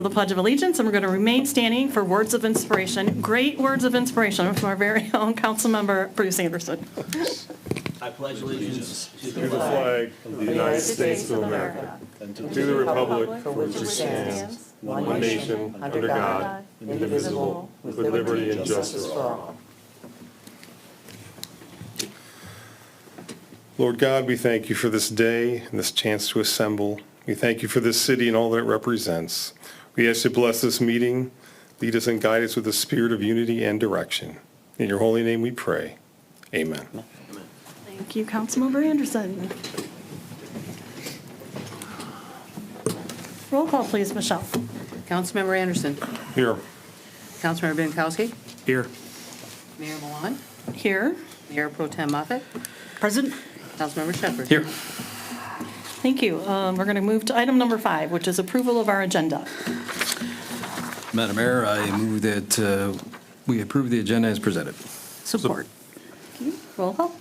the Pledge of Allegiance, and we're going to remain standing for words of inspiration. Great words of inspiration from our very own Councilmember Bruce Anderson. I pledge allegiance to the flag of the United States of America and to the republic for which it stands, one nation, under God, indivisible, with liberty and justice for all. Lord God, we thank you for this day and this chance to assemble. We thank you for this city and all that it represents. We ask you to bless this meeting, lead us and guide us with a spirit of unity and direction. In your holy name we pray. Amen. Thank you, Councilmember Anderson. Roll call, please, Michelle. Councilmember Anderson. Here. Councilmember Binkowski. Here. Mayor Milan. Here. Mayor Pro Tem Moffett. Present. Councilmember Shepherd. Here. Thank you. We're going to move to item number 5, which is approval of our agenda. Madam Mayor, I move that we approve the agenda as presented. Support. Thank you. Roll call.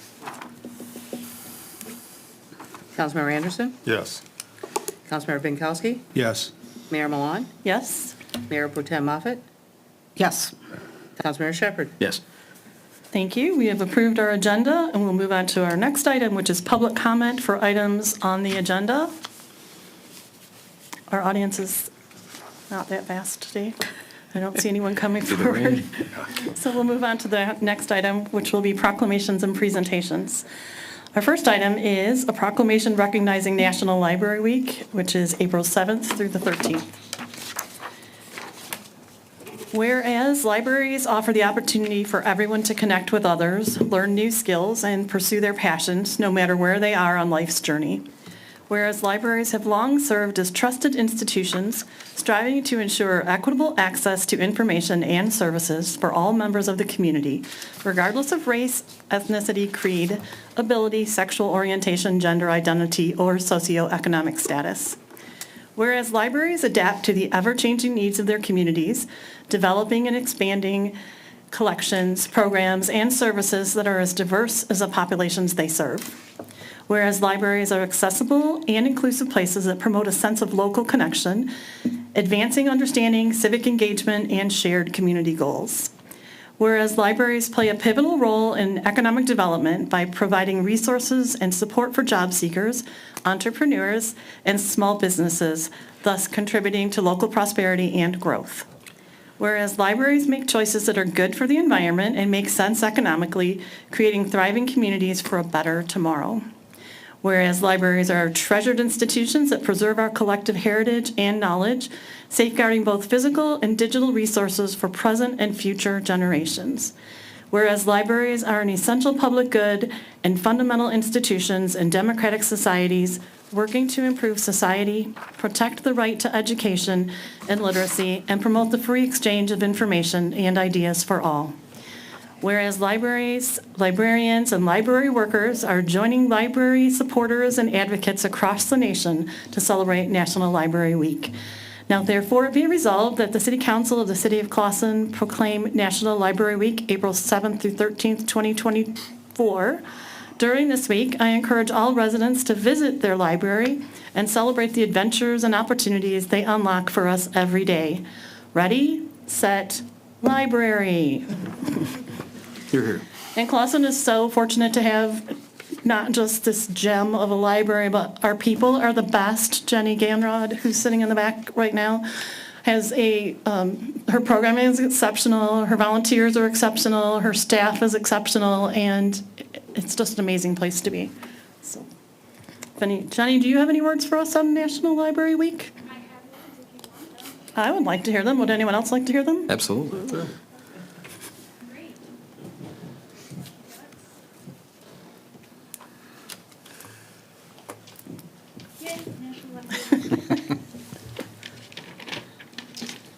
Councilmember Anderson. Yes. Councilmember Binkowski. Yes. Mayor Milan. Yes. Mayor Pro Tem Moffett. Yes. Councilmember Shepherd. Yes. Thank you. We have approved our agenda, and we'll move on to our next item, which is public comment for items on the agenda. Our audience is not that fast today. I don't see anyone coming forward. So we'll move on to the next item, which will be proclamations and presentations. Our first item is a proclamation recognizing National Library Week, which is April 7th through the 13th. Whereas libraries offer the opportunity for everyone to connect with others, learn new skills, and pursue their passions, no matter where they are on life's journey. Whereas libraries have long served as trusted institutions, striving to ensure equitable access to information and services for all members of the community, regardless of race, ethnicity, creed, ability, sexual orientation, gender identity, or socioeconomic status. Whereas libraries adapt to the ever-changing needs of their communities, developing and expanding collections, programs, and services that are as diverse as the populations they serve. Whereas libraries are accessible and inclusive places that promote a sense of local connection, advancing understanding, civic engagement, and shared community goals. Whereas libraries play a pivotal role in economic development by providing resources and support for job seekers, entrepreneurs, and small businesses, thus contributing to local prosperity and growth. Whereas libraries make choices that are good for the environment and make sense economically, creating thriving communities for a better tomorrow. Whereas libraries are treasured institutions that preserve our collective heritage and knowledge, safeguarding both physical and digital resources for present and future generations. Whereas libraries are an essential public good and fundamental institutions in democratic societies working to improve society, protect the right to education and literacy, and promote the free exchange of information and ideas for all. Whereas libraries, librarians, and library workers are joining library supporters and advocates across the nation to celebrate National Library Week. Now, therefore, it be resolved that the City Council of the City of Clawson proclaim National Library Week, April 7th through 13th, 2024. During this week, I encourage all residents to visit their library and celebrate the adventures and opportunities they unlock for us every day. Ready, set, library. You're here. And Clawson is so fortunate to have not just this gem of a library, but our people are the best. Jenny Ganrod, who's sitting in the back right now, has her programming is exceptional, her volunteers are exceptional, her staff is exceptional, and it's just an amazing place to be. So, Jenny, do you have any words for us on National Library Week? I have words if you want them. I would like to hear them. Would anyone else like to hear them? Absolutely. Great. Yay, National Library.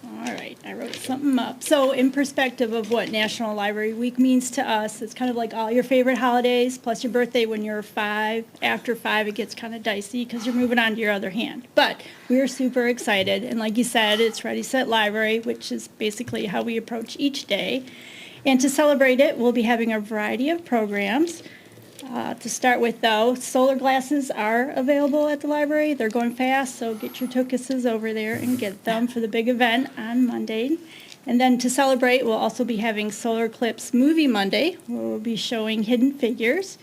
All right, I wrote something up. So in perspective of what National Library Week means to us, it's kind of like all your favorite holidays, plus your birthday when you're 5. After 5, it gets kind of dicey because you're moving on to your other hand. But we're super excited. And like you said, it's Ready, Set, Library, which is basically how we approach each day. And to celebrate it, we'll be having a variety of programs. To start with, though, solar glasses are available at the library. They're going fast, so get your tokuses over there and get them for the big event on Monday. And then to celebrate, we'll also be having Solar Eclipse Movie Monday, where we'll be showing Hidden Figures.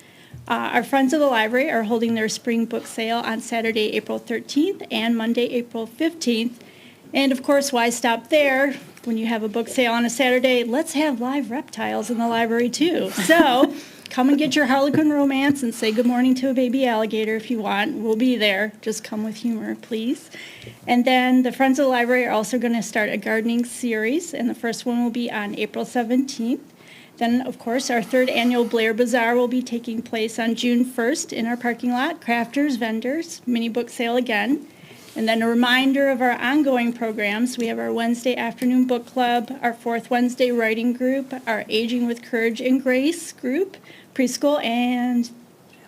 Our Friends of the Library are holding their spring book sale on Saturday, April 13th and Monday, April 15th. And of course, why stop there? When you have a book sale on a Saturday, let's have live reptiles in the library too. So come and get your Harlequin romance and say good morning to a baby alligator if you want. We'll be there. Just come with humor, please. And then the Friends of the Library are also going to start a gardening series, and the first one will be on April 17th. Then, of course, our third annual Blair Bazaar will be taking place on June 1st in our parking lot. Crafters, vendors, mini book sale again. And then a reminder of our ongoing programs. We have our Wednesday afternoon book club, our fourth Wednesday writing group, our Aging with Courage and Grace group, preschool and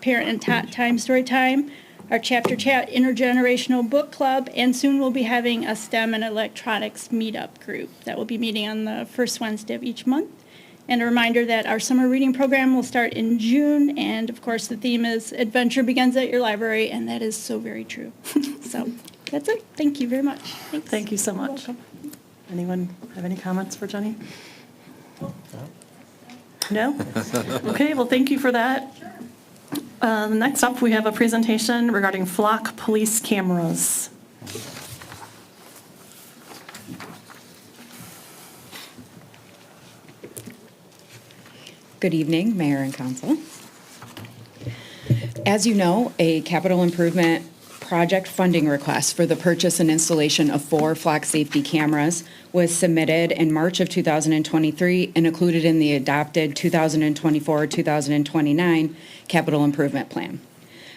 parent and time story time, our chapter chat intergenerational book club, and soon we'll be having a STEM and electronics meetup group that will be meeting on the first Wednesday of each month. And a reminder that our summer reading program will start in June, and of course the theme is Adventure Begins at Your Library, and that is so very true. So that's it. Thank you very much. Thanks. Thank you so much. Welcome. Anyone have any comments for Jenny? No? Okay, well, thank you for that. Next up, we have a presentation regarding flock police cameras. Good evening, Mayor and Council. As you know, a capital improvement project funding request for the purchase and installation of 4 flock safety cameras was submitted in March of 2023 and included in the adopted 2024-2029 capital improvement plan.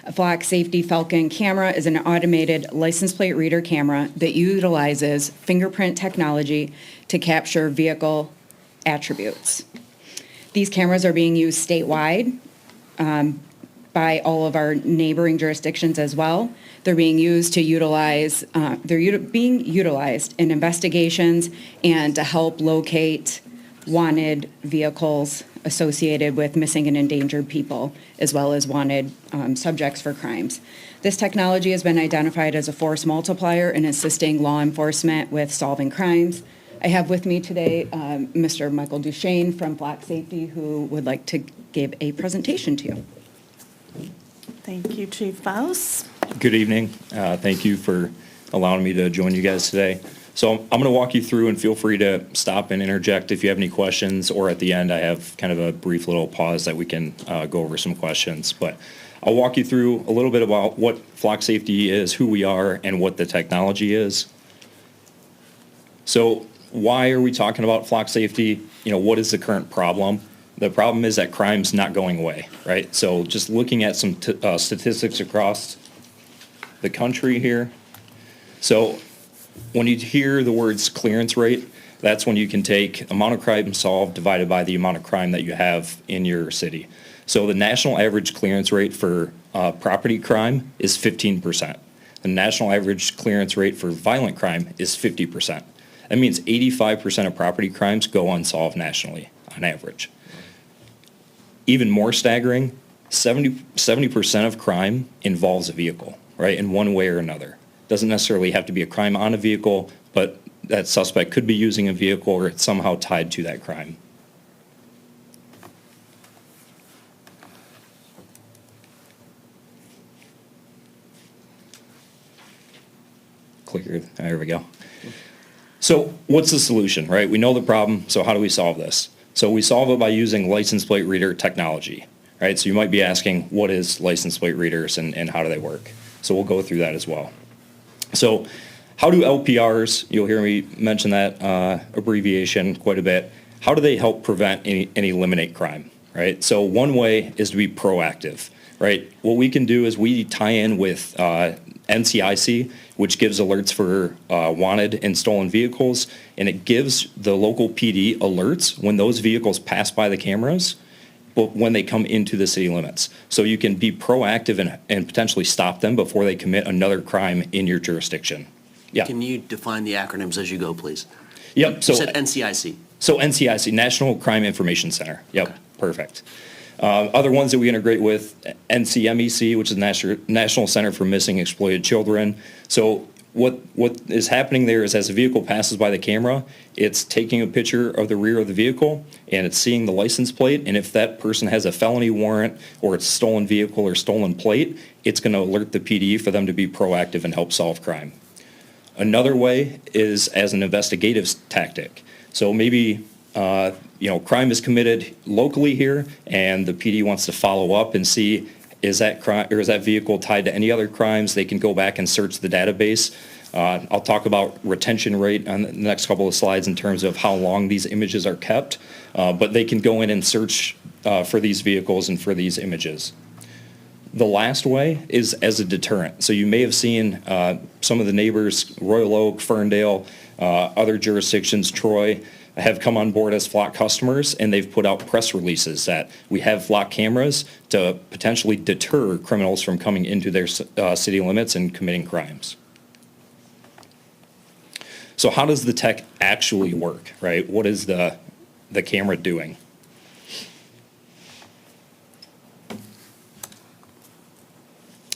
A flock safety Falcon camera is an automated license plate reader camera that utilizes fingerprint technology to capture vehicle attributes. These cameras are being used statewide by all of our neighboring jurisdictions as well. They're being used to utilize, being utilized in investigations and to help locate wanted vehicles associated with missing and endangered people, as well as wanted subjects for crimes. This technology has been identified as a force multiplier in assisting law enforcement with solving crimes. I have with me today Mr. Michael Duchesne from Flock Safety, who would like to give a presentation to you. Thank you, Chief Faust. Good evening. Thank you for allowing me to join you guys today. So I'm going to walk you through, and feel free to stop and interject if you have any questions, or at the end I have kind of a brief little pause that we can go over some questions. But I'll walk you through a little bit about what Flock Safety is, who we are, and what the technology is. So why are we talking about flock safety? You know, what is the current problem? The problem is that crime's not going away, right? So just looking at some statistics across the country here. So when you hear the words clearance rate, that's when you can take amount of crime solved divided by the amount of crime that you have in your city. So the national average clearance rate for property crime is 15%. The national average clearance rate for violent crime is 50%. That means 85% of property crimes go unsolved nationally on average. Even more staggering, 70% of crime involves a vehicle, right, in one way or another. Doesn't necessarily have to be a crime on a vehicle, but that suspect could be using a vehicle or it's somehow tied to that crime. Clicker, there we go. So what's the solution, right? We know the problem, so how do we solve this? So we solve it by using license plate reader technology, right? So you might be asking, what is license plate readers and how do they work? So we'll go through that as well. So how do LPRs, you'll hear me mention that abbreviation quite a bit, how do they help prevent and eliminate crime, right? So one way is to be proactive, right? What we can do is we tie in with NCIC, which gives alerts for wanted and stolen vehicles, and it gives the local PD alerts when those vehicles pass by the cameras, but when they come into the city limits. So you can be proactive and potentially stop them before they commit another crime in your jurisdiction. Yeah. Can you define the acronyms as you go, please? Yep. You said NCIC. So NCIC, National Crime Information Center. Yep. Okay. Perfect. Other ones that we integrate with, NCMEC, which is National Center for Missing Exploited Children. So what is happening there is as a vehicle passes by the camera, it's taking a picture of the rear of the vehicle and it's seeing the license plate. And if that person has a felony warrant or it's stolen vehicle or stolen plate, it's going to alert the PD for them to be proactive and help solve crime. Another way is as an investigative tactic. So maybe crime is committed locally here, and the PD wants to follow up and see is that crime or is that vehicle tied to any other crimes. They can go back and search the database. I'll talk about retention rate on the next couple of slides in terms of how long these images are kept, but they can go in and search for these vehicles and for these images. The last way is as a deterrent. So you may have seen some of the neighbors, Royal Oak, Ferndale, other jurisdictions, Troy, have come on board as Flock customers, and they've put out press releases that we have Flock cameras to potentially deter criminals from coming into their city limits and committing crimes. So how does the tech actually work, right? What is the camera doing?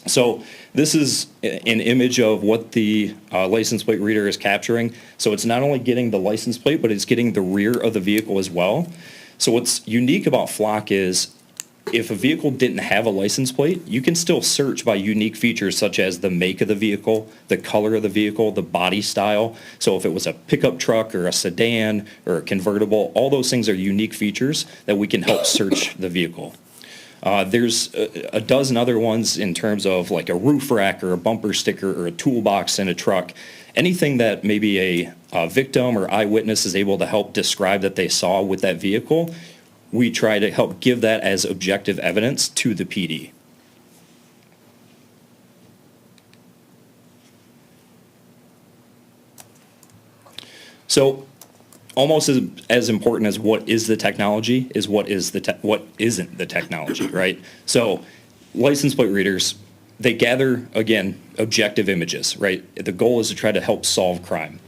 So this is an image of what the license plate reader is capturing. So it's not only getting the license plate, but it's getting the rear of the vehicle as well. So what's unique about Flock is if a vehicle didn't have a license plate, you can still search by unique features such as the make of the vehicle, the color of the vehicle, the body style. So if it was a pickup truck or a sedan or a convertible, all those things are unique features that we can help search the vehicle. There's a dozen other ones in terms of like a roof rack or a bumper sticker or a toolbox in a truck. Anything that maybe a victim or eyewitness is able to help describe that they saw with that vehicle, we try to help give that as objective evidence to the PD. So almost as important as what is the technology is what isn't the technology, right? So license plate readers, they gather, again, objective images, right? The goal is to try to help solve crime.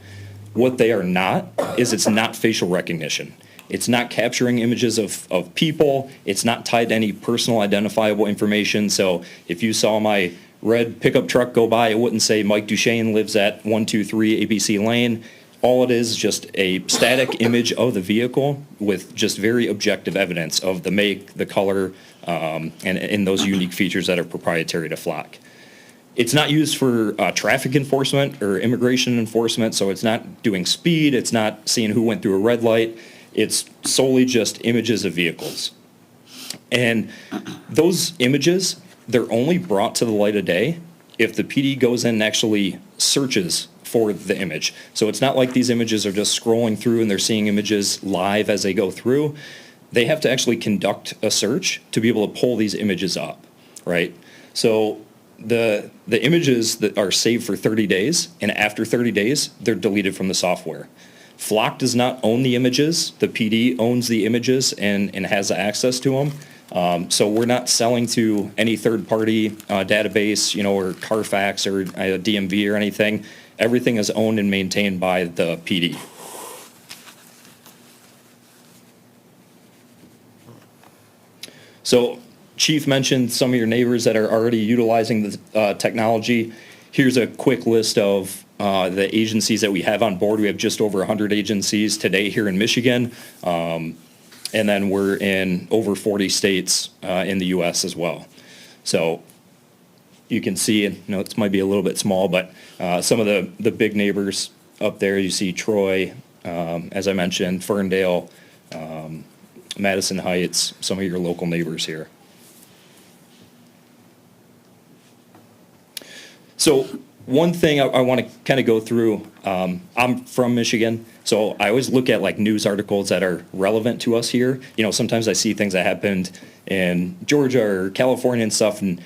What they are not is it's not facial recognition. It's not capturing images of people. It's not tied to any personal identifiable information. So if you saw my red pickup truck go by, it wouldn't say Mike Duchesne lives at 123 ABC Lane. All it is just a static image of the vehicle with just very objective evidence of the make, the color, and those unique features that are proprietary to Flock. It's not used for traffic enforcement or immigration enforcement, so it's not doing speed, it's not seeing who went through a red light. It's solely just images of vehicles. And those images, they're only brought to the light of day if the PD goes in and actually searches for the image. So it's not like these images are just scrolling through and they're seeing images live as they go through. They have to actually conduct a search to be able to pull these images up, right? So the images that are saved for 30 days, and after 30 days, they're deleted from the software. Flock does not own the images. The PD owns the images and has access to them. So we're not selling to any third-party database, or Carfax or DMV or anything. Everything is owned and maintained by the PD. So Chief mentioned some of your neighbors that are already utilizing the technology. Here's a quick list of the agencies that we have on board. We have just over 100 agencies today here in Michigan. And then we're in over 40 states in the U.S. as well. So you can see, it might be a little bit small, but some of the big neighbors up there, you see Troy, as I mentioned, Ferndale, Madison Heights, some of your local neighbors here. So one thing I want to kind of go through, I'm from Michigan, so I always look at like news articles that are relevant to us here. Sometimes I see things that happened in Georgia or California and stuff, and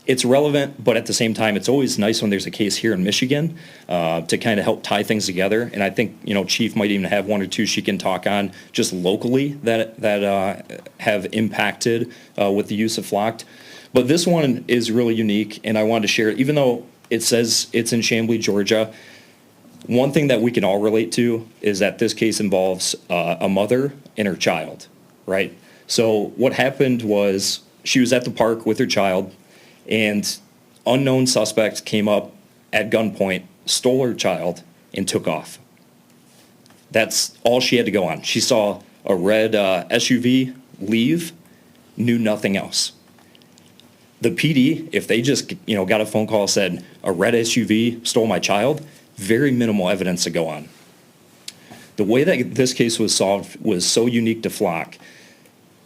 it's relevant, but at the same time, it's always nice when there's a case here in Michigan to kind of help tie things together. And I think, Chief might even have one or two she can talk on just locally that have impacted with the use of Flock. But this one is really unique, and I wanted to share it. Even though it says it's in Chamblee, Georgia, one thing that we can all relate to is that this case involves a mother and her child, right? So what happened was she was at the park with her child, and unknown suspect came up at gunpoint, stole her child, and took off. That's all she had to go on. She saw a red SUV leave, knew nothing else. The PD, if they just, got a phone call, said, a red SUV stole my child, very minimal evidence to go on. The way that this case was solved was so unique to Flock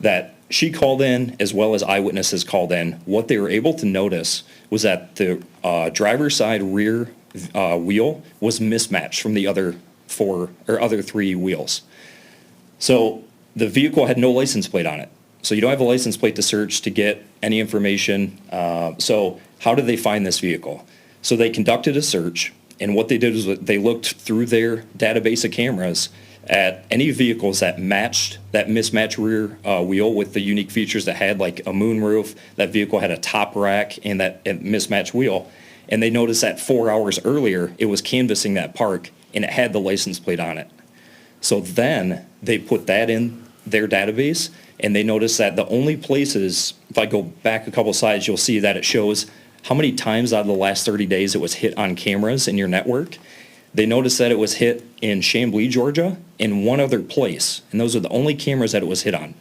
that she called in, as well as eyewitnesses called in. What they were able to notice was that the driver's side rear wheel was mismatched from the other three wheels. So the vehicle had no license plate on it. So you don't have a license plate to search to get any information. So how did they find this vehicle? So they conducted a search, and what they did was they looked through their database of cameras at any vehicles that matched that mismatched rear wheel with the unique features that had like a moonroof, that vehicle had a top rack, and that mismatched wheel. And they noticed that 4 hours earlier, it was canvassing that park, and it had the license plate on it. So then they put that in their database, and they noticed that the only places, if I go back a couple slides, you'll see that it shows how many times out of the last 30 days it was hit on cameras in your network. They noticed that it was hit in Chamblee, Georgia, in one other place, and those are the only cameras that it was hit on.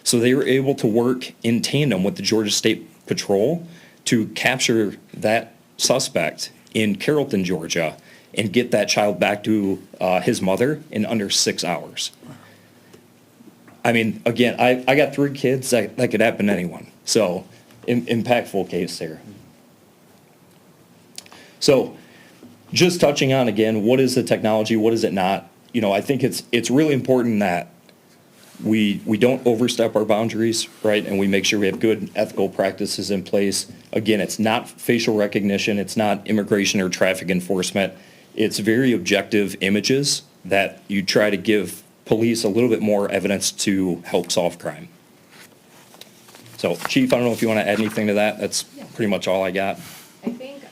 So they were able to work in tandem with the Georgia State Patrol to capture that suspect in Carrollton, Georgia, and get that child back to his mother in under 6 hours. I mean, again, I got 3 kids, that could happen to anyone. So, impactful case there. So, just touching on, again, what is the technology, what is it not? I think it's really important that we don't overstep our boundaries, right? And we make sure we have good ethical practices in place. Again, it's not facial recognition, it's not immigration or traffic enforcement. It's very objective images that you try to give police a little bit more evidence to help solve crime. So, Chief, I don't know if you want to add anything to that. That's pretty much all I got. I think,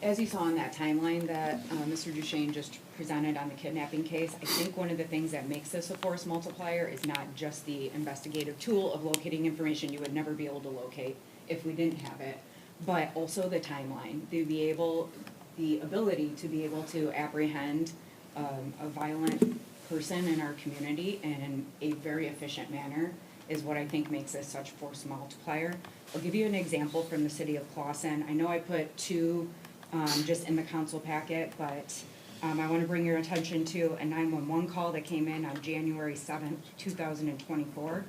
as you saw in that timeline that Mr. Duchesne just presented on the kidnapping case, I think one of the things that makes this a force multiplier is not just the investigative tool of locating information you would never be able to locate if we didn't have it, but also the timeline, the ability to be able to apprehend a violent person in our community in a very efficient manner is what I think makes this such a force multiplier. I'll give you an example from the city of Clawson. I know I put 2 just in the council packet, but I want to bring your attention to a 911 call that came in on January 7th, 2024.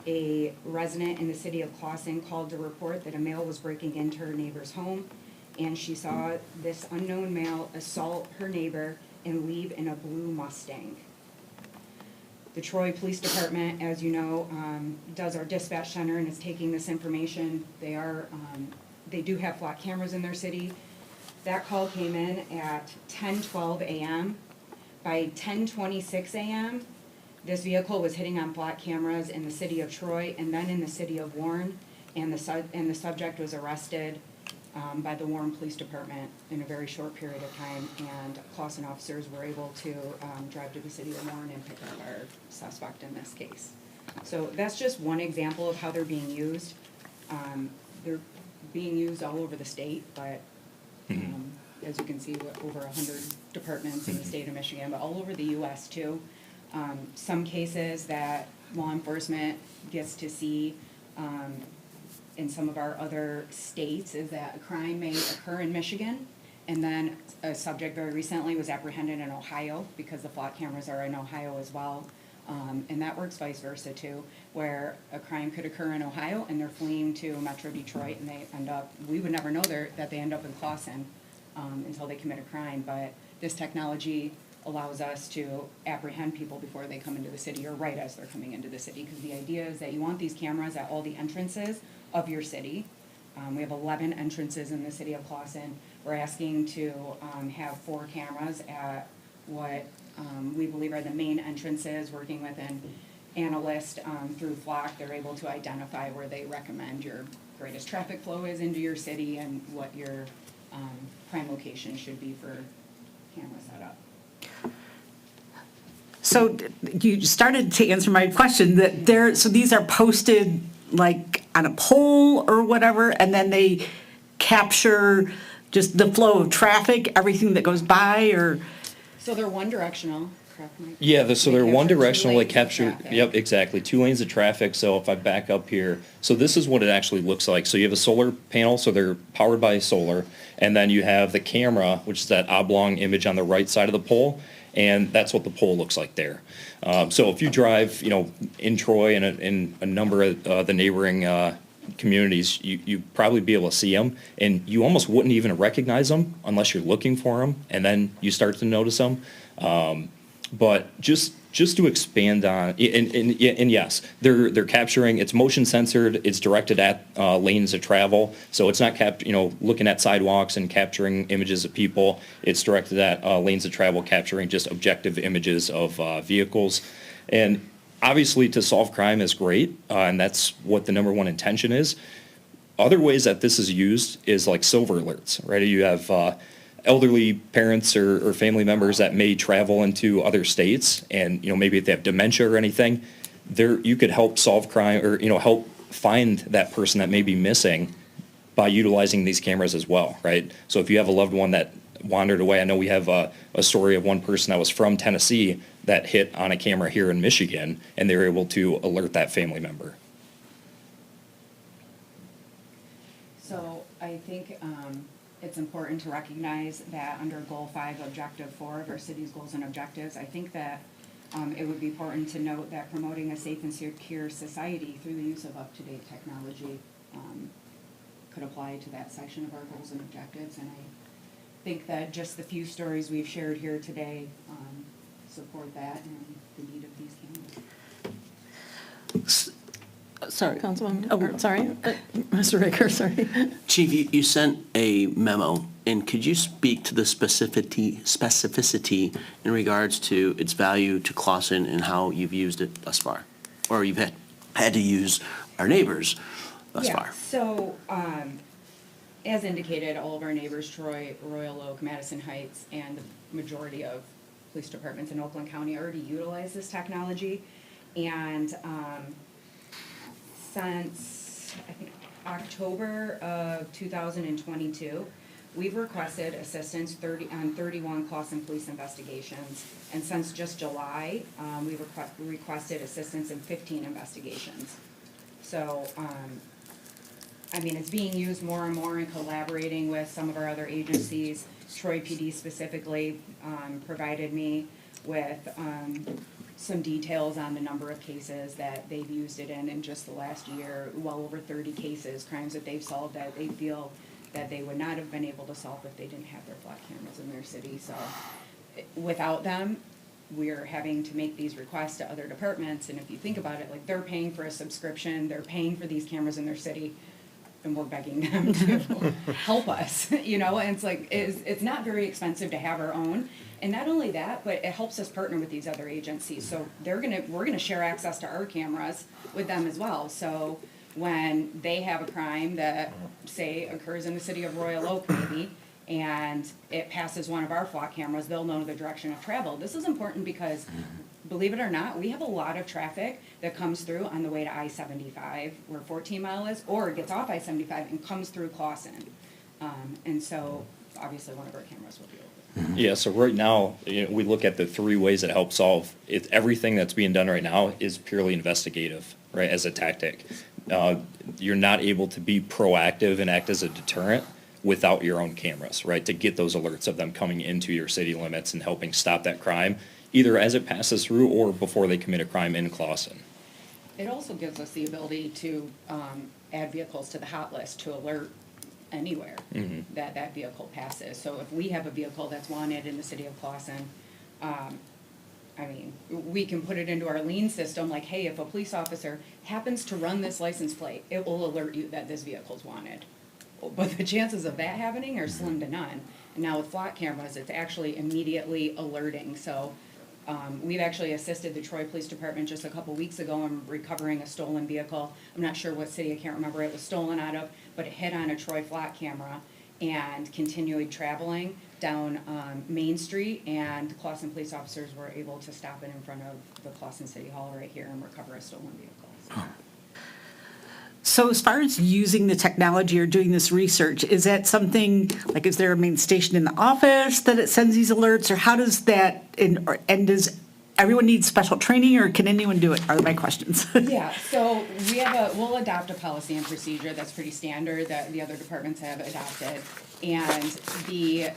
A resident in the city of Clawson called to report that a male was breaking into her neighbor's home, and she saw this unknown male assault her neighbor and leave in a blue Mustang. The Troy Police Department, as you know, does our dispatch center and is taking this information. They do have Flock cameras in their city. That call came in at 10:12 a.m. By 10:26 a.m., this vehicle was hitting on Flock cameras in the city of Troy and then in the city of Warren, and the subject was arrested by the Warren Police Department in a very short period of time, and Clawson officers were able to drive to the city of Warren and pick up our suspect in this case. So that's just one example of how they're being used. They're being used all over the state, but as you can see, over 100 departments in the state of Michigan, but all over the U.S. too. Some cases that law enforcement gets to see in some of our other states is that a crime may occur in Michigan, and then a subject very recently was apprehended in Ohio because the Flock cameras are in Ohio as well. And that works vice versa too, where a crime could occur in Ohio and they're fleeing to Metro Detroit, and they end up, we would never know that they end up in Clawson until they commit a crime. But this technology allows us to apprehend people before they come into the city, or right as they're coming into the city, because the idea is that you want these cameras at all the entrances of your city. We have 11 entrances in the city of Clawson. We're asking to have 4 cameras at what we believe are the main entrances, working with an analyst through Flock. They're able to identify where they recommend your greatest traffic flow is into your city and what your prime location should be for camera setup. So you started to answer my question that so these are posted like on a pole or whatever, and then they capture just the flow of traffic, everything that goes by, or? So they're one directional, correct, Mike? Yeah, so they're They one capture two directional, they lanes of capture, traffic. yep, exactly, 2 lanes of traffic. So if I back up here, so this is what it actually looks like. So you have a solar panel, so they're powered by solar, and then you have the camera, which is that oblong image on the right side of the pole, and that's what the pole looks like there. So if you drive, in Troy and in a number of the neighboring communities, you probably be able to see them, and you almost wouldn't even recognize them unless you're looking for them, and then you start to notice them. But just to expand on, and yes, they're capturing, it's motion censored, it's directed at lanes of travel, so it's not looking at sidewalks and capturing images of people. It's directed at lanes of travel, capturing just objective images of vehicles. And obviously, to solve crime is great, and that's what the number one intention is. Other ways that this is used is like silver alerts, right? You have elderly parents or family members that may travel into other states, and maybe if they have dementia or anything, you could help solve crime or help find that person that may be missing by utilizing these cameras as well, right? So if you have a loved one that wandered away, I know we have a story of one person that was from Tennessee that hit on a camera here in Michigan, and they were able to alert that family member. So I think it's important to recognize that under Goal 5, Objective 4 of our city's goals and objectives, I think that it would be important to note that promoting a safe and secure society through the use of up-to-date technology could apply to that section of our goals and objectives. And I think that just the few stories we've shared here today support that and the need of these cameras. Sorry. Councilwoman, sorry, Mr. Ricker, sorry. Chief, you sent a memo, and could you speak to the specificity in regards to its value to Clawson and how you've used it thus far? Or you've had to use our neighbors thus far? So, as indicated, all of our neighbors, Troy, Royal Oak, Madison Heights, and the majority of police departments in Oakland County already utilize this technology. And since, I think, October of 2022, we've requested assistance on 31 Clawson police investigations. And since just July, we've requested assistance in 15 investigations. So, it's being used more and more in collaborating with some of our other agencies. Troy PD specifically provided me with some details on the number of cases that they've used it in just the last year. Well over 30 cases, crimes that they've solved that they feel that they would not have been able to solve if they didn't have their flock cameras in their city. So without them, we're having to make these requests to other departments. And if you think about it, like, they're paying for a subscription, they're paying for these cameras in their city, and we're begging them to help us, and it's like, it's not very expensive to have our own. And not only that, but it helps us partner with these other agencies. So we're gonna share access to our cameras with them as well. So when they have a crime that, say, occurs in the city of Royal Oak maybe, and it passes one of our flock cameras, they'll know the direction of travel. This is important because, believe it or not, we have a lot of traffic that comes through on the way to I-75, where 14 Mile is, or it gets off I-75 and comes through Clawson. And so, obviously, one of our cameras will be able to. Yeah, so right now, we look at the 3 ways that help solve it. Everything that's being done right now is purely investigative, right, as a tactic. You're not able to be proactive and act as a deterrent without your own cameras, right, to get those alerts of them coming into your city limits and helping stop that crime, either as it passes through or before they commit a crime in Clawson. It also gives us the ability to add vehicles to the hot list to alert anywhere that vehicle passes. So if we have a vehicle that's wanted in the city of Clawson, we can put it into our lien system, like, hey, if a police officer happens to run this license plate, it will alert you that this vehicle's wanted. But the chances of that happening are slim to none. And now with flock cameras, it's actually immediately alerting. So we've actually assisted the Troy Police Department just a couple weeks ago in recovering a stolen vehicle. I'm not sure what city, I can't remember it was stolen out of, but it hit on a Troy flock camera and continued traveling. down Main Street, and Clawson police officers were able to stop it in front of the Clawson City Hall right here and recover a stolen vehicle. So as far as using the technology or doing this research, is that something, like, is there a main station in the office that it sends these alerts, or how does that, and does everyone need special training, or can anyone do it, are my questions. Yeah, so we'll adopt a policy and procedure that's pretty standard that the other departments have adopted. And the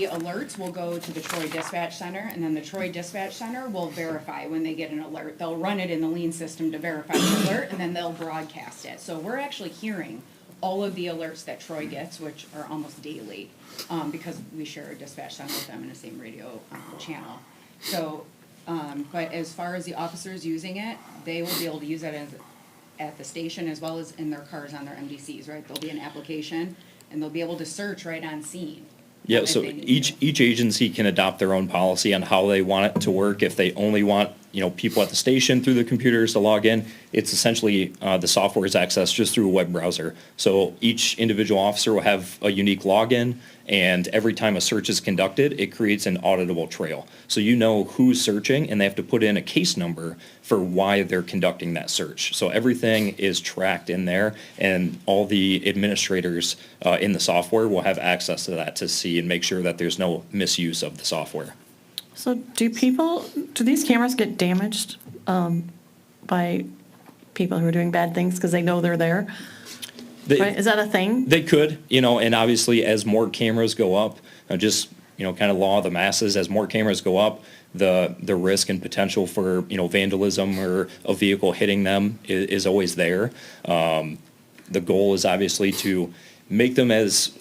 alerts will go to the Troy Dispatch Center, and then the Troy Dispatch Center will verify when they get an alert. They'll run it in the lean system to verify the alert, and then they'll broadcast it. So we're actually hearing all of the alerts that Troy gets, which are almost daily, because we share a dispatch center with them in the same radio channel. So, but as far as the officers using it, they will be able to use it at the station as well as in their cars on their MDCs, right? There'll be an application, and they'll be able to search right on scene. Yeah, if so they need each agency can adopt their own policy on how they want it to work. If they only want, people at the station through the computers to log in, it's essentially, the software is accessed just through a web browser. So each individual officer will have a unique login, and every time a search is conducted, it creates an auditable trail. So you know who's searching, and they have to put in a case number for why they're conducting that search. So everything is tracked in there, and all the administrators in the software will have access to that to see and make sure that there's no misuse of the software. So do these cameras get damaged by people who are doing bad things because they know they're there? Right? Is that a thing? They could, and obviously as more cameras go up, kind of law of the masses, as more cameras go up, the risk and potential for, vandalism or a vehicle hitting them is always there. The goal is obviously to make them as,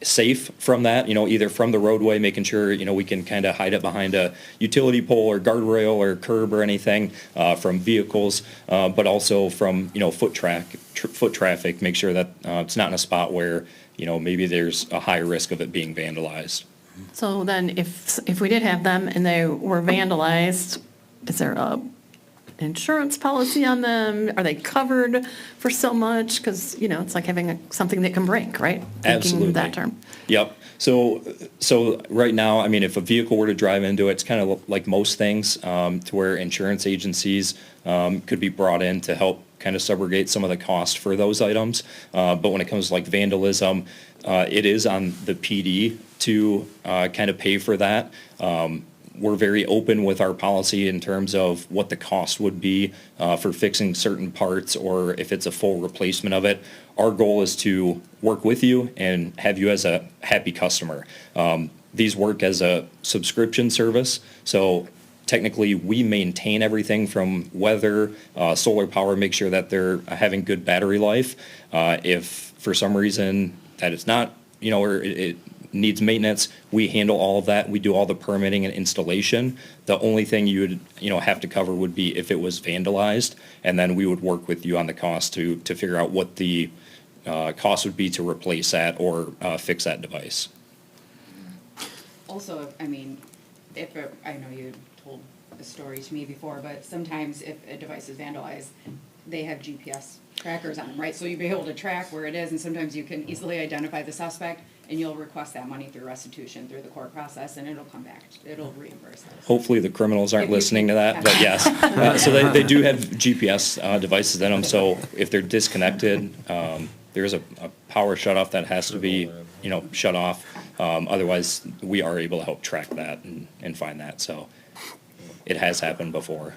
safe from that, either from the roadway, making sure, we can kind of hide it behind a utility pole or guardrail or curb or anything, from vehicles, but also from, foot traffic, make sure that it's not in a spot where, maybe there's a high risk of it being vandalized. So then if we did have them and they were vandalized, is there a insurance policy on them? Are they covered for so much? Because, it's like having something that can break, right? Absolutely. Thinking that term. Yep. So right now, if a vehicle were to drive into it, it's kind of like most things, to where insurance agencies could be brought in to help kind of subrogate some of the cost for those items. But when it comes to like vandalism, it is on the PD to kind of pay for that. We're very open with our policy in terms of what the cost would be for fixing certain parts, or if it's a full replacement of it. Our goal is to work with you and have you as a happy customer. These work as a subscription service, so technically we maintain everything from weather, solar power, make sure that they're having good battery life. If for some reason that it's not, or it needs maintenance, we handle all of that. We do all the permitting and installation. The only thing you would, have to cover would be if it was vandalized, and then we would work with you on the cost to figure out what the cost would be to replace that or fix that device. Also, I know you told the story to me before, but sometimes if a device is vandalized, they have GPS trackers on them, right? So you'll be able to track where it is, and sometimes you can easily identify the suspect, and you'll request that money through restitution through the court process, and it'll come back, it'll reimburse us. Hopefully the criminals aren't If you listening to can- that, but yes. So they do have GPS devices in them, so if they're disconnected, there's a power shutoff that has to be, shut off. Otherwise, we are able to help track that and find that, so it has happened before.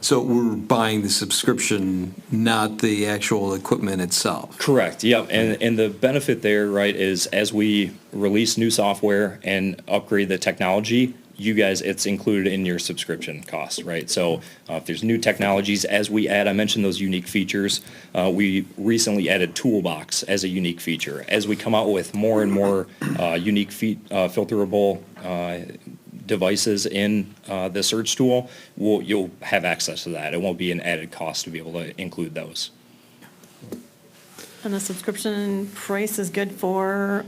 So we're buying the subscription, not the actual equipment itself? Correct, yep, and the benefit there, right, is as we release new software and upgrade the technology, you guys, it's included in your subscription cost, right? So if there's new technologies, as we add, I mentioned those unique features, we recently added Toolbox as a unique feature. As we come out with more and more unique filterable devices in the search tool, you'll have access to that. It won't be an added cost to be able to include those. And the subscription price is good for?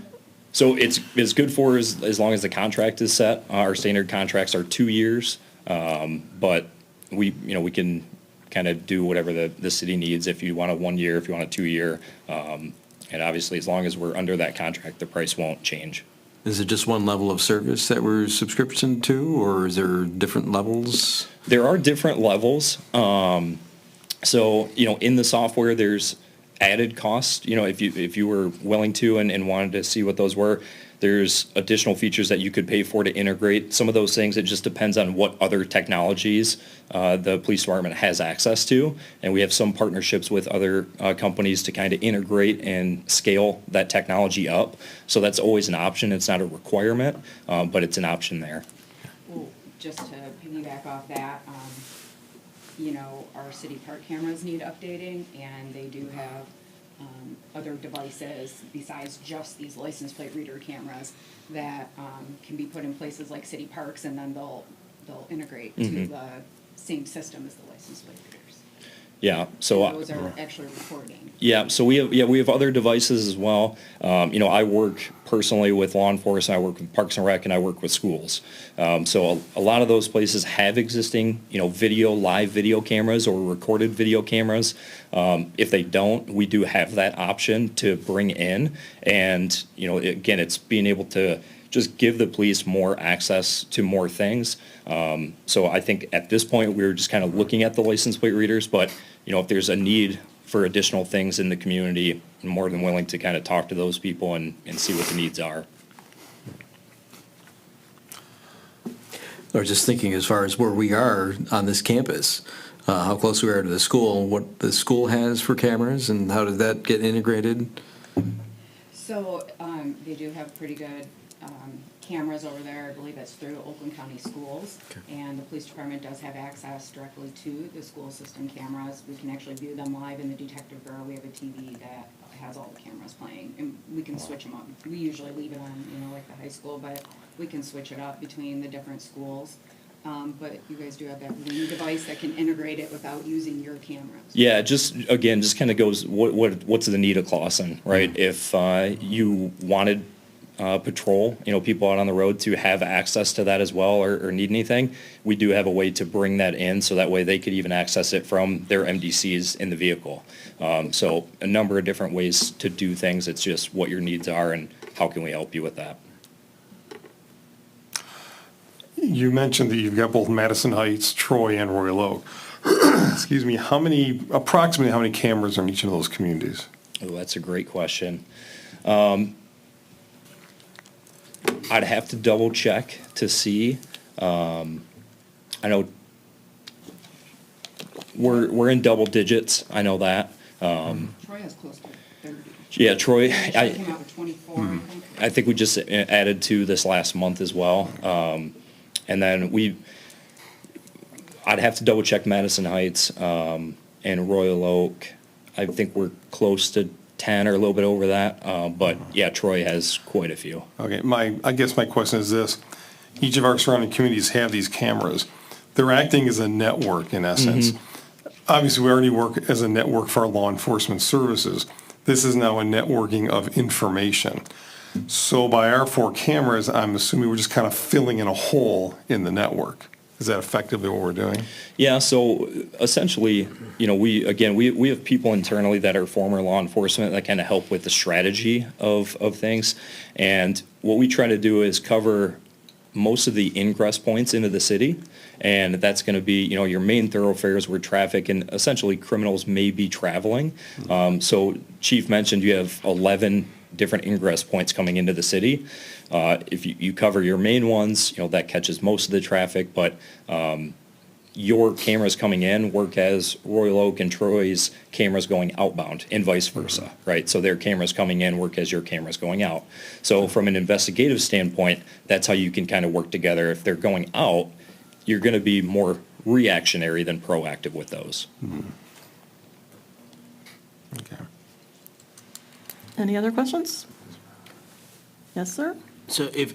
So it's good for as long as the contract is set. Our standard contracts are 2 years, but we can kind of do whatever the city needs. If you want a 1 year, if you want a 2 year, And obviously, as long as we're under that contract, the price won't change. Is it just one level of service that we're subscription to, or is there different levels? There are different levels. So, in the software, there's added costs. If you were willing to and wanted to see what those were, there's additional features that you could pay for to integrate. Some of those things, it just depends on what other technologies the police department has access to. And we have some partnerships with other companies to kind of integrate and scale that technology up. So that's always an option. It's not a requirement, but it's an option there. Well, just to piggyback off that, our city park cameras need updating, and they do have other devices besides just these license plate reader cameras that can be put in places like city parks, and then they'll integrate to the same system as the license plate readers. Yeah, so. And those are actually recording. Yeah, so we have other devices as well. I work personally with law enforcement, I work with Parks and Rec, and I work with schools. So a lot of those places have existing, live video cameras or recorded video cameras. If they don't, we do have that option to bring in. And, again, it's being able to just give the police more access to more things. So I think at this point, we're just kind of looking at the license plate readers, but, if there's a need for additional things in the community, I'm more than willing to kind of talk to those people and see what the needs are. I was just thinking as far as where we are on this campus, how close we are to the school, what the school has for cameras, and how did that get integrated? So they do have pretty good cameras over there. I believe that's through Oakland County Schools. And the police department does have access directly to the school system cameras. We can actually view them live in the detective bureau. We have a TV that has all the cameras playing, and we can switch them up. We usually leave it on, like the high school, but we can switch it up between the different schools. But you guys do have that Wing device that can integrate it without using your cameras. Yeah, just kind of goes, what's the need of Clausen, right? If you wanted patrol, people out on the road to have access to that as well, or need anything, we do have a way to bring that in, so that way they could even access it from their MDCs in the vehicle. So a number of different ways to do things. It's just what your needs are and how can we help you with that. You mentioned that you've got both Madison Heights, Troy, and Royal Oak. Excuse me, approximately how many cameras are in each of those communities? Oh, that's a great question. I'd have to double check to see. I know we're in double digits. I know that. Troy has close to 30. Yeah, Troy. Actually came out with 24, I think. I think we just added to this last month as well. And then I'd have to double check Madison Heights and Royal Oak. I think we're close to 10 or a little bit over that. But yeah, Troy has quite a few. Okay, I guess my question is this. Each of our surrounding communities have these cameras. They're acting as a network in essence. Obviously, we already work as a network for our law enforcement services. This is now a networking of information. So by our 4 cameras, I'm assuming we're just kind of filling in a hole in the network. Is that effectively what we're doing? Yeah, so essentially, we have people internally that are former law enforcement that kind of help with the strategy of things. And what we try to do is cover most of the ingress points into the city. And that's going to be, your main thoroughfares where traffic and essentially criminals may be traveling. So Chief mentioned you have 11 different ingress points coming into the city. If you cover your main ones, that catches most of the traffic, but your cameras coming in work as Royal Oak and Troy's cameras going outbound and vice versa, right? So their cameras coming in work as your cameras going out. So from an investigative standpoint, that's how you can kind of work together. If they're going out, you're going to be more reactionary than proactive with those. Okay. Any other questions? Yes, sir? So if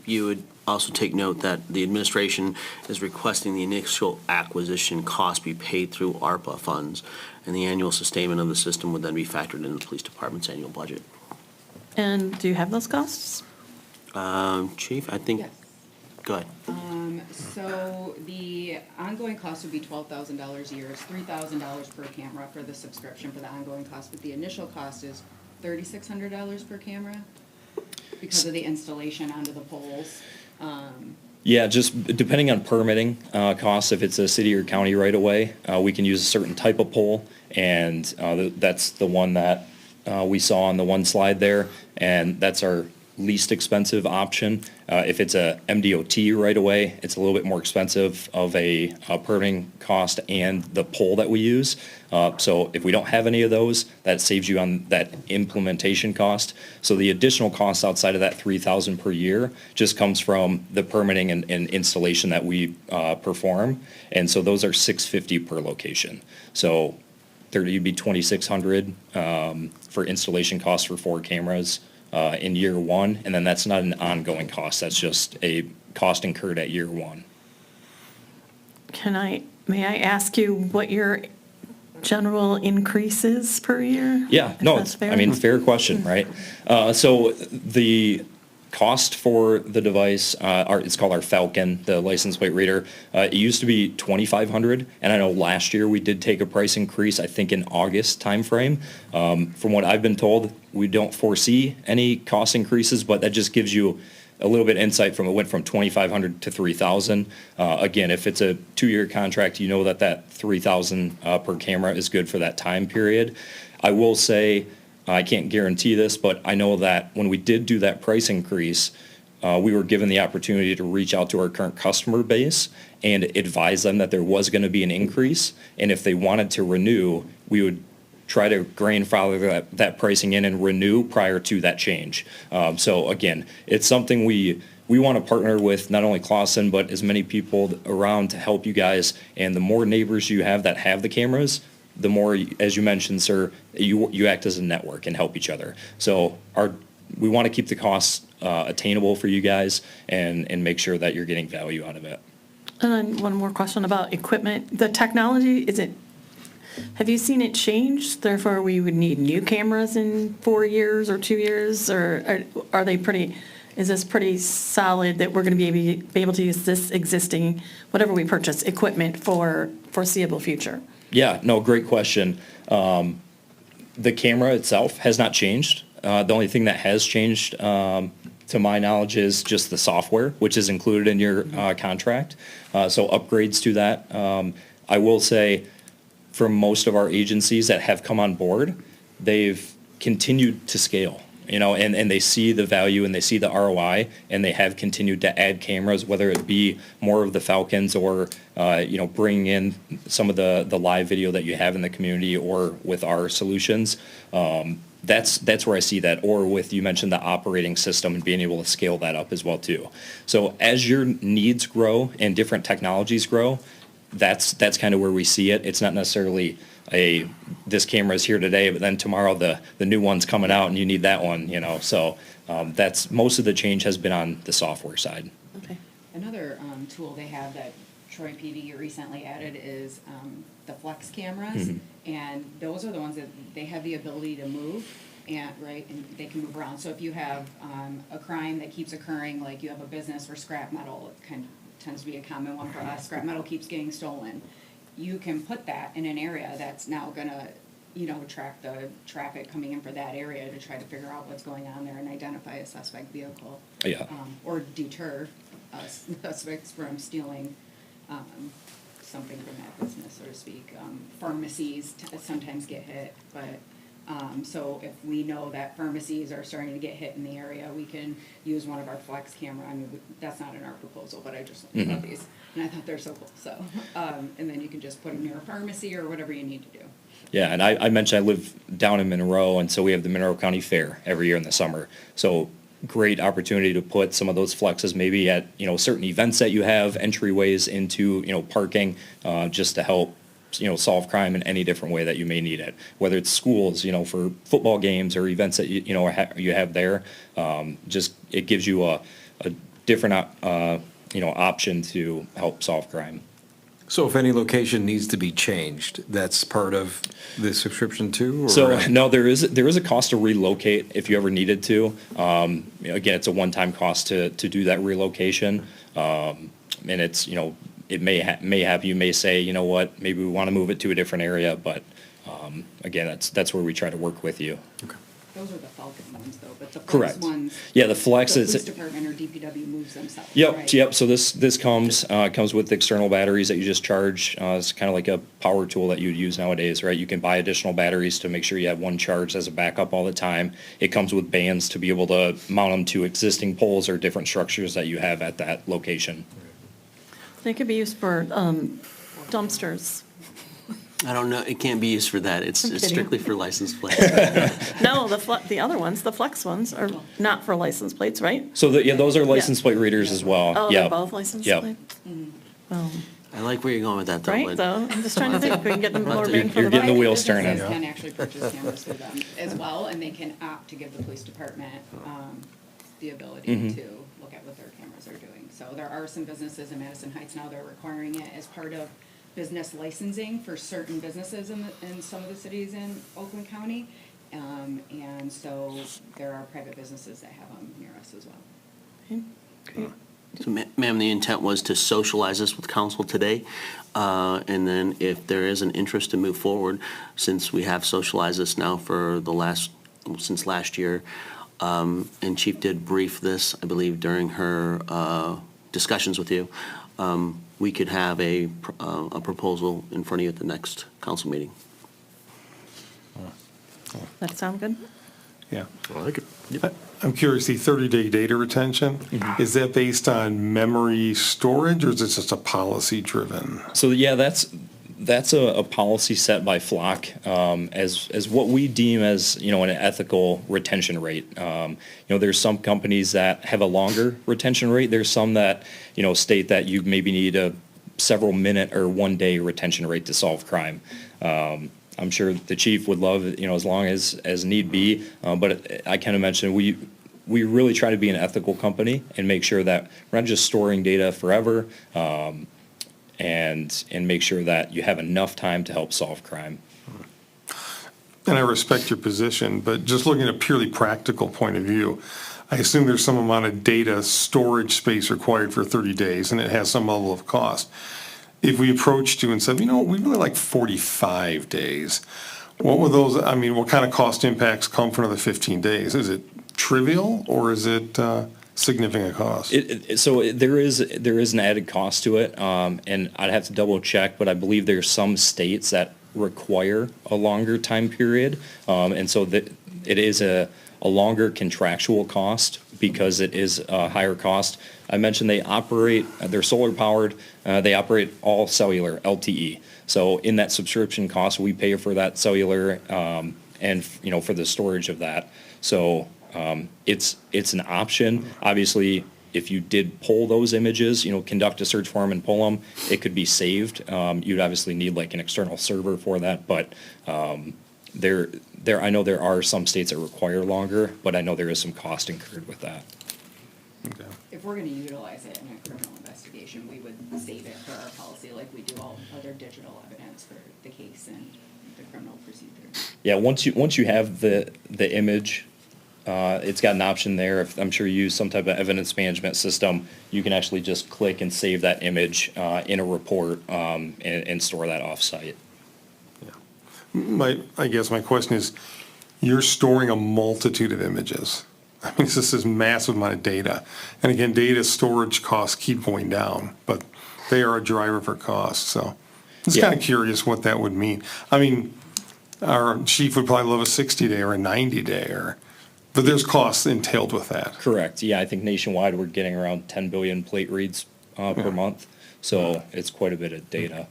you would also take note that the administration is requesting the initial acquisition cost be paid through ARPA funds, and the annual sustainment of the system would then be factored into the police department's annual budget. And do you have those costs? Chief, I think, Yes. go ahead. So the ongoing cost would be $12,000 a year. It's $3,000 per camera for the subscription for the ongoing cost, but the initial cost is $3,600 per camera because of the installation onto the poles. Yeah, just depending on permitting costs, if it's a city or county right away, we can use a certain type of pole, and that's the one that we saw on the one slide there, and that's our least expensive option. If it's a MDOT right away, it's a little bit more expensive of a permitting cost and the pole that we use. So if we don't have any of those, that saves you on that implementation cost. So the additional cost outside of that $3,000 per year just comes from the permitting and installation that we perform. And so those are $650 per location. So 30 would be $2,600 for installation costs for 4 cameras in year one, and then that's not an ongoing cost. That's just a cost incurred at year one. May I ask you what your general increase is per year? Yeah, If no, that's fair? I mean, fair question, right? So the cost for the device, it's called our Falcon, the license plate reader. It used to be $2,500, and I know last year we did take a price increase, I think in August timeframe. From what I've been told, we don't foresee any cost increases, but that just gives you a little bit insight from, it went from $2,500 to $3,000. Again, if it's a 2-year contract, you know that $3,000 per camera is good for that time period. I will say, I can't guarantee this, but I know that when we did do that price increase, we were given the opportunity to reach out to our current customer base and advise them that there was going to be an increase. And if they wanted to renew, we would try to grandfather that pricing in and renew prior to that change. So again, it's something we want to partner with not only Clausen, but as many people around to help you guys. And the more neighbors you have that have the cameras, the more, as you mentioned, sir, you act as a network and help each other. So we want to keep the costs attainable for you guys and make sure that you're getting value out of it. And then one more question about equipment. The technology, have you seen it change? Therefore, we would need new cameras in 4 years or 2 years? Or are they is this pretty solid that we're going to be able to use this existing, whatever we purchase, equipment for foreseeable future? Yeah, no, great question. The camera itself has not changed. The only thing that has changed, to my knowledge, is just the software, which is included in your contract. So upgrades to that. I will say, for most of our agencies that have come on board, they've continued to scale. And they see the value and they see the ROI, and they have continued to add cameras, whether it be more of the Falcons or, bringing in some of the live video that you have in the community or with our solutions. That's where I see that, or with, you mentioned the operating system and being able to scale that up as well too. So as your needs grow and different technologies grow, that's kind of where we see it. It's not necessarily this camera is here today, but then tomorrow the new one's coming out and you need that one, So that's, most of the change has been on the software side. Okay. Another tool they have that Troy PD recently added is the Flex cameras. And those are the ones that they have the ability to move, and they can move around. So if you have a crime that keeps occurring, like you have a business where scrap metal kind of tends to be a common one for us, scrap metal keeps getting stolen. You can put that in an area that's now gonna, track the traffic coming in for that area to try to figure out what's going on there and identify a suspect vehicle. Yeah. Or deter suspects from stealing something from that business, so to speak. Pharmacies sometimes get hit, but so if we know that pharmacies are starting to get hit in the area, we can use one of our Flex camera. I mean, that's not in our proposal, but I just looked at these and I thought they're so cool. So, and then you can just put them near a pharmacy or whatever you need to do. Yeah, and I mentioned I live down in Monroe, and so we have the Monroe County Fair every year in the summer. So great opportunity to put some of those Flexes maybe at, certain events that you have, entryways into, parking, just to help, solve crime in any different way that you may need it. Whether it's schools, for football games or events that, you have there, just it gives you a different, option to help solve crime. So if any location needs to be changed, that's part of the subscription too? Or? So no, there is a cost to relocate if you ever needed to. Again, it's a one-time cost to do that relocation, and it's it may have you may say, you know what, maybe we want to move it to a different area, but again, that's where we try to work with you. Okay. Those are the Falcon ones though, but the Correct. Flex ones. Yeah, the Flex The is. police department or DPW moves themselves, Yep, right? yep, so this comes with external batteries that you just charge. It's kind of like a power tool that you'd use nowadays, right? You can buy additional batteries to make sure you have one charged as a backup all the time. It comes with bands to be able to mount them to existing poles or different structures that you have at that location. They could be used for dumpsters. I don't know, it can't be used for that. It's kidding. strictly for license plates. No, the other ones, the Flex ones, are not for license plates, right? So, yeah, those are license plate readers as well. Oh, they're Yep. both license Yep. plates? Well, I like where you're going with that, though. right, but- though, I'm just trying to think, if we can get them more You're bang for the getting the buck. wheels turning. Businesses can actually purchase cameras through them as well, and they can opt to give the police department the ability to look at what their cameras are doing. So there are some businesses in Madison Heights now, they're requiring it as part of business licensing for certain businesses in some of the cities in Oakland County. And so there are private businesses that have them near us as well. Great. So, ma'am, the intent was to socialize this with council today, and then if there is an interest to move forward, since we have socialized this now for since last year, and Chief did brief this, I believe, during her discussions with you, we could have a proposal in front of you at the next council meeting. That sound good? Yeah. I like it. I'm curious, the 30-day data retention, is that based on memory storage, or is it just a policy-driven? So, yeah, that's a policy set by Flock, as what we deem as, you know, an ethical retention rate. You know, there's some companies that have a longer retention rate. There's some that, you know, state that you maybe need a several minute or 1 day retention rate to solve crime. I'm sure the chief would love, you know, as long as need be, but I kind of mentioned, we really try to be an ethical company and make sure that we're not just storing data forever, and make sure that you have enough time to help solve crime. And I respect your position, but just looking at a purely practical point of view, I assume there's some amount of data storage space required for 30 days, and it has some level of cost. If we approached you and said, you know, we really like 45 days, what would those, I mean, what kind of cost impacts come for another 15 days? Is it trivial, or is it significant cost? There is an added cost to it, and I'd have to double check, but I believe there's some states that require a longer time period, and so that it is a longer contractual cost because it is a higher cost. I mentioned they're solar powered, they operate all cellular, LTE. So in that subscription cost, we pay for that cellular, and, you know, for the storage of that. So it's an option. Obviously, if you did pull those images, you know, conduct a search for them and pull them, it could be saved. You'd obviously need like an external server for that, but I know there are some states that require longer, but I know there is some cost incurred with that. Okay. If we're gonna utilize it in a criminal investigation, we would save it for our policy like we do all other digital evidence for the case and the criminal procedure. Yeah, once you have the image, it's got an option there. I'm sure you use some type of evidence management system, you can actually just click and save that image in a report, and store that offsite. I guess my question is, you're storing a multitude of images. I mean, this is massive amount of data. And again, data storage costs keep going down, but they are a driver for cost, so. Just Yeah. kind of curious what that would mean. I mean, our chief would probably love a 60-day or a 90-day, but there's costs entailed with that. Correct, yeah, I think nationwide, we're getting around 10 billion plate reads per month, so it's quite a bit of data.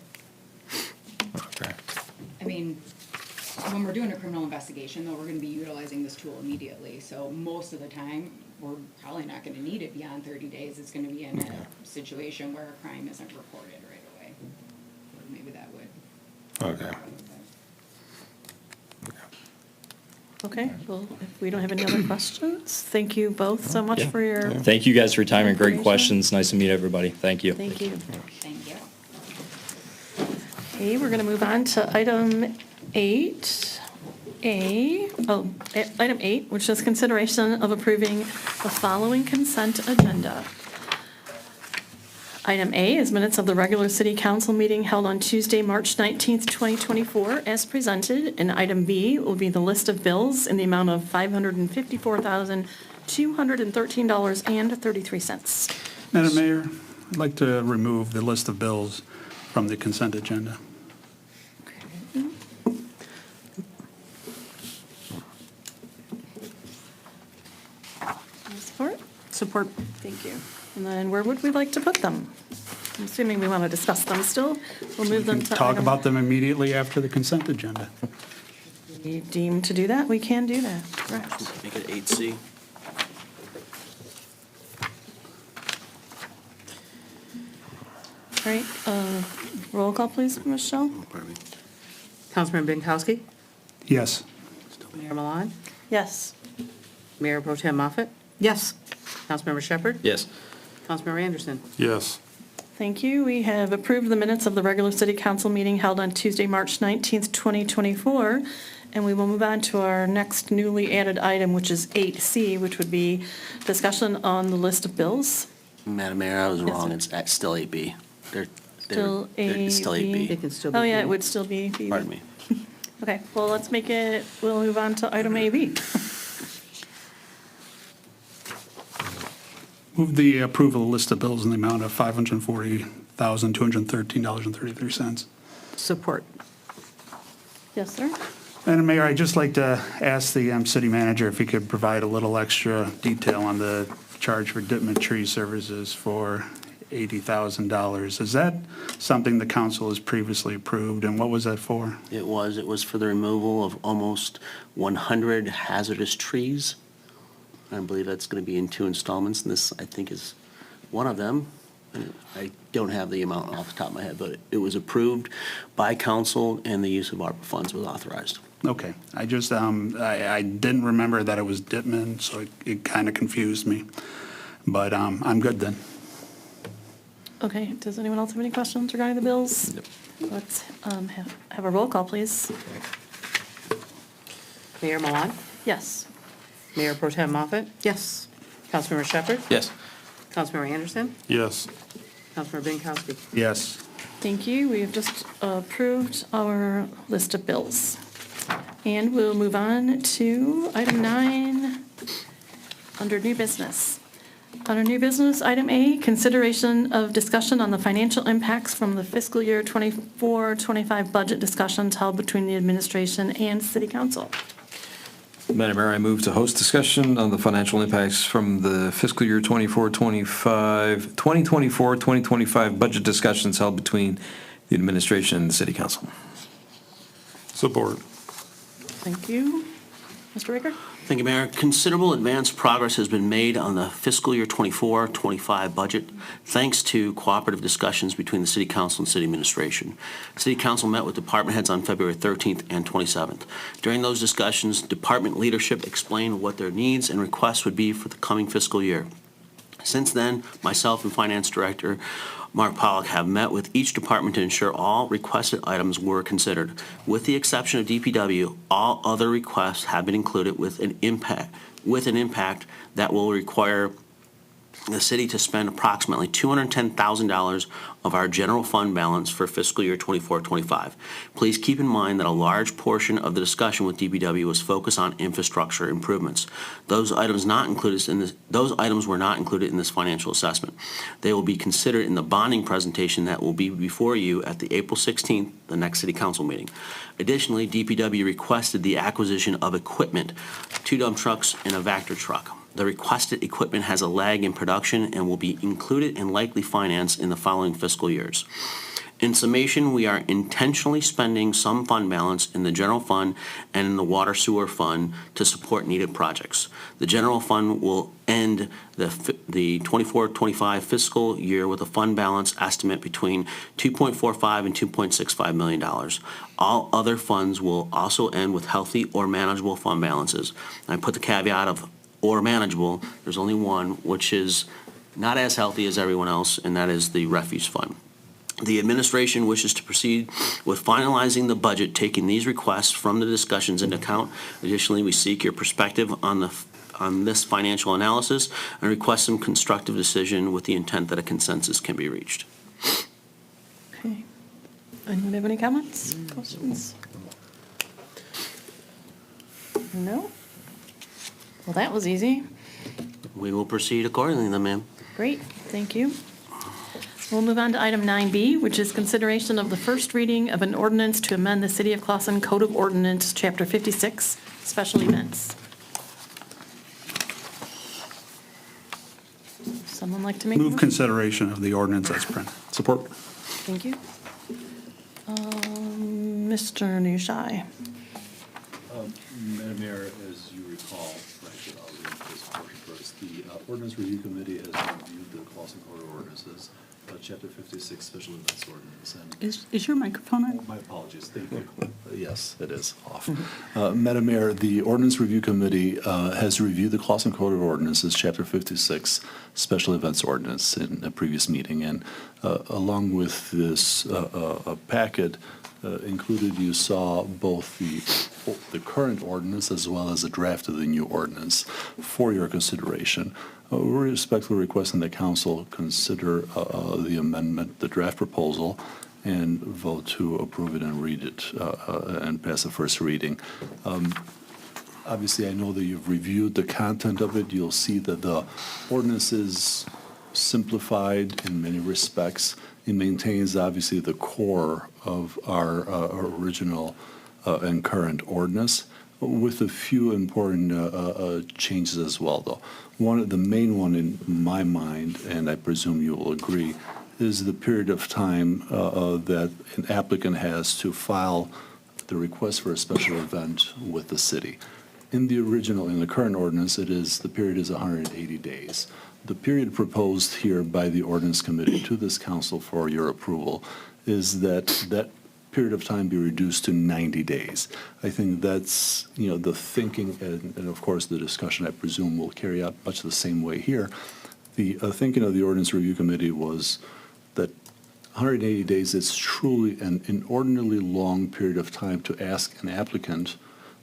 Okay. I mean, when we're doing a criminal investigation, though, we're gonna be utilizing this tool immediately, so most of the time, we're probably not gonna need it beyond 30 days. It's gonna be in a situation where a crime isn't reported right away. Or maybe that would. Okay. Okay, well, if we don't have any other questions, thank you both so much Yeah. for your, Thank you guys for your time and great Information. questions, nice to meet everybody, thank you. thank you. Thank you. Okay, we're going to move on to item 8A, item 8, which is consideration of approving the following consent agenda. Item A is minutes of the regular city council meeting held on Tuesday, March 19th, 2024, as presented. And item B will be the list of bills in the amount of $554,213.33. Madam Mayor, I'd like to remove the list of bills from the consent agenda. Support? Support. Thank you. And then where would we like to put them? I'm assuming we want to discuss them still. We'll move them to Talk item- about them immediately after the consent agenda. We deem to do that, we can do that. Correct. Make it 8C. All right, roll call, please, Michelle? Pardon me. Councilmember Binkowski? Yes. Mayor Milan? Yes. Mayor Pro Tem Moffett? Yes. Councilmember Shepherd? Yes. Councilmember Anderson? Yes. Thank you. We have approved the minutes of the regular city council meeting held on Tuesday, March 19th, 2024. And we will move on to our next newly added item, which is 8C, which would be discussion on the list of bills. Madam Mayor, I was Yes, wrong. sir. It's still 8B. Still It's still AB. 8B. It can still be. Oh, yeah, it B. would still be B. Pardon me. Okay, well, let's make it, we'll move on to item AB. Move the approval of the list of bills in the amount of $540,213.33. Support. Yes, sir? Madam Mayor, I'd just like to ask the city manager if he could provide a little extra detail on the charge for Dittman Tree Services for $80,000. Is that something the council has previously approved, and what was that for? It was for the removal of almost 100 hazardous trees. I believe that's going to be in 2 installments, and this, I think, is one of them. I don't have the amount off the top of my head, but it was approved by council, and the use of ARPA funds was authorized. Okay, I just, I didn't remember that it was Dittman, so it kind of confused me. But I'm good then. Okay, does anyone else have any questions regarding the bills? Let's have a roll call, please. Mayor Milan? Yes. Mayor Pro Tem Moffett? Yes. Councilmember Shepherd? Yes. Councilmember Anderson? Yes. Councilmember Binkowski? Yes. Thank you. We have just approved our list of bills. And we'll move on to item 9, under new business. Under new business, item A, consideration of discussion on the financial impacts from the fiscal year 24-25 budget discussions held between the administration and city council. Madam Mayor, I move to host discussion on the financial impacts from the fiscal year 2024-25 budget discussions held between the administration and the city council. Support. Thank you. Mr. Ricker? Thank you, Mayor. Considerable advanced progress has been made on the fiscal year 24-25 budget, thanks to cooperative discussions between the City Council and City Administration. City Council met with department heads on February 13th and 27th. During those discussions, department leadership explained what their needs and requests would be for the coming fiscal year. Since then, myself and Finance Director Mark Pollock have met with each department to ensure all requested items were considered. With the exception of DPW, all other requests have been included with an impact that will require the city to spend approximately $210,000 of our general fund balance for fiscal year 24-25. Please keep in mind that a large portion of the discussion with DPW was focused on infrastructure improvements. Those items were not included in this financial assessment. They will be considered in the bonding presentation that will be before you at the April 16th, the next city council meeting. Additionally, DPW requested the acquisition of equipment, 2 dump trucks and a Vector truck. The requested equipment has a lag in production and will be included and likely financed in the following fiscal years. In summation, we are intentionally spending some fund balance in the general fund and in the water sewer fund to support needed projects. The general fund will end the 24-25 fiscal year with a fund balance estimate between $2.45 and $2.65 million. All other funds will also end with healthy or manageable fund balances. I put the caveat of or manageable. There's only one, which is not as healthy as everyone else, and that is the refuge fund. The administration wishes to proceed with finalizing the budget, taking these requests from the discussions into account. Additionally, we seek your perspective on the on this financial analysis and request some constructive decision with the intent that a consensus can be reached. Okay. Anyone have any comments, questions? No? Well, that was easy. We will proceed accordingly then, ma'am. Great, thank you. We'll move on to item 9B, which is consideration of the first reading of an ordinance to amend the City of Clausen Code of Ordinance, Chapter 56, Special Events. Someone like to make a Move motion? consideration of the ordinance as printed. Support. Thank you. Mr. Nushai. Madam Mayor, as you recall, right, I'll read this portion first. The Ordinance Review Committee has reviewed the Clausen Code of Ordinances, Chapter 56 Special Events Ordinance. And Is your microphone on? my apologies, thank you. Yes, it is off. Madam Mayor, the Ordinance Review Committee has reviewed the Clausen Code of Ordinances, Chapter 56 Special Events Ordinance in a previous meeting. And along with this packet, included, you saw both the current ordinance as well as a draft of the new ordinance for your consideration. We're respectfully requesting that council consider the amendment, the draft proposal, and vote to approve it and read it and pass the first reading. Obviously, I know that you've reviewed the content of it. You'll see that the ordinance is simplified in many respects. It maintains, obviously, the core of our original and current ordinance, with a few important changes as well, though. The main one in my mind, and I presume you will agree, is the period of time that an applicant has to file the request for a special event with the city. In the current ordinance, the period is 180 days. The period proposed here by the ordinance committee to this council for your approval is that period of time be reduced to 90 days. I think that's, the thinking and of course the discussion, I presume, will carry out much the same way here. The thinking of the ordinance review committee was that 180 days is truly an inordinately long period of time to ask an applicant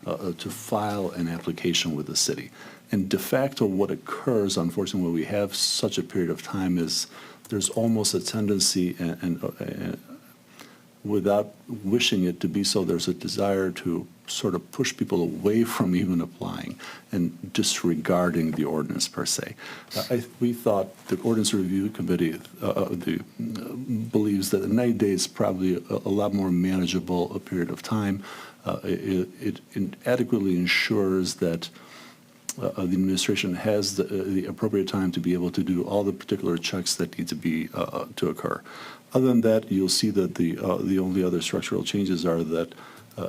to file an application with the city. And de facto, what occurs, unfortunately, when we have such a period of time is there's almost a tendency, and without wishing it to be so, there's a desire to sort of push people away from even applying and disregarding the ordinance per se. We thought the Ordinance Review Committee believes that 90 days is probably a lot more manageable a period of time. It adequately ensures that the administration has the appropriate time to be able to do all the particular checks that need to occur. Other than that, you'll see that the only other structural changes are that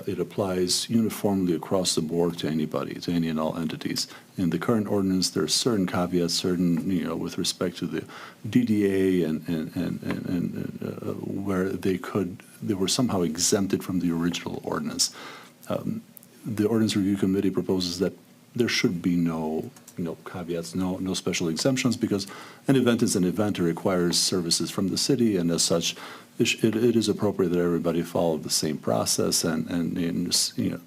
it applies uniformly across the board to anybody, to any and all entities. In the current ordinance, there are certain caveats, with respect to the DDA and where they were somehow exempted from the original ordinance. The Ordinance Review Committee proposes that there should be no caveats, no special exemptions, because an event is an event. It requires services from the city, and as such, it is appropriate that everybody follow the same process, and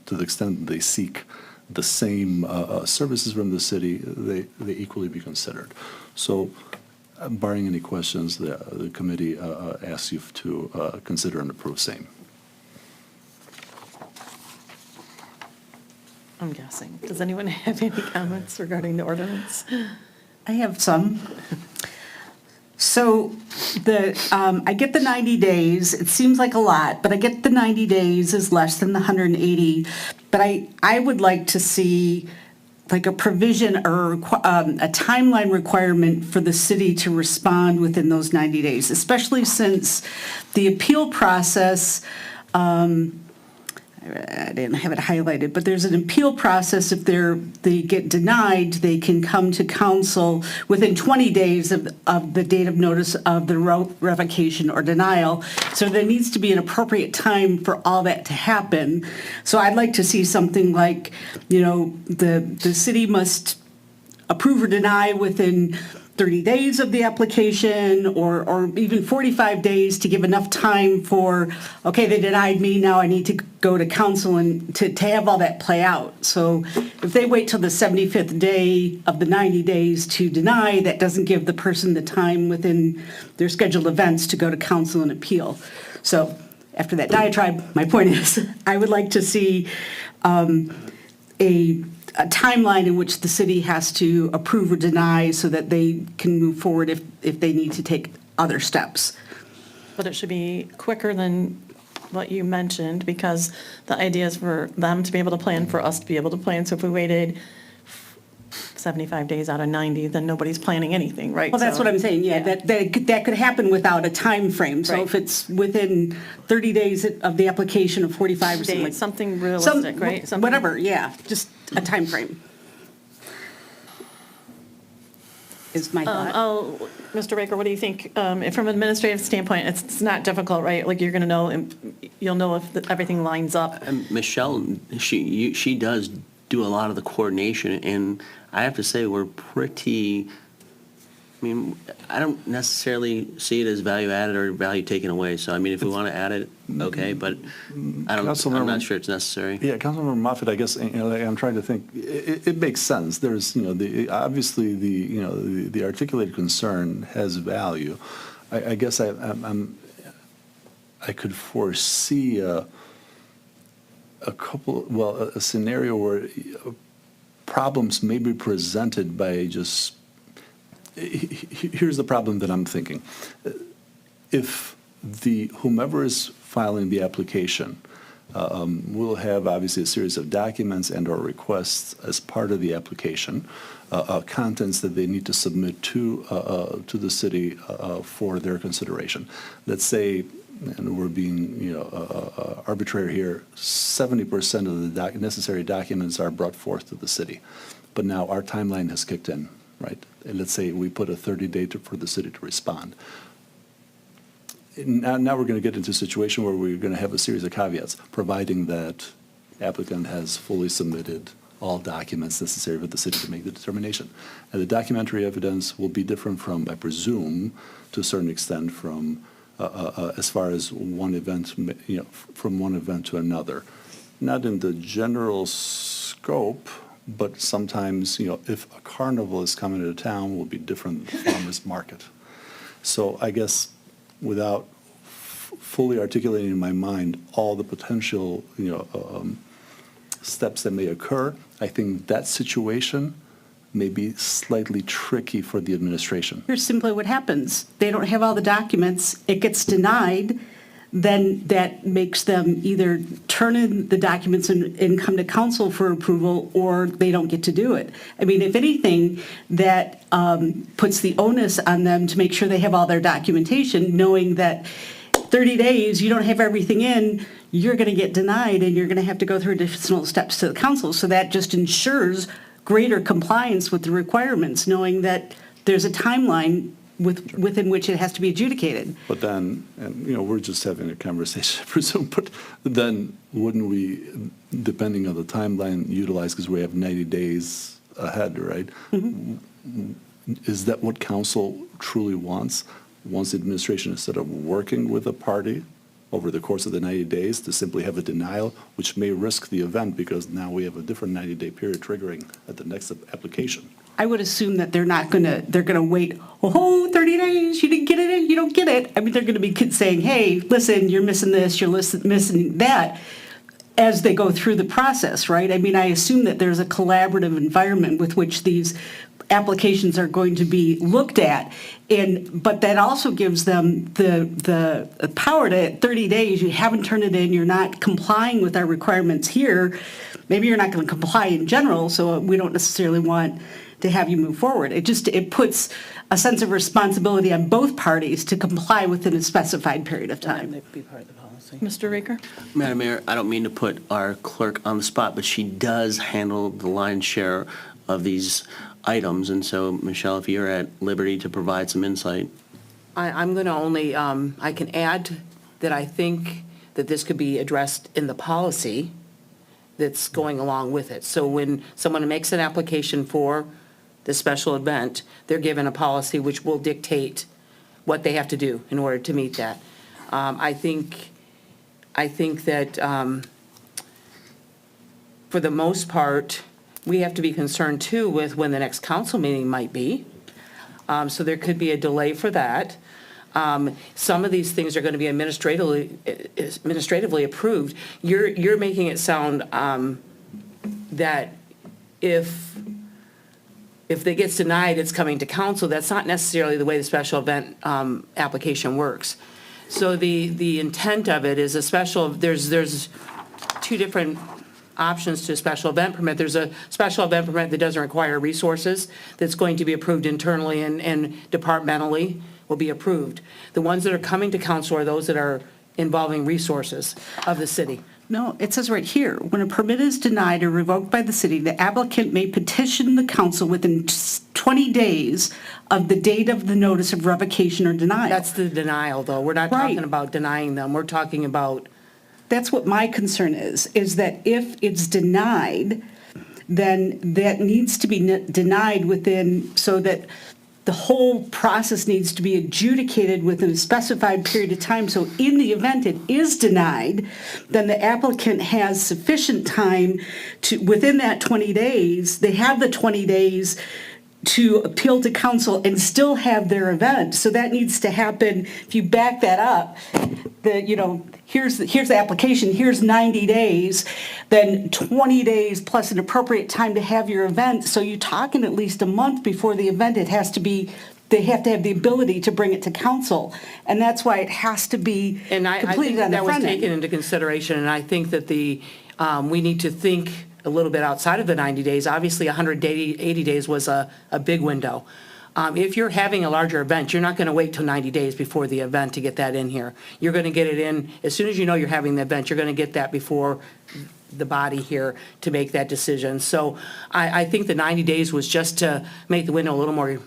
to the extent that they seek the same services from the city, they equally be considered. So, barring any questions, the committee asks you to consider and approve same. I'm guessing. Does anyone have any comments regarding the ordinance? I have some. So I get the 90 days. It seems like a lot, but I get the 90 days is less than the 180. But I would like to see like a provision or a timeline requirement for the city to respond within those 90 days, especially since the appeal process, I didn't have it highlighted, but there's an appeal process. If they get denied, they can come to council within 20 days of the date of notice of the revocation or denial. So there needs to be an appropriate time for all that to happen. So I'd like to see something like, the city must approve or deny within 30 days of the application or even 45 days to give enough time for, okay, they denied me, now I need to go to council and to have all that play out. So if they wait till the 75th day of the 90 days to deny, that doesn't give the person the time within their scheduled events to go to council and appeal. So after that diatribe, my point is, I would like to see a timeline in which the city has to approve or deny so that they can move forward if they need to take other steps. But it should be quicker than what you mentioned, because the idea is for them to be able to plan, for us to be able to plan. So if we waited 75 days out of 90, then nobody's planning anything, right? Well, that's So- what I'm saying, yeah, that could happen without a time frame. So Right. if it's within 30 days of the application of 45 or something like. Something realistic, right? Something- Whatever, yeah, just a time frame. Is my thought. Mr. Baker, what do you think? From an administrative standpoint, it's not difficult, right? Like, you're going to know, you'll know if everything lines up. And Michelle, she does do a lot of the coordination, and I have to say, we're pretty, I mean, I don't necessarily see it as value added or value taken away. So, I mean, if we want to add it, okay, but I'm not sure it's necessary. Yeah, Councilmember Moffitt, I guess, I'm trying to think, it makes sense. There's, obviously, the articulated concern has value. I guess I could foresee a scenario where problems may be presented by just, here's the problem that I'm thinking. If whomever is filing the application will have obviously a series of documents and or requests as part of the application, contents that they need to submit to the city for their consideration. Let's say, and we're being arbitrary here, 70% of the necessary documents are brought forth to the city. But now our timeline has kicked in, right? And let's say we put a 30-day for the city to respond. Now we're going to get into a situation where we're going to have a series of caveats, providing that applicant has fully submitted all documents necessary for the city to make the determination. And the documentary evidence will be different from, I presume, to a certain extent from as far as one event, from one event to another. Not in the general scope, but sometimes, if a carnival is coming to town, will be different than the farmer's market. So I guess without fully articulating in my mind all the potential, steps that may occur, I think that situation may be slightly tricky for the administration. Here's simply what happens. They don't have all the documents, it gets denied, then that makes them either turn in the documents and come to council for approval, or they don't get to do it. I mean, if anything, that puts the onus on them to make sure they have all their documentation, knowing that 30 days, you don't have everything in, you're going to get denied, and you're going to have to go through additional steps to the council. So that just ensures greater compliance with the requirements, knowing that there's a timeline within which it has to be adjudicated. But then, and we're just having a conversation, I presume, but then wouldn't we, depending on the timeline, utilize, because we have 90 days ahead, right? Mm-hmm. Is that what council truly wants? Wants the administration, instead of working with a party over the course of the 90 days, to simply have a denial, which may risk the event because now we have a different 90-day period triggering at the next application? I would assume that they're going to wait, 30 days, you didn't get it in, you don't get it. I mean, they're going to be saying, hey, listen, you're missing this, you're missing that, as they go through the process, right? I mean, I assume that there's a collaborative environment with which these applications are going to be looked at, but that also gives them the power to, 30 days, you haven't turned it in, you're not complying with our requirements here, maybe you're not going to comply in general, so we don't necessarily want to have you move forward. It puts a sense of responsibility on both parties to comply within a specified period of time. Be part of the policy. Mr. Raker? Madam Mayor, I don't mean to put our clerk on the spot, but she does handle the lion's share of these items. And so, Michelle, if you're at liberty to provide some insight. I'm going to only, I can add that I think that this could be addressed in the policy that's going along with it. So when someone makes an application for the special event, they're given a policy which will dictate what they have to do in order to meet that. I think that for the most part, we have to be concerned too with when the next council meeting might be. So there could be a delay for that. Some of these things are going to be administratively approved. You're making it sound that if it gets denied, it's coming to council. That's not necessarily the way the special event application works. So the intent of it is there's two different options to a special event permit. There's a special event permit that doesn't require resources, that's going to be approved internally and departmentally will be approved. The ones that are coming to council are those that are involving resources of the city. No, it says right here, when a permit is denied or revoked by the city, the applicant may petition the council within 20 days of the date of the notice of revocation or denial. That's the denial, though. We're not Right. talking about denying them. We're talking about, That's what my concern is that if it's denied, then that needs to be denied within, so that the whole process needs to be adjudicated within a specified period of time. So in the event it is denied, then the applicant has sufficient time to, within that 20 days, they have the 20 days to appeal to council and still have their event. So that needs to happen. If you back that up, here's the application, here's 90 days, then 20 days plus an appropriate time to have your event. So you're talking at least a month before the event. They have to have the ability to bring it to council. And that's why it has to be and I think completed on the that was front taken end. into consideration, and I think that we need to think a little bit outside of the 90 days. Obviously, 180 days was a big window. If you're having a larger event, you're not going to wait till 90 days before the event to get that in here. You're going to get it in, as soon as you know you're having the event, you're going to get that before the body here to make that decision. So I think the 90 days was just to make the window a little more,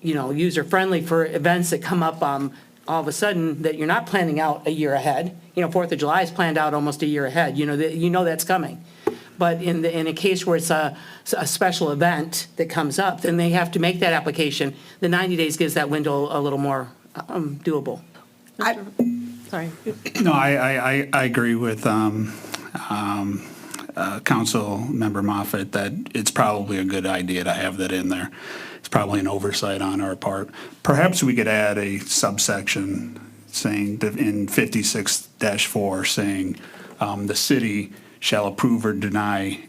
user-friendly for events that come up all of a sudden that you're not planning out a year ahead. 4th of July is planned out almost a year ahead. That's coming. But in a case where it's a special event that comes up, then they have to make that application. The 90 days gives that window a little more doable. Sorry. No, I agree with Council Member Moffett that it's probably a good idea to have that in there. It's probably an oversight on our part. Perhaps we could add a subsection saying that in 56-4 saying the city shall approve or deny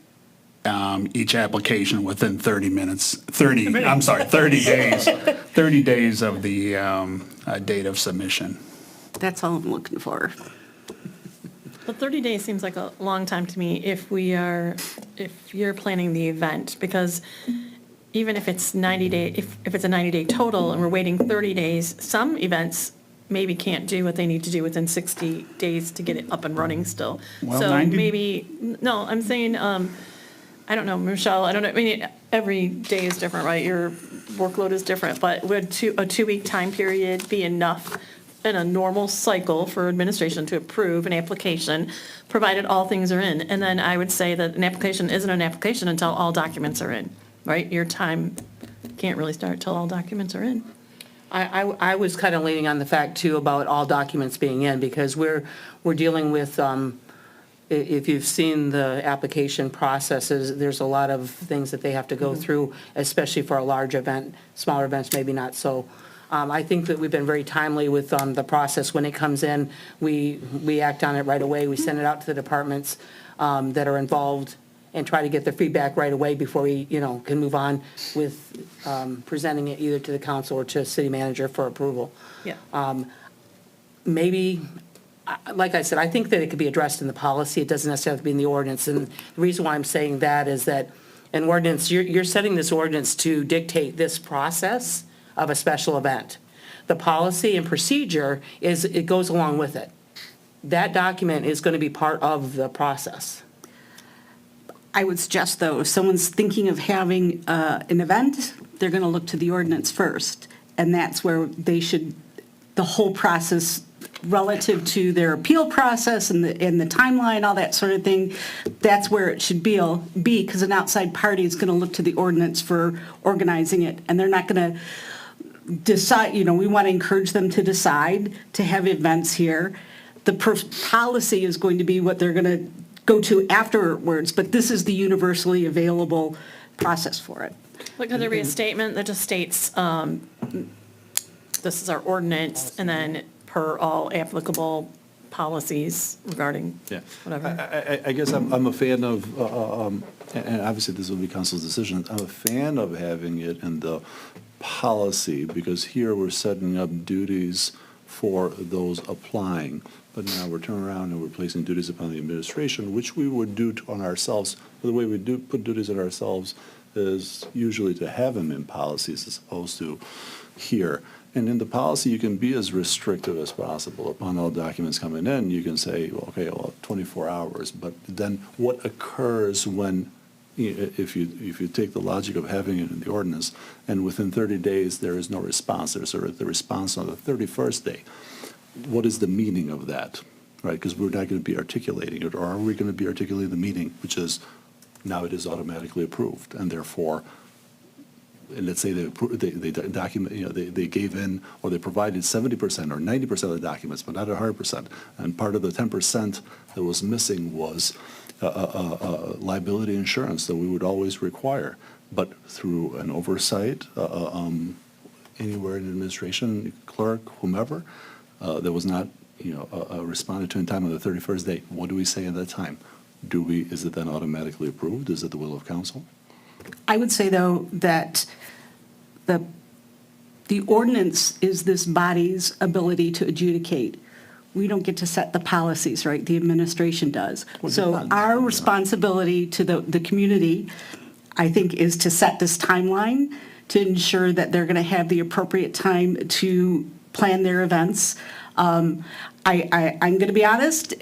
each application within 30 days, 30 days of the date of submission. That's all I'm looking for. But 30 days seems like a long time to me if you're planning the event, because even if it's 90 day, if it's a 90-day total and we're waiting 30 days, some events maybe can't do what they need to do within 60 days to get it up and running still. Well, So 90 no, I'm saying, I don't know, Michelle, I don't know, I mean, every day is different, right? Your workload is different, but would a 2-week time period be enough in a normal cycle for administration to approve an application, provided all things are in? And then I would say that an application isn't an application until all documents are in, right? Your time can't really start till all documents are in. I was kind of leaning on the fact, too, about all documents being in, because we're dealing with, if you've seen the application processes, there's a lot of things that they have to go through, especially for a large event. Smaller events, maybe not so. I think that we've been very timely with the process. When it comes in, we act on it right away. We send it out to the departments that are involved and try to get their feedback right away before we, can move on with presenting it either to the council or to city manager for approval. Yeah. Maybe, like I said, I think that it could be addressed in the policy. It doesn't necessarily have to be in the ordinance. And the reason why I'm saying that is that an ordinance, you're setting this ordinance to dictate this process of a special event. The policy and procedure it goes along with it. That document is going to be part of the process. I would suggest, though, if someone's thinking of having an event, they're going to look to the ordinance first. And that's where the whole process relative to their appeal process and the timeline, all that sort of thing, that's where it should be, because an outside party is going to look to the ordinance for organizing it, and they're not going to decide, we want to encourage them to decide to have events here. The policy is going to be what they're going to go to afterwards, but this is the universally available process for it. But could there be a statement that just states, this is our ordinance, and then per all applicable policies regarding Yeah. whatever? I guess I'm a fan of, and obviously this will be council's decision, I'm a fan of having it in the policy, because here we're setting up duties for those applying. But now we're turning around and we're placing duties upon the administration, which we would do on ourselves. But the way we do put duties on ourselves is usually to have them in policies as opposed to here. And in the policy, you can be as restrictive as possible. Upon all documents coming in, you can say, well, okay, 24 hours. But then what occurs when, if you take the logic of having it in the ordinance, and within 30 days there is no response, there's the response on the 31st day. What is the meaning of that, right? Because we're not going to be articulating it, or are we going to be articulating the meaning, which is now it is automatically approved, and therefore, and let's say they document, they gave in, or they provided 70% or 90% of the documents, but not 100%. And part of the 10% that was missing was liability insurance that we would always require, but through an oversight, anywhere in administration, clerk, whomever, that was not, responded to in time on the 31st day. What do we say at that time? Is it then automatically approved? Is it the will of council? I would say, though, that the ordinance is this body's ability to adjudicate. We don't get to set the policies, right? The administration does. Well, So depends. our responsibility to the community, I think, is to set this timeline to ensure that they're going to have the appropriate time to plan their events. I'm going to be honest,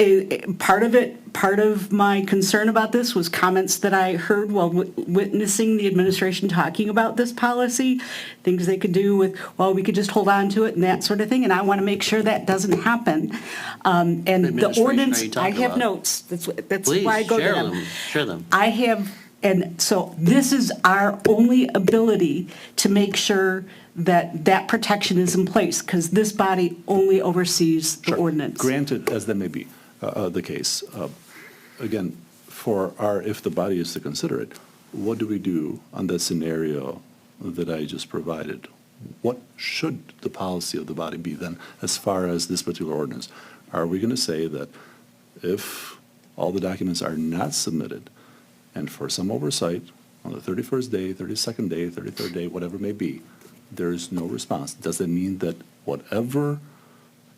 part of my concern about this was comments that I heard while witnessing the administration talking about this policy, things they could do with, well, we could just hold on to it and that sort of thing, and I want to make sure that doesn't happen. And the administration ordinance, are you I talking have about? notes, that's Please, why I go to share them. them, share them. I have, and so this is our only ability to make sure that protection is in place, because this body only oversees the ordinance. Granted, as that may be the case, again, if the body is to consider it, what do we do on that scenario that I just provided? What should the policy of the body be then, as far as this particular ordinance? Are we going to say that if all the documents are not submitted, and for some oversight, on the 31st day, 32nd day, 33rd day, whatever it may be, there is no response? Does that mean that whatever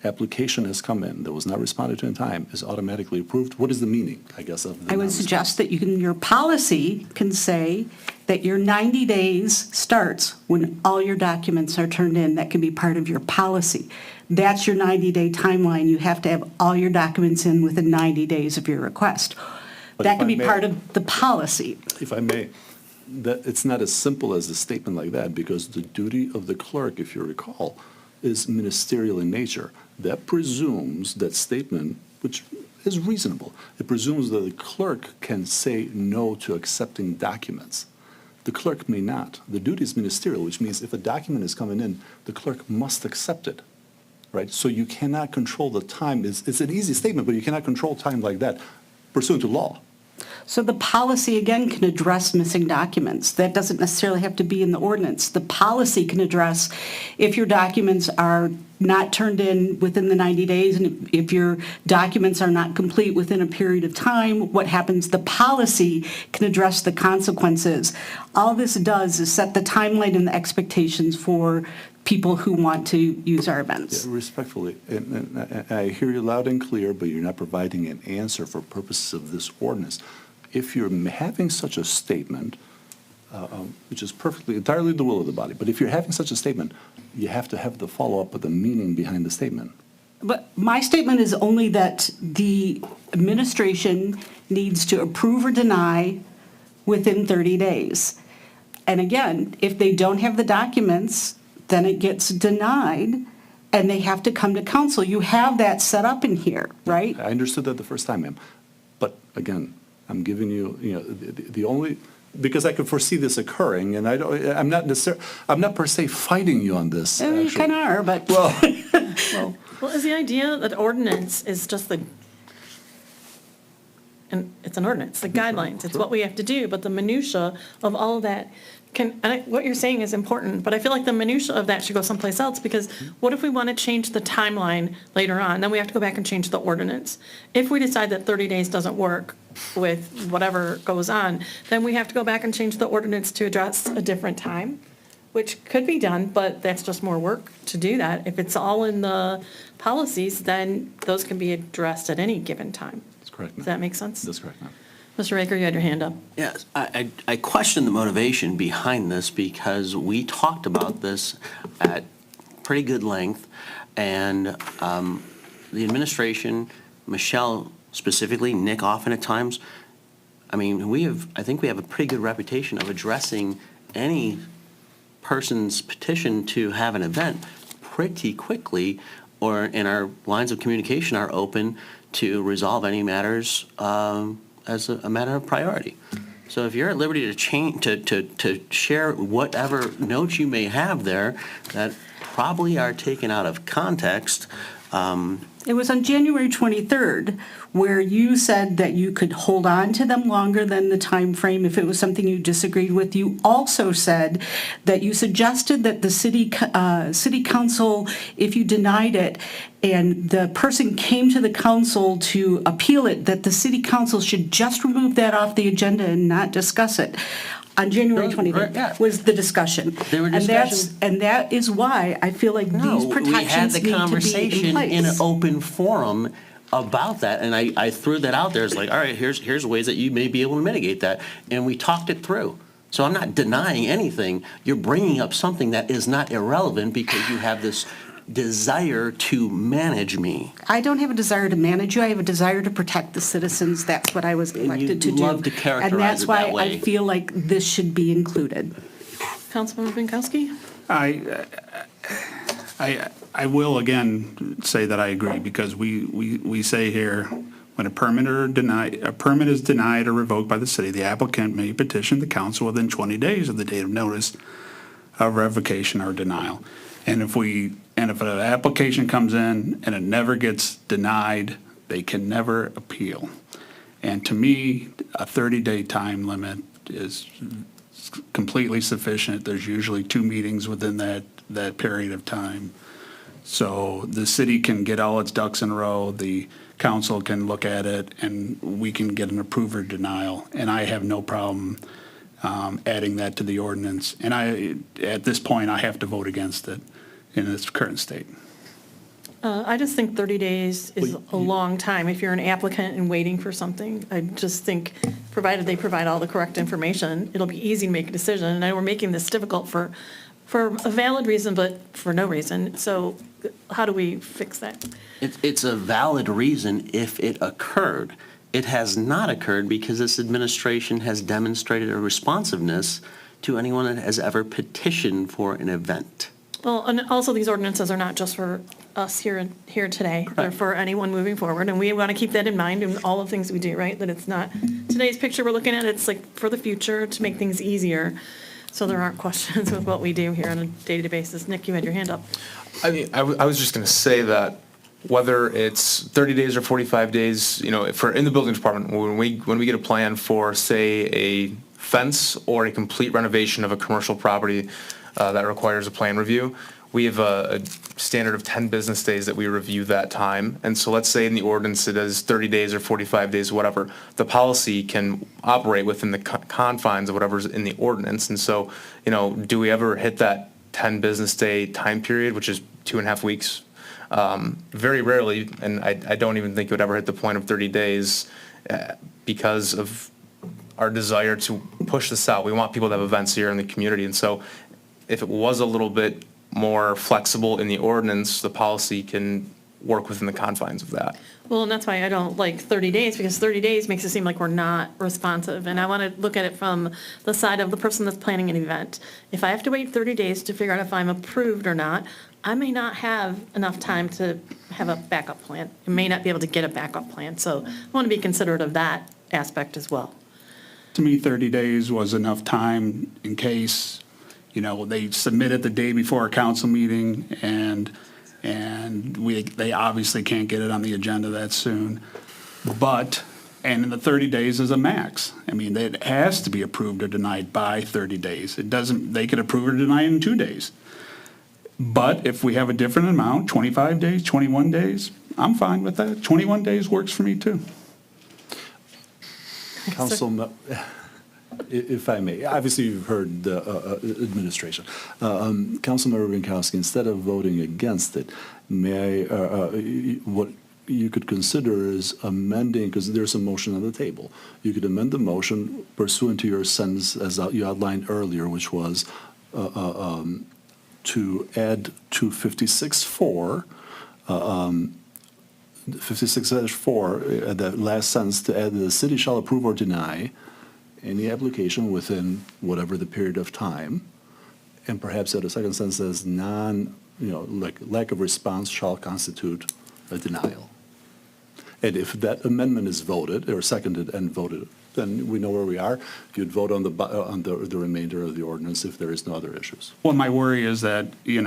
application has come in that was not responded to in time is automatically approved? What is the meaning, I guess, of the I would non-response? suggest that your policy can say that your 90 days starts when all your documents are turned in. That can be part of your policy. That's your 90-day timeline. You have to have all your documents in within 90 days of your request. But That if can I be may- part of the policy. If I may, that it's not as simple as a statement like that, because the duty of the clerk, if you recall, is ministerial in nature. That presumes that statement, which is reasonable. It presumes that the clerk can say no to accepting documents. The clerk may not. The duty is ministerial, which means if a document is coming in, the clerk must accept it, right? So you cannot control the time. It's an easy statement, but you cannot control time like that pursuant to law. So the policy, again, can address missing documents. That doesn't necessarily have to be in the ordinance. The policy can address if your documents are not turned in within the 90 days, and if your documents are not complete within a period of time, what happens? The policy can address the consequences. All this does is set the timeline and the expectations for people who want to use our events. Yeah, respectfully, and I hear you loud and clear, but you're not providing an answer for purposes of this ordinance. If you're having such a statement, which is perfectly, entirely the will of the body, but if you're having such a statement, you have to have the follow-up with the meaning behind the statement. But my statement is only that the administration needs to approve or deny within 30 days. And again, if they don't have the documents, then it gets denied. and they have to come to council. You have that set up in here, right? I understood that the first time, ma'am. But again, I'm giving you, the only, because I could foresee this occurring, and I'm not per se fighting you on this, You actually. kind of are, but. Well, is the idea that ordinance is just and it's an ordinance, the guidelines, it's what we have to do, but the minutia of all of that what you're saying is important, but I feel like the minutia of that should go someplace else, because what if we want to change the timeline later on? Then we have to go back and change the ordinance. If we decide that 30 days doesn't work with whatever goes on, then we have to go back and change the ordinance to address a different time, which could be done, but that's just more work to do that. If it's all in the policies, then those can be addressed at any given time. That's correct, ma'am. Does that make sense? That's correct, ma'am. Mr. Raker, you had your hand up. Yes, I question the motivation behind this, because we talked about this at pretty good length, and the administration, Michelle specifically, Nick often at times, I mean, I think we have a pretty good reputation of addressing any person's petition to have an event pretty quickly, and our lines of communication are open to resolve any matters as a matter of priority. So if you're at liberty to change, to share whatever notes you may have there that probably are taken out of context, It was on January 23rd where you said that you could hold on to them longer than the time frame if it was something you disagreed with. You also said that you suggested that the city council, if you denied it and the person came to the council to appeal it, that the city council should just remove that off the agenda and not discuss it. On January No, 23rd yeah. was the discussion. There were discussions. And that is why I feel like these no, we had protections the need to be in conversation place. in an open forum about that, and I threw that out there. It's like, all right, here's ways that you may be able to mitigate that, and we talked it through. So I'm not denying anything. You're bringing up something that is not irrelevant because you have this desire to manage me. I don't have a desire to manage you. I have a desire to protect the citizens. That's what I was elected to do. love to characterize And that's it why that way. I feel like this should be included. Councilman Binkowski? I will again say that I agree, because we say here, when a permit is denied or revoked by the city, the applicant may petition the council within 20 days of the date of notice of revocation or denial. And if an application comes in and it never gets denied, they can never appeal. And to me, a 30-day time limit is completely sufficient. There's usually 2 meetings within that period of time. So the city can get all its ducks in a row, the council can look at it, and we can get an approve or denial. And I have no problem adding that to the ordinance. And at this point, I have to vote against it in its current state. I just think 30 days is a long time if you're an applicant and waiting for something. I just think, provided they provide all the correct information, it'll be easy to make a decision. And I know we're making this difficult for a valid reason, but for no reason. So how do we fix that? It's a valid reason if it occurred. It has not occurred because this administration has demonstrated a responsiveness to anyone that has ever petitioned for an event. Well, and also these ordinances are not just for us here today. They're for anyone moving forward, and we want to keep that in mind in all the things we do, right? That it's not today's picture we're looking at, it's like for the future to make things easier, so there aren't questions with what we do here on a day-to-day basis. Nick, you had your hand up. I mean, I was just going to say that whether it's 30 days or 45 days, for in the building department, when we get a plan for, say, a fence or a complete renovation of a commercial property that requires a plan review, we have a standard of 10 business days that we review that time. And so let's say in the ordinance it is 30 days or 45 days, whatever. The policy can operate within the confines of whatever's in the ordinance. And so, do we ever hit that 10 business day time period, which is 2.5 weeks? Very rarely, and I don't even think it would ever hit the point of 30 days because of our desire to push this out. We want people to have events here in the community. And so if it was a little bit more flexible in the ordinance, the policy can work within the confines of that. Well, and that's why I don't like 30 days, because 30 days makes it seem like we're not responsive. And I want to look at it from the side of the person that's planning an event. If I have to wait 30 days to figure out if I'm approved or not, I may not have enough time to have a backup plan. I may not be able to get a backup plan, so I want to be considerate of that aspect as well. To me, 30 days was enough time in case, they submit it the day before a council meeting, and they obviously can't get it on the agenda that soon. And in the 30 days is a max. I mean, it has to be approved or denied by 30 days. They could approve or deny in 2 days. But if we have a different amount, 25 days, 21 days, I'm fine with that. 21 days works for me too. If I may, obviously you've heard the administration. Councilmember Binkowski, instead of voting against it, what you could consider is amending, because there's a motion on the table. You could amend the motion pursuant to your sentence as you outlined earlier, which was to add to 56-4, 56-4, the last sentence, to add the city shall approve or deny any application within whatever the period of time, and perhaps add a second sentence as lack of response shall constitute a denial. And if that amendment is voted, or seconded and voted, then we know where we are. You'd vote on the remainder of the ordinance if there is no other issues. Well, my worry is that, we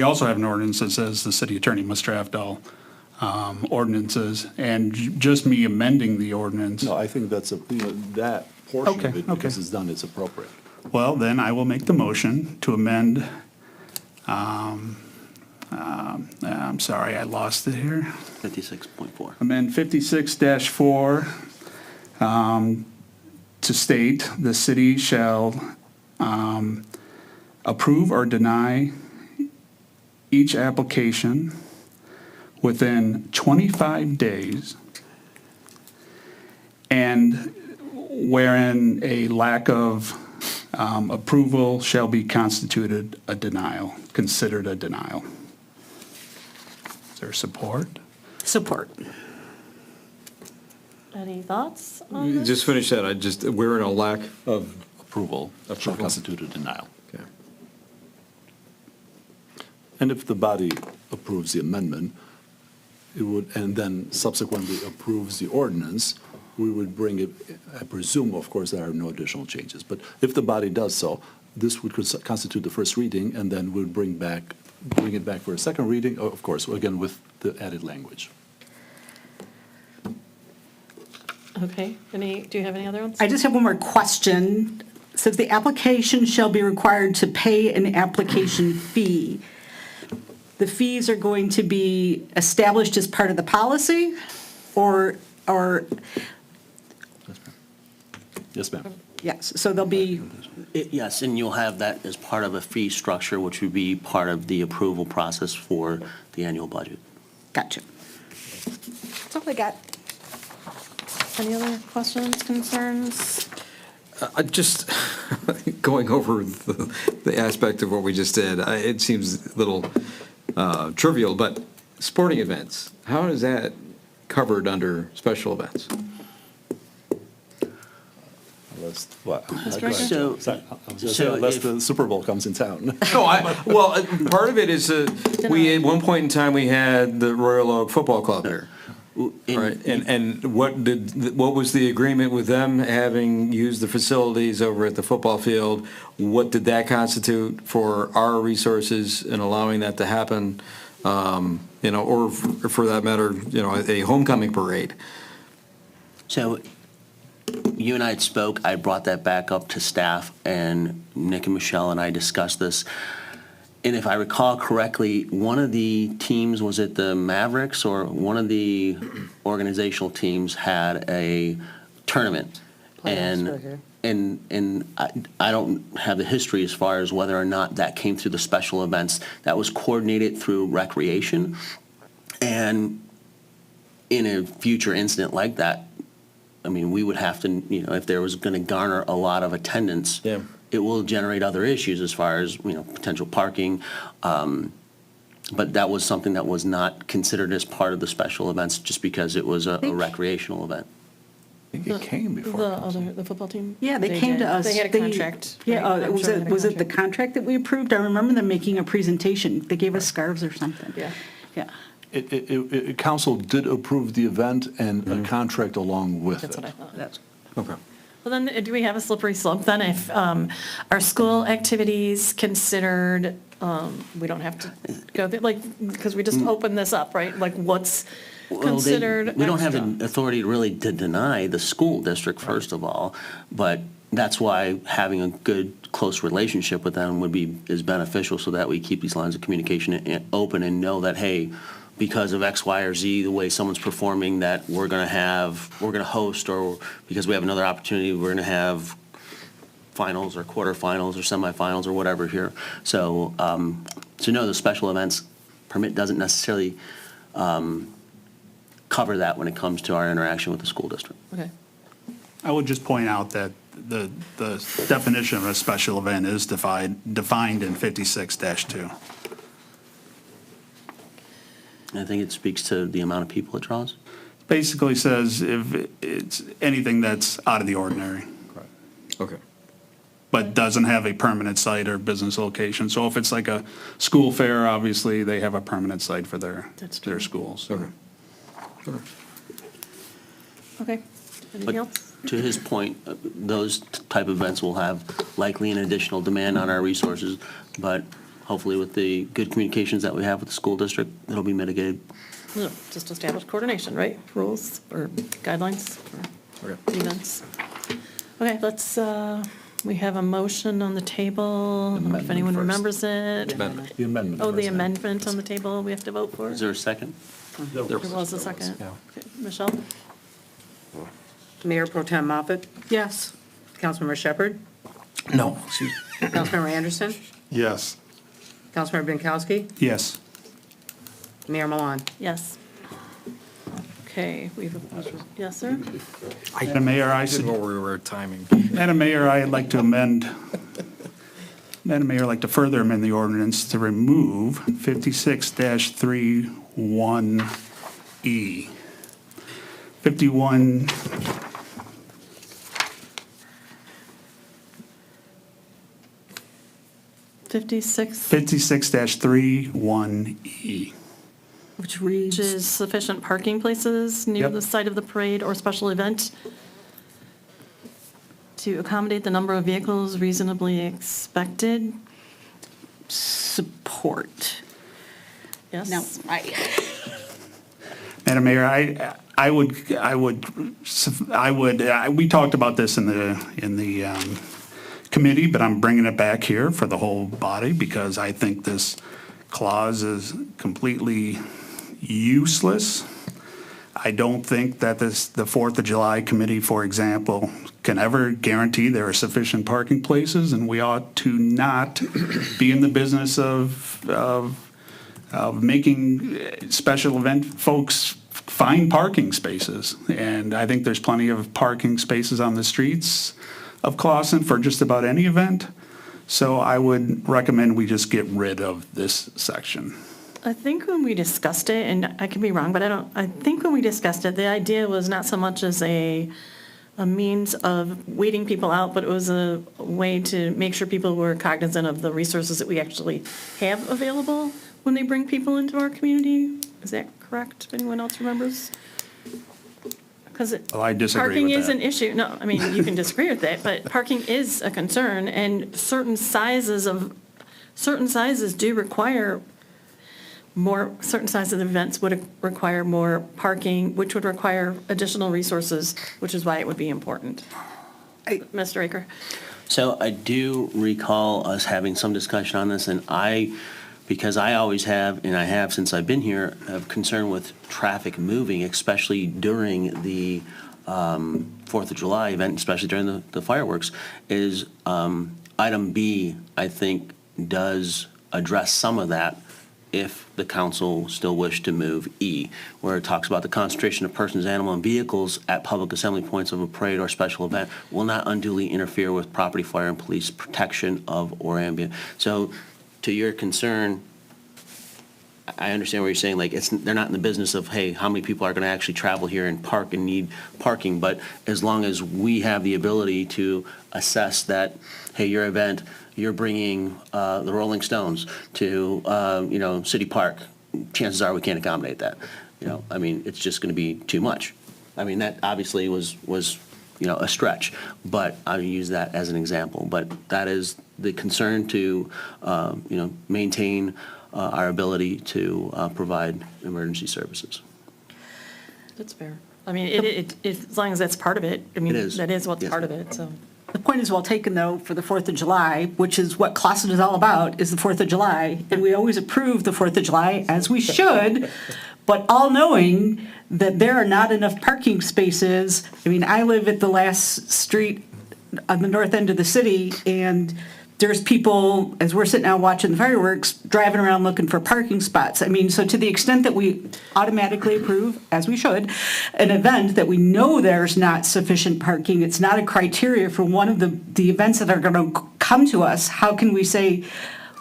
also have an ordinance that says the city attorney must draft all ordinances, and just me amending the ordinance. No, I think that's that portion of it, Okay. because it's done, it's appropriate. Well, then I will make the motion to amend, I'm sorry, I lost it here. 56.4. Amend 56-4 to state the city shall approve or deny each application within 25 days, and wherein a lack of approval shall be constituted a denial, considered a denial. Is there support? Support. Any thoughts on this? Just finish that. We're in a lack of Approval shall constitute a denial. Okay. And if the body approves the amendment, it would, and then subsequently approves the ordinance, we would bring it, I presume, of course, there are no additional changes, but if the body does so, this would constitute the first reading, and then we'll bring it back for a second reading, of course, again, with the added language. Okay, do you have any other ones? I just have one more question. It says the application shall be required to pay an application fee. The fees are going to be established as part of the policy, or, Yes, ma'am. yes, so they'll be, Yes, and you'll have that as part of a fee structure, which would be part of the approval process for the annual budget. gotcha. That's all I got. Any other questions, concerns? Just going over the aspect of what we just did, it seems a little trivial, but sporting events, how is that covered under special events? Unless, what? Mr. Go ahead. So- Sorry, I was gonna say, so unless if- the Super Bowl comes in town. No, part of it is, at one point in time, we had the Royal Oak Football Club here. Right, and what was the agreement with them having used the facilities over at the football field? What did that constitute for our resources in allowing that to happen? Or for that matter, a homecoming parade. So you and I had spoke, I brought that back up to staff, and Nick and Michelle and I discussed this. And if I recall correctly, one of the teams, was it the Mavericks, or one of the organizational teams had a tournament? And I don't have the history as far as whether or not that came through the special events. That was coordinated through recreation. And in a future incident like that, I mean, we would have to, if there was going to garner a lot of attendance, Yeah. it will generate other issues as far as, potential parking. But that was something that was not considered as part of the special events just because it was a recreational event. think it came before. The football team? Yeah, they came did. to us. They had a contract. Yeah, right? I'm was sure they it, had a was it the contract. contract that we approved? I remember them making a presentation. They gave us scarves or something. Yeah. Yeah. Council did approve the event and a contract along with it. That's what I thought. That's, Okay. Well, then, do we have a slippery slope then? If our school activities considered, we don't have to go there, like, because we just opened this up, right? Like, what's Well, considered we don't have extra? the authority really to deny the school district, first of all, but that's why having a good, close relationship with them is beneficial, so that we keep these lines of communication open and know that, hey, because of X, Y, or Z, the way someone's performing, that we're gonna host, or because we have another opportunity, we're gonna have finals or quarterfinals or semifinals or whatever here. So, no, the special events permit doesn't necessarily cover that when it comes to our interaction with the school district. Okay. I would just point out that the definition of a special event is defined in 56-2. I think it speaks to the amount of people it draws. Basically says if it's anything that's out of the ordinary, Okay. but doesn't have a permanent site or business location. So if it's like a school fair, obviously, they have a permanent site for their schools. Okay. Okay. Anything But else? to his point, those type of events will have likely an additional demand on our resources, but hopefully with the good communications that we have with the school district, it'll be mitigated. No, just establish coordination, right? Rules or guidelines for Okay. events. Okay, let's, we have a motion on the table, if anyone first. remembers it. Amendment. The amendment. Oh, the amendment on the table we have to vote for? Is there a second? There was a second. Okay, Michelle? Mayor Pro Tem Moffett, yes. Councilmember Shepherd, No, excuse me. Councilmember Anderson, Yes. Councilmember Binkowski, Yes. Mayor Milan. Yes. Okay, yes, sir? Madam Mayor, Didn't know where we were timing. Madam Mayor, I'd like to Madam Mayor, I'd like to further amend the ordinance to remove 56-31E. 51, 56, 56-31E. Which which reads, is sufficient parking places near Yep. the site of the parade or special event to accommodate the number of vehicles reasonably expected. support. Yes? No, Madam Mayor, we talked about this in the committee, but I'm bringing it back here for the whole body because I think this clause is completely useless. I don't think that the 4th of July committee, for example, can ever guarantee there are sufficient parking places, and we ought to not be in the business of making special event folks find parking spaces. And I think there's plenty of parking spaces on the streets of Clawson for just about any event. So I would recommend we just get rid of this section. I think when we discussed it, and I could be wrong, but I think when we discussed it, the idea was not so much as a means of weeding people out, but it was a way to make sure people were cognizant of the resources that we actually have available when they bring people into our community. Is that correct? If anyone else remembers? Because Well, I disagree parking with is that. an issue. No, I mean, you can disagree with that, but parking is a concern, and certain sizes do require certain sizes of events would require more parking, which would require additional resources, which is why it would be important. Mr. Aker? So I do recall us having some discussion on this, and because I always have, and I have since I've been here, have concern with traffic moving, especially during the 4th of July event, especially during the fireworks, is item B, I think, does address some of that if the council still wished to move E, where it talks about the concentration of persons, animal, and vehicles at public assembly points of a parade or special event will not unduly interfere with property, fire, and police protection of or ambient. So to your concern, I understand what you're saying, like, they're not in the business of, hey, how many people are gonna actually travel here and park and need parking, but as long as we have the ability to assess that, hey, your event, you're bringing, the Rolling Stones to, City Park, chances are we can't accommodate that. I mean, it's just gonna be too much. I mean, that obviously was, a stretch, but I use that as an example. But that is the concern to, maintain our ability to provide emergency services. That's fair. I mean, as long as that's part of it, I mean, It is. that is what's Yes. part of it, so. The point is well taken, though, for the 4th of July, which is what Clausen is all about, is the 4th of July. And we always approve the 4th of July, as we should, but all knowing that there are not enough parking spaces. I mean, I live at the last street on the north end of the city, and there's people, as we're sitting out watching the fireworks, driving around looking for parking spots. I mean, so to the extent that we automatically approve, as we should, an event that we know there's not sufficient parking, it's not a criteria for one of the events that are going to come to us, how can we say,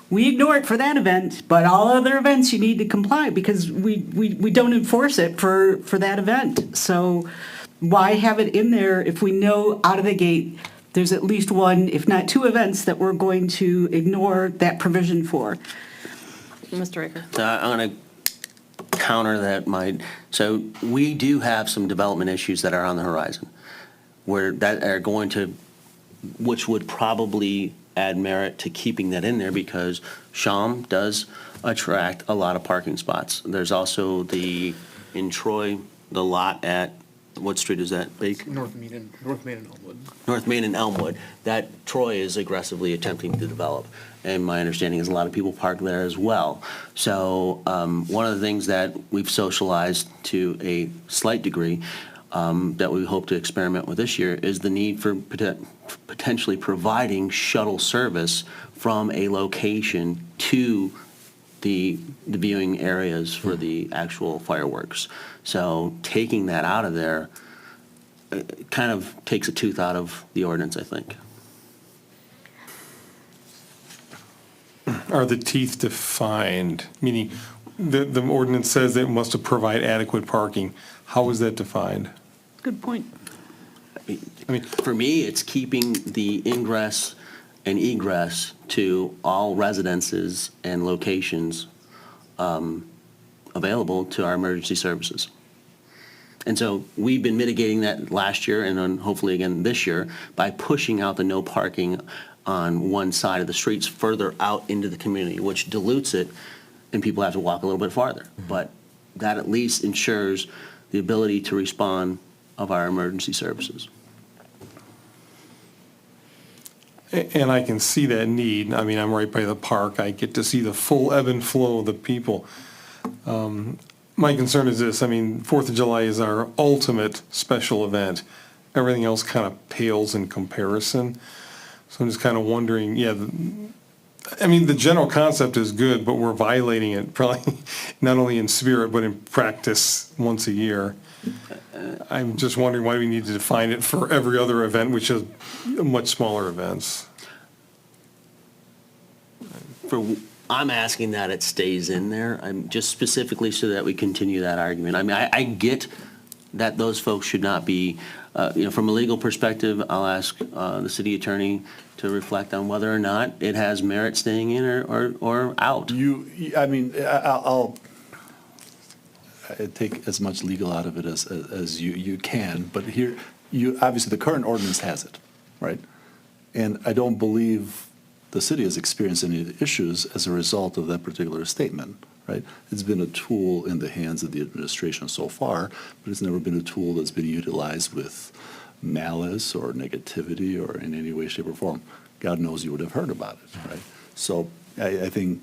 we ignore it for that event, but all other events you need to comply, because we don't enforce it for that event. So why have it in there if we know out of the gate there's at least one, if not two events that we're going to ignore that provision for? Mr. Riker. I'm going to counter that. So we do have some development issues that are on the horizon, which would probably add merit to keeping that in there, because Sham does attract a lot of parking spots. There's also in Troy, the lot at, what street is that, Bake? North Main and Elmwood. North Main and Elmwood, that Troy is aggressively attempting to develop. And my understanding is a lot of people park there as well. So one of the things that we've socialized to a slight degree that we hope to experiment with this year is the need for potentially providing shuttle service from a location to the viewing areas for the actual fireworks. So taking that out of there kind of takes a tooth out of the ordinance, I think. Are the teeth defined? Meaning, the ordinance says it must provide adequate parking. How is that defined? Good point. I mean, For me, it's keeping the ingress and egress to all residences and locations available to our emergency services. And so we've been mitigating that last year and then hopefully again this year by pushing out the no parking on one side of the streets further out into the community, which dilutes it and people have to walk a little bit farther. But that at least ensures the ability to respond of our emergency services. and I can see that need. I mean, I'm right by the park. I get to see the full ebb and flow of the people. My concern is this, I mean, 4th of July is our ultimate special event. Everything else kind of pales in comparison. So I'm just kind of wondering, I mean, the general concept is good, but we're violating it probably not only in spirit, but in practice once a year. I'm just wondering why we need to define it for every other event, which is much smaller events. I'm asking that it stays in there, I'm just specifically so that we continue that argument. I mean, I get that those folks should not be, from a legal perspective, I'll ask the city attorney to reflect on whether or not it has merit staying in or out. I'll take as much legal out of it as you can, but here, obviously, the current ordinance has it, right? And I don't believe the city has experienced any issues as a result of that particular statement, right? It's been a tool in the hands of the administration so far, but it's never been a tool that's been utilized with malice or negativity or in any way, shape, or form. God knows you would have heard about it, right? So I think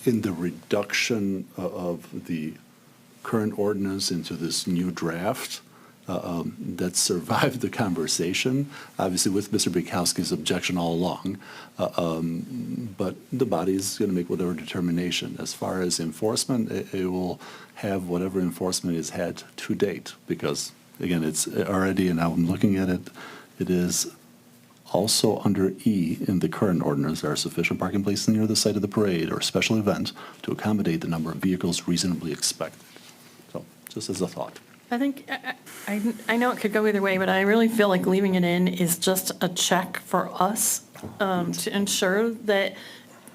in the reduction of the current ordinance into this new draft that survived the conversation, obviously with Mr. Bukowski's objection all along, but the body is going to make whatever determination. As far as enforcement, it will have whatever enforcement it's had to date, because, again, it's already, and I'm looking at it, it is Also, under E in the current ordinance, there are sufficient parking places near the site of the parade or special event to accommodate the number of vehicles reasonably expected. So, just as a thought. I think, I know it could go either way, but I really feel like leaving it in is just a check for us to ensure that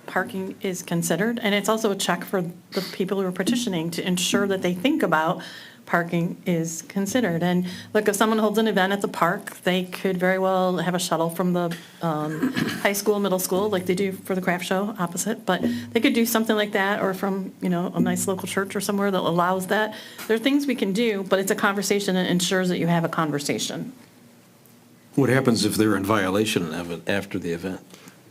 parking is considered. And it's also a check for the people who are petitioning to ensure that they think about parking is considered. And look, if someone holds an event at the park, they could very well have a shuttle from the high school, middle school, like they do for the craft show opposite. But they could do something like that, or from, a nice local church or somewhere that allows that. There are things we can do, but it's a conversation that ensures that you have a conversation. What happens if they're in violation of it after the event?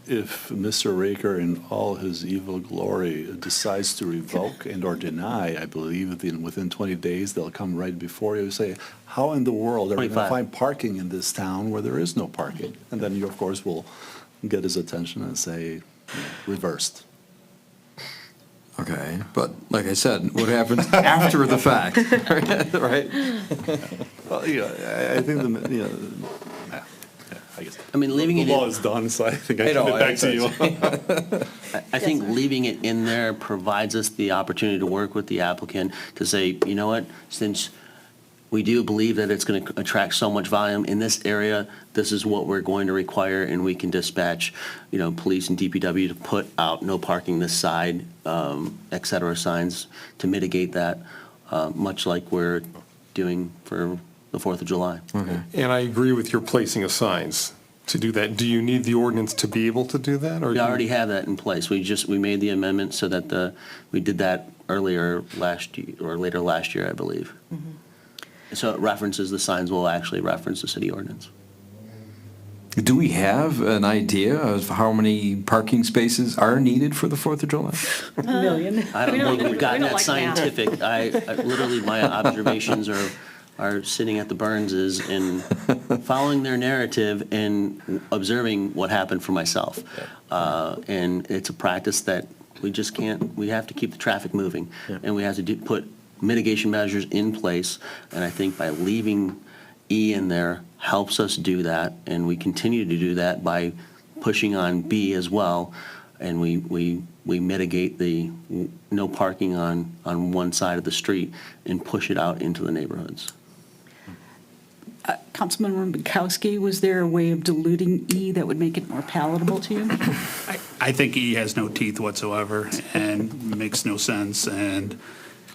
If Mr. Raker, in all his evil glory, decides to revoke and/or deny, I believe within 20 days, they'll come right before you and say, how in the world are we going 25. to find parking in this town where there is no parking? And then you, of course, will get his attention and say, reversed. Okay, but like I said, what happens after the fact, right? Well, I think I guess. I mean, leaving The it law in, is done, so I think I I know, turn it back to you. I think leaving it in there provides us the opportunity to work with the applicant to say, you know what, since we do believe that it's going to attract so much volume in this area, this is what we're going to require, and we can dispatch, police and DPW to put out no parking this side, et cetera, signs to mitigate that, much like we're doing for the 4th of July. And I agree with your placing of signs to do that. Do you need the ordinance to be able to do that? Or We already have that in place. We made the amendment so that we did that earlier last year, or later last year, I believe. So it references, the signs will actually reference the city ordinance. Do we have an idea of how many parking spaces are needed for the 4th of July? A million. I don't We don't- think we've gotten we don't that like math. scientific. I literally, my observations are sitting at the Burnses and following their narrative and observing what happened for myself. And it's a practice that we just can't, we have to keep the traffic moving. And we have to put mitigation measures in place. And I think by leaving E in there helps us do that. And we continue to do that by pushing on B as well. And we mitigate the no parking on one side of the street and push it out into the neighborhoods. Councilman Bukowski, was there a way of diluting E that would make it more palatable to you? I think E has no teeth whatsoever and makes no sense. And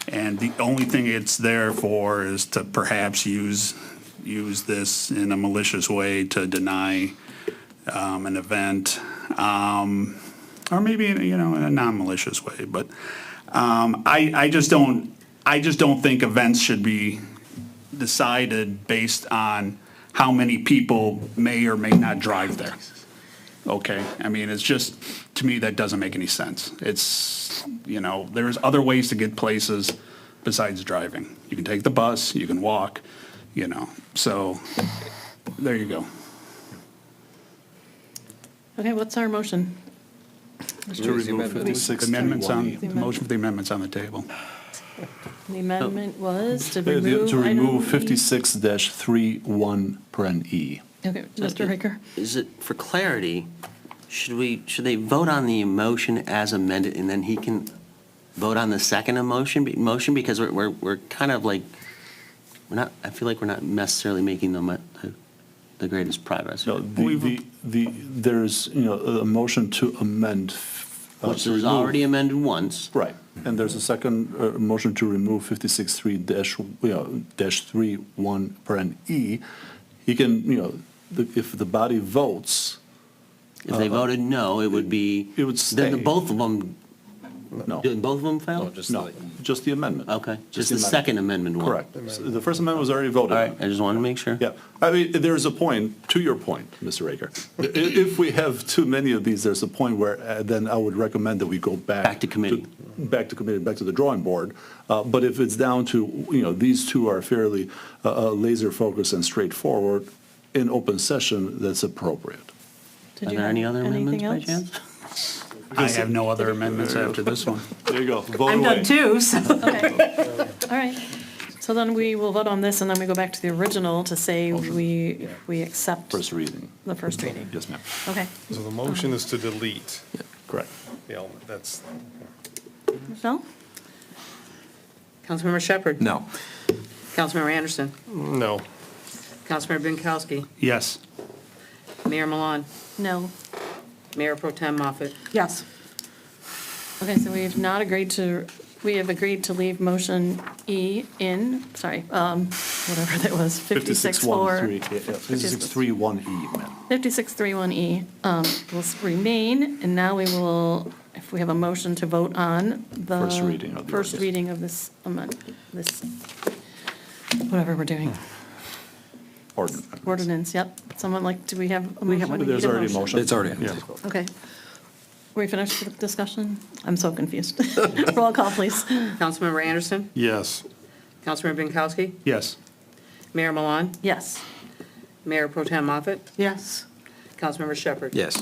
the only thing it's there for is to perhaps use this in a malicious way to deny an event, or maybe in a non-malicious way. But I just don't think events should be decided based on how many people may or may not drive there. Okay, I mean, it's just, to me, that doesn't make any sense. It's, there's other ways to get places besides driving. You can take the bus, you can walk, so there you go. Okay, what's our motion? To remove 56. Amendments the motion for the amendments on the table. The amendment was to To remove remove item E. 56-31 paren E. Okay, Mr. Ricker. Is it, for clarity, should they vote on the motion as amended and then he can vote on the second motion? Because we're kind of like, I feel like we're not necessarily making the greatest progress. No, there's, a motion to amend. Which to is remove- already amended once. Right, and there's a second motion to remove 56-3-31 paren E. He can, if the body votes, If they voted no, it would be. It would stay. Then both of them, no, did both of them fail? no, just the amendment. Okay, just the the second amendment one. Correct. So the first amendment was already voted All on. right, I just wanted to make sure. Yeah, I mean, there's a point, to your point, Mr. Raker. If we have too many of these, there's a point where then I would recommend that we go back. Back to committee. Back to committee, back to the drawing board. But if it's down to, these two are fairly laser focused and straightforward, in open session, that's appropriate. Are Did you there have any other amendments by anything else? chance? I have no other amendments after this one. There you go. Vote I'm away. done too, so. Okay, all right. So then we will vote on this, and then we go back to the original to say we accept First reading. the first reading. Yes, ma'am. Okay. So the motion is to delete Correct. the element, that's, Michelle? Councilmember Shepherd? No. Councilmember Anderson? no. Councilmember Binkowski? Yes. Mayor Milan? No. Mayor Pro Tem Moffett? Yes. Okay, so we have agreed to leave motion E in, whatever that was, 56-4. 5631E, ma'am. 5631E will remain, and now we will, if we have a motion to vote on the. First reading of the First ordinance. reading of this amendment, this, whatever we're doing. Ordinance, yep. Someone like, do we have a motion? We There's need already a motion. It's already. Yeah. Okay. We finished the discussion? I'm so confused. Roll call, please. Councilmember Anderson? Yes. Councilmember Binkowski? Yes. Mayor Milan? Yes. Mayor Pro Tem Moffett? Yes. Councilmember Shepherd? Yes.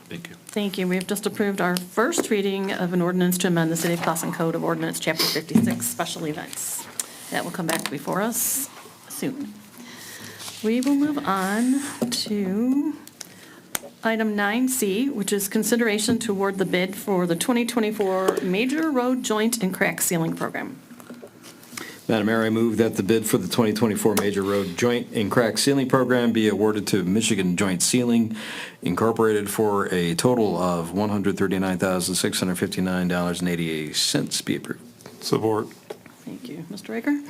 Thank you. Thank you. We have just approved our first reading of an ordinance to amend the City of Clausen Code of Ordinance, Chapter 56, Special Events. That will come back before us soon. We will move on to item 9C, which is consideration to award the bid for the 2024 Major Road Joint and Crack Sealing Program. Madam Mayor, I move that the bid for the 2024 Major Road Joint and Crack Sealing Program be awarded to Michigan Joint Sealing Incorporated for a total of $139,659.88. Be approved. Support. Thank you. Mr. Raker?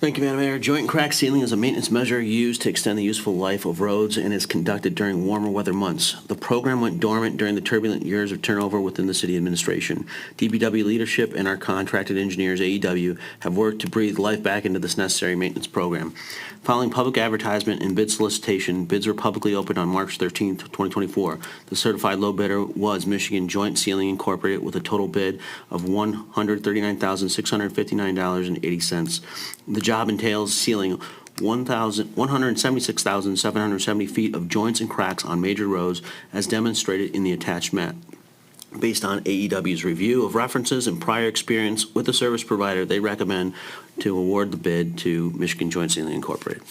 Thank you, Madam Mayor. Joint crack sealing is a maintenance measure used to extend the useful life of roads and is conducted during warmer weather months. The program went dormant during the turbulent years of turnover within the city administration. DPW leadership and our contracted engineers, AEW, have worked to breathe life back into this necessary maintenance program. Following public advertisement and bid solicitation, bids were publicly opened on March 13th, 2024. The certified low bidder was Michigan Joint Sealing Incorporated with a total bid of $139,659.80. The job entails sealing 176,770 feet of joints and cracks on major roads as demonstrated in the attached map. Based on AEW's review of references and prior experience with the service provider, they recommend to award the bid to Michigan Joint Sealing Incorporated.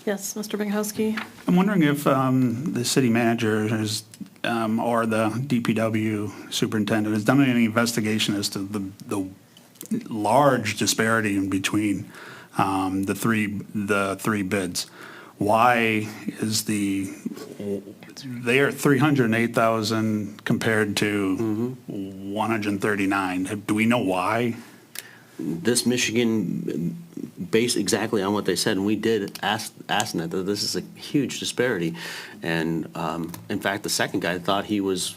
Yes, Mr. Binkowski? I'm wondering if the city manager has, or the DPW superintendent has done any investigation as to the large disparity in between the three bids. Why is they are 308,000 compared to 139? Do we know why? This Michigan, based exactly on what they said, and we did ask that this is a huge disparity. And in fact, the second guy thought he was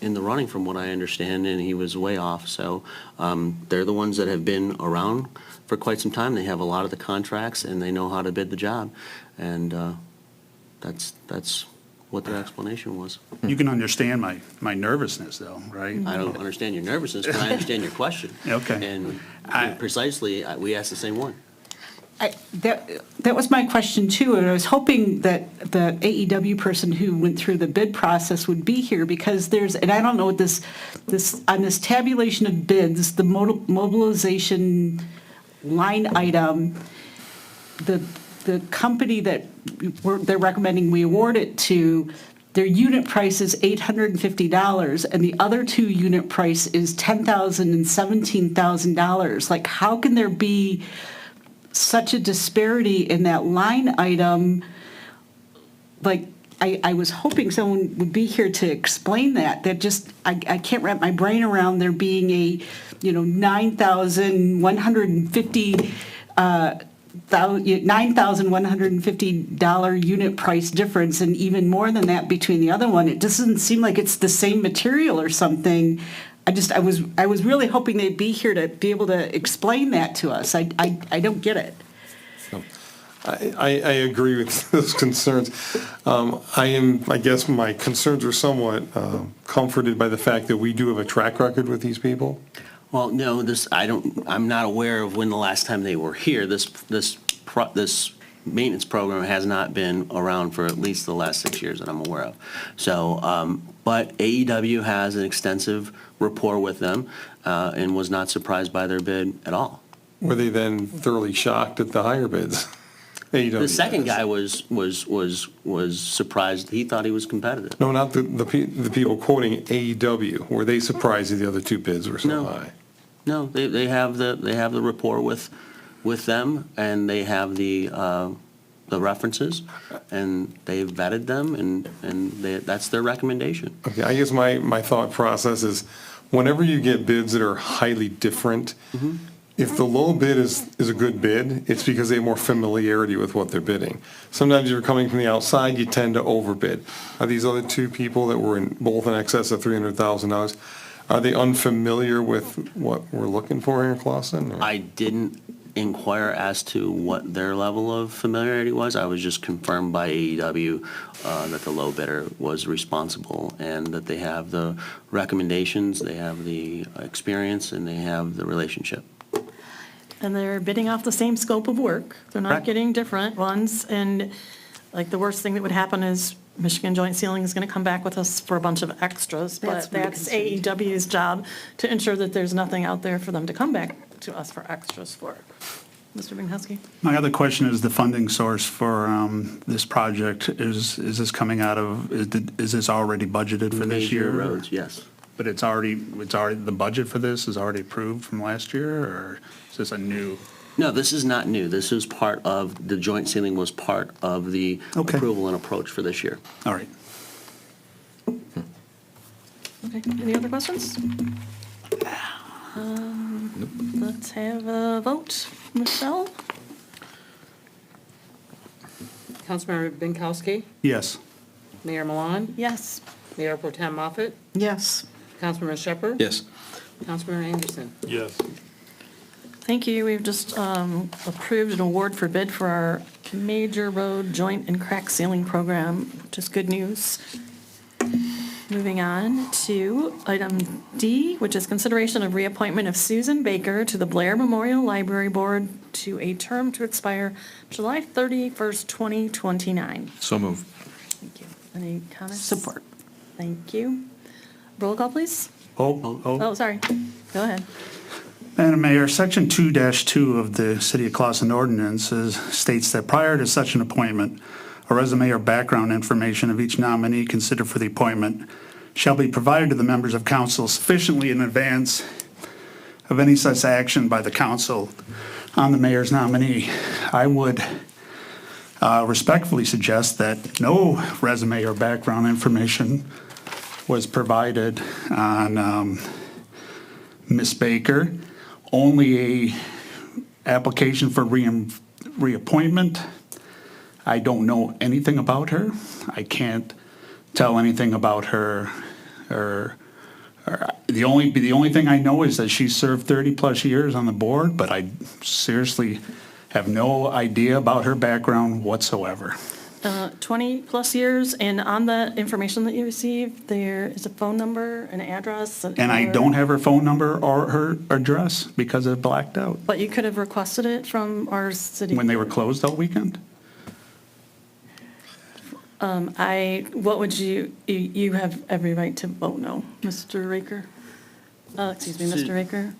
in the running from what I understand, and he was way off. So they're the ones that have been around for quite some time. They have a lot of the contracts, and they know how to bid the job. And that's what their explanation was. You can understand my nervousness though, right? I don't understand your nervousness, but I understand your question. Okay. And precisely, we asked the same one. That was my question too, and I was hoping that the AEW person who went through the bid process would be here, because and I don't know what this on this tabulation of bids, the mobilization line item, the company that they're recommending we award it to, their unit price is $850, and the other two unit price is $10,000 and $17,000. Like, how can there be such a disparity in that line item? Like, I was hoping someone would be here to explain that. That just, I can't wrap my brain around there being a, $9,150 unit price difference, and even more than that between the other one. It doesn't seem like it's the same material or something. I was really hoping they'd be here to be able to explain that to us. I don't get it. I agree with those concerns. I guess my concerns are somewhat comforted by the fact that we do have a track record with these people. Well, no, I'm not aware of when the last time they were here. This maintenance program has not been around for at least the last 6 years that I'm aware of. So, but AEW has an extensive rapport with them and was not surprised by their bid at all. Were they then thoroughly shocked at the higher bids? AEW The second does. guy was surprised. He thought he was competitive. No, not the people quoting AEW. Were they surprised that the other two bids were so No. high? No, they have the rapport with them, and they have the references, and they've vetted them, and that's their recommendation. Okay, I guess my thought process is, whenever you get bids that are highly different, if the low bid is a good bid, it's because they have more familiarity with what they're bidding. Sometimes if you're coming from the outside, you tend to overbid. Are these other two people that were both in excess of $300,000, are they unfamiliar with what we're looking for here, Clausen? or- I didn't inquire as to what their level of familiarity was. I was just confirmed by AEW that the low bidder was responsible and that they have the recommendations, they have the experience, and they have the relationship. And they're bidding off the same scope of work. They're not Correct. getting different ones. And like the worst thing that would happen is Michigan Joint Sealing is going to come back with us for a bunch of extras. That's But my that's concern. AEW's job to ensure that there's nothing out there for them to come back to us for extras for. Mr. Binkowski? My other question is the funding source for this project. Is this coming out of, is this already budgeted for this Major year? roads, yes. But it's already, the budget for this is already approved from last year, or is this a new? No, this is not new. This is part of, the joint sealing was part of the Okay. approval and approach for this year. All right. Okay, any other questions? Let's have a vote. Michelle? Councilmember Binkowski, Yes. Mayor Milan, Yes. Mayor Pro Tem Moffett, Yes. Councilmember Shepherd. Yes. Councilmember Anderson. Yes. Thank you. We've just approved an award for bid for our major road joint and crack sealing program, which is good news. Moving on to item D, which is consideration of reappointment of Susan Baker to the Blair Memorial Library Board to a term to expire July 31st, 2029. So move. Thank you. Any comments? Support. Thank you. Roll call, please. Oh, Sorry. Go ahead. Madam Mayor, Section 2-2 of the City of Clausen ordinances states that prior to such an appointment, a resume or background information of each nominee considered for the appointment shall be provided to the members of council sufficiently in advance of any such action by the council on the mayor's nominee. I would respectfully suggest that no resume or background information was provided on Ms. Baker. Only a application for reappointment. I don't know anything about her. I can't tell anything about her. The only thing I know is that she served 30-plus years on the board, but I seriously have no idea about her background whatsoever. 20-plus years, and on the information that you received, there is a phone number, an address. And I don't have her phone number or her address because it blacked out But you could have requested it from our city. when they were closed all weekend. What would you have every right to vote no, Mr. Raker? Excuse me, Mr. Raker?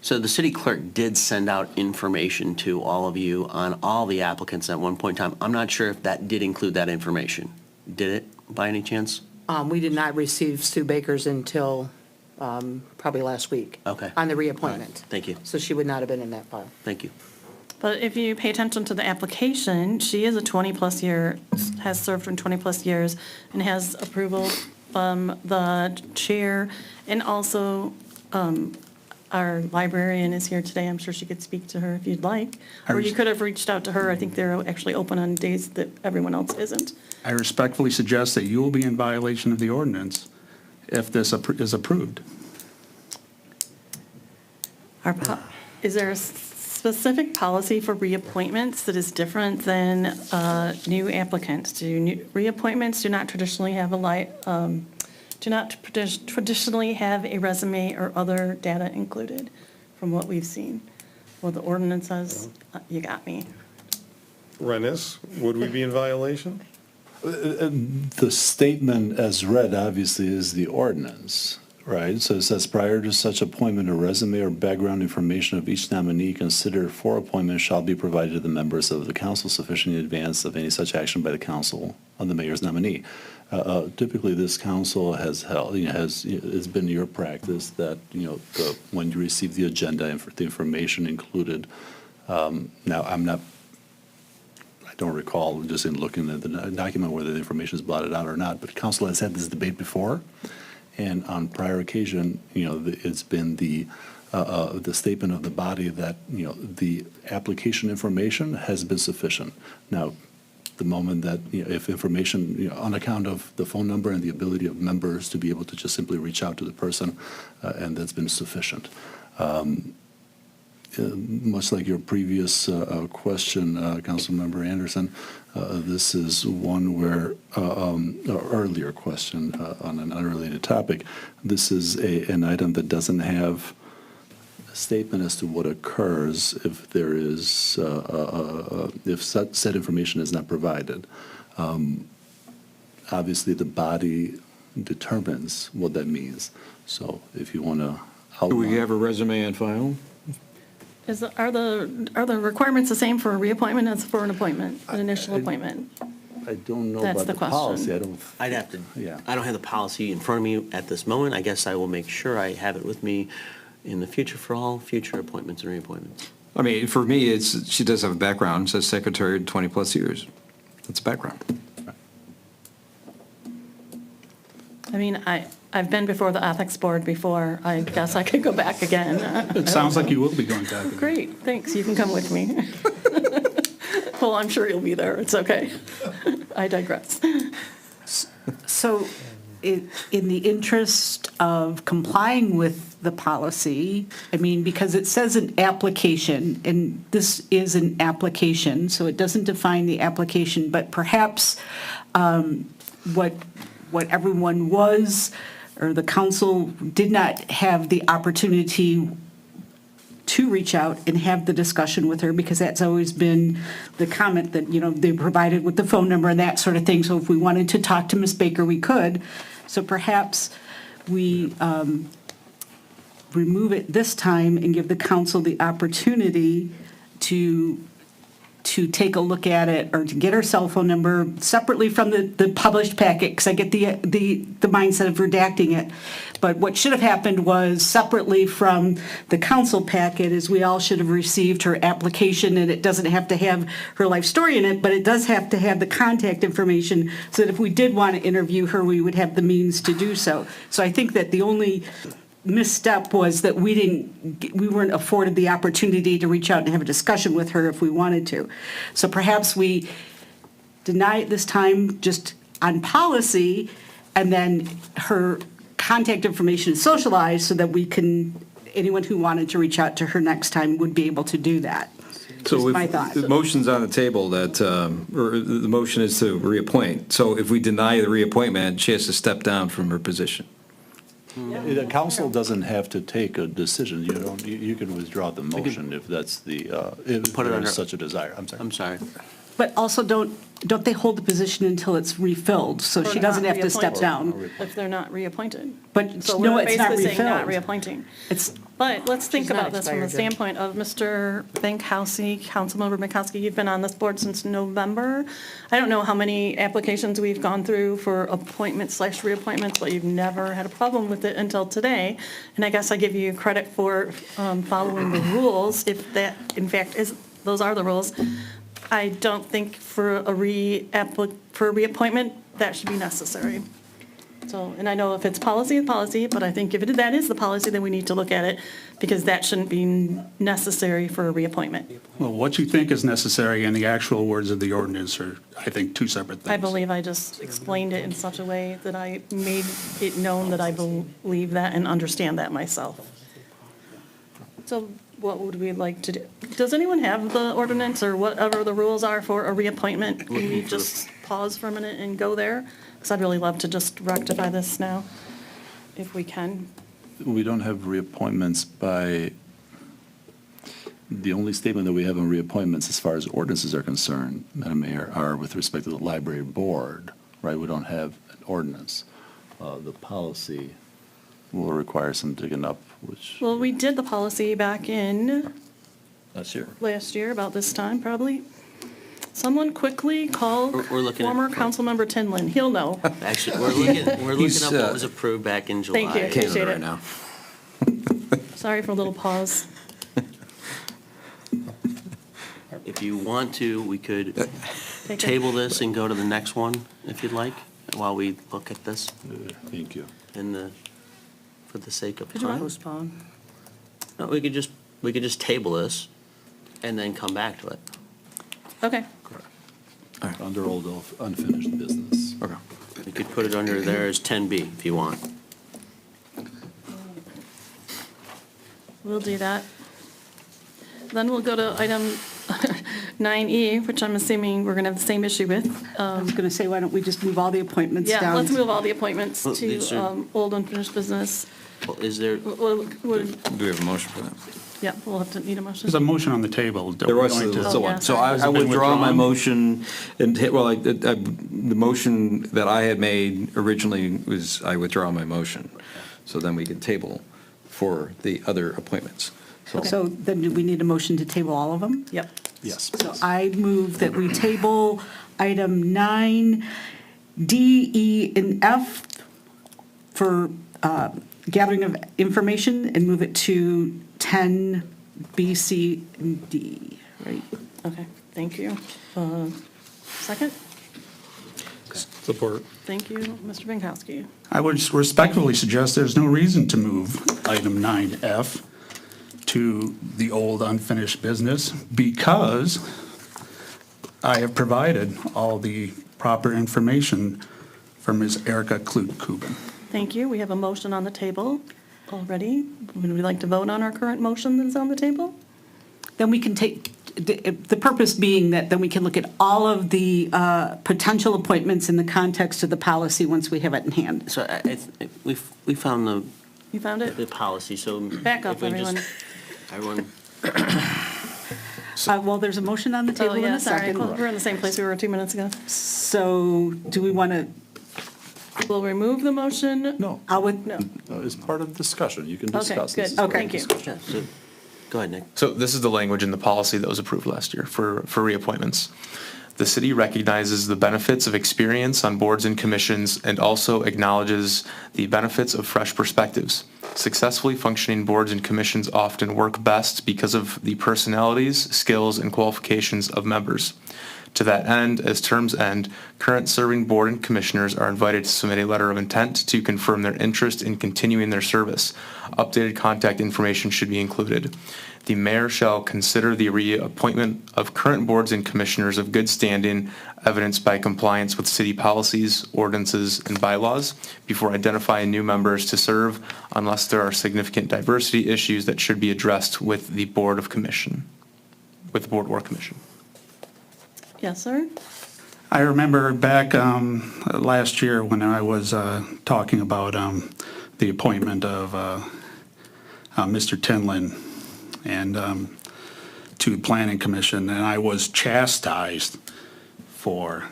So the city clerk did send out information to all of you on all the applicants at one point in time. I'm not sure if that did include that information. Did it, by any chance? We did not receive Sue Baker's until probably last week. Okay. On the reappointment. Thank you, So she would not have been in that file. thank you. But if you pay attention to the application, she is a 20-plus year, has served for 20-plus years, and has approval from the chair, and also our librarian is here today. I'm sure she could speak to her if you'd like. Or you could have reached out to her. I think they're actually open on days that everyone else isn't. I respectfully suggest that you will be in violation of the ordinance if this is approved. Is there a specific policy for reappointments that is different than new applicants? Reappointments do not traditionally have traditionally have a resume or other data included, from what we've seen. Well, the ordinance says, you got me. Rennes, would we be in violation? The statement as read, obviously, is the ordinance, right? So it says, prior to such appointment, a resume or background information of each nominee considered for appointment shall be provided to the members of the council sufficient in advance of any such action by the council on the mayor's nominee. Typically, this council has held, it's been your practice that, when you receive the agenda, the information included. Now, I don't recall, just in looking at the document, whether the information is blotted out or not, but council has had this debate before, and on prior occasion, it's been the statement of the body that, the application information has been sufficient. Now, the moment that, if information, on account of the phone number and the ability of members to be able to just simply reach out to the person, and that's been sufficient. Much like your previous question, Councilmember Anderson, this is one where, or earlier question on an unrelated topic, this is an item that doesn't have a statement as to what occurs if there is, if said information is not provided. Obviously, the body determines what that means. So if you want to outline. Do we have a resume on file? Are the requirements the same for a reappointment as for an appointment, an initial appointment? I don't know That's about the the question. policy. I'd have to, Yeah. I don't have the policy in front of me at this moment. I guess I will make sure I have it with me in the future for all future appointments and reappointments. I mean, for me, she does have a background, says secretary 20-plus years. That's background. I mean, I've been before the ethics board before. I guess I could go back again. It sounds like you will be going back. Great, thanks. You can come with me. Well, I'm sure you'll be there. It's okay. I digress. So in the interest of complying with the policy, I mean, because it says an application, and this is an application, so it doesn't define the application, but perhaps what everyone was, or the council did not have the opportunity to reach out and have the discussion with her, because that's always been the comment that, they provided with the phone number and that sort of thing. So if we wanted to talk to Ms. Baker, we could. So perhaps we remove it this time and give the council the opportunity to take a look at it, or to get her cell phone number separately from the published packet, because I get the mindset of redacting it. But what should have happened was separately from the council packet is we all should have received her application, and it doesn't have to have her life story in it, but it does have to have the contact information so that if we did want to interview her, we would have the means to do so. So I think that the only misstep was that we weren't afforded the opportunity to reach out and have a discussion with her if we wanted to. So perhaps we deny it this time just on policy, and then her contact information is socialized so that anyone who wanted to reach out to her next time would be able to do that. So Just if my thought. the motion's on the table that, or the motion is to reappoint. So if we deny the reappointment, she has to step down from her position. The council doesn't have to take a decision. You can withdraw the motion if that's if Put it there under- is such a desire. I'm sorry. I'm sorry. But also, don't they hold the position until it's refilled, so she Or doesn't not have to step reappointed. down? If they're not reappointed. But So no, we're it's not basically saying not refilled. reappointing. It's, But let's think She's not about this from the expired yet. standpoint of Mr. Bankowski, Councilmember Bankowski, you've been on this board since November. I don't know how many applications we've gone through for appointments/reappointments, but you've never had a problem with it until today. And I guess I give you credit for following the rules, if that, in fact, those are the rules. I don't think for a reappointment, that should be necessary. So, and I know if it's policy, it's policy, but I think if that is the policy, then we need to look at it, because that shouldn't be necessary for a reappointment. Well, what you think is necessary and the actual words of the ordinance are, I think, two separate things. I believe I just explained it in such a way that I made it known that I believe that and understand that myself. So what would we like to do? Does anyone have the ordinance or whatever the rules are for a reappointment? Can we just pause for a minute and go there? Because I'd really love to just rectify this now, if we can. We don't have reappointments by The only statement that we have on reappointments as far as ordinances are concerned, Madam Mayor, are with respect to the library board, right? We don't have an ordinance. The policy will require some digging up, which, Well, we did the policy back in That's your. last year, about this time, probably. Someone quickly call We're looking at- former Councilmember Tinlin. He'll know. Actually, we're looking He's, up what was approved back in July. Thank you. Appreciate it. now. Sorry for a little pause. If you want to, we could Take it. table this and go to the next one, if you'd like, while we look at this thank you. for the sake of Could you time. postpone? No, we could just table this and then come back to it. Okay. Under old unfinished business. Okay. We could put it under there as 10B if you want. We'll do that. Then we'll go to item 9E, which I'm assuming we're going to have the same issue with. I was going to say, why don't we just move all the appointments down? Yeah, let's move all the appointments Well, these to are- old unfinished business. Well, is there, We'll- Do we have a motion for that? Yeah, we'll have to need a motion. There's a motion on the table. that There we're was, going to- Oh, yeah, so sorry. I withdraw my withdrawn? motion, and, the motion that I had made originally was, I withdraw my motion. So then we can table for the other appointments. So then do we need a motion to table all of them? Yep. Yes. So I move that we table item 9, D, E, and F for gathering of information and move it to 10, B, C, and D, right? Okay, thank you. Second? Support. Thank you, Mr. Binkowski. I would respectfully suggest there's no reason to move item 9F to the old unfinished business because I have provided all the proper information for Ms. Erica Klute-Kuben. Thank you. We have a motion on the table already. Would we like to vote on our current motion that's on the table? Then we can take, the purpose being that then we can look at all of the potential appointments in the context of the policy once we have it in hand. so we found You found the it? policy, so. Back up, if we just- everyone. Well, there's a motion on the Oh, table in yeah, a sorry. second. We're in the same place we were 2 minutes ago. So do we want to, We'll remove the motion. No, I'll with, No. it's part of the discussion. You can Okay, discuss good. this. as part of Thank the you. discussion. Yeah, so- Go ahead, Nick. So this is the language in the policy that was approved last year for reappointments. The city recognizes the benefits of experience on boards and commissions and also acknowledges the benefits of fresh perspectives. Successfully functioning boards and commissions often work best because of the personalities, skills, and qualifications of members. To that end, as terms end, current serving board and commissioners are invited to submit a letter of intent to confirm their interest in continuing their service. Updated contact information should be included. The mayor shall consider the reappointment of current boards and commissioners of good standing, evidenced by compliance with city policies, ordinances, and bylaws, before identifying new members to serve unless there are significant diversity issues that should be addressed with the board or commission. Yes, sir? I remember back last year when I was talking about the appointment of Mr. Tinlin and to the Planning Commission, and I was chastised for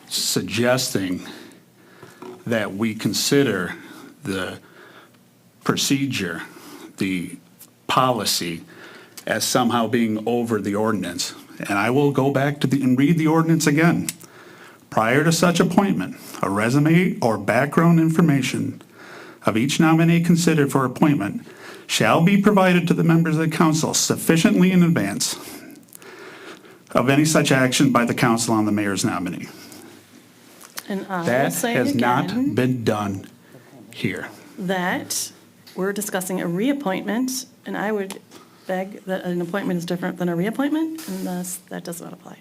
suggesting that we consider the procedure, the policy, as somehow being over the ordinance. And I will go back to and read the ordinance again. Prior to such appointment, a resume or background information of each nominee considered for appointment shall be provided to the members of the council sufficiently in advance of any such action by the council on the mayor's nominee. And I will That say has not again been done here. that we're discussing a reappointment, and I would beg that an appointment is different than a reappointment, and thus that does not apply.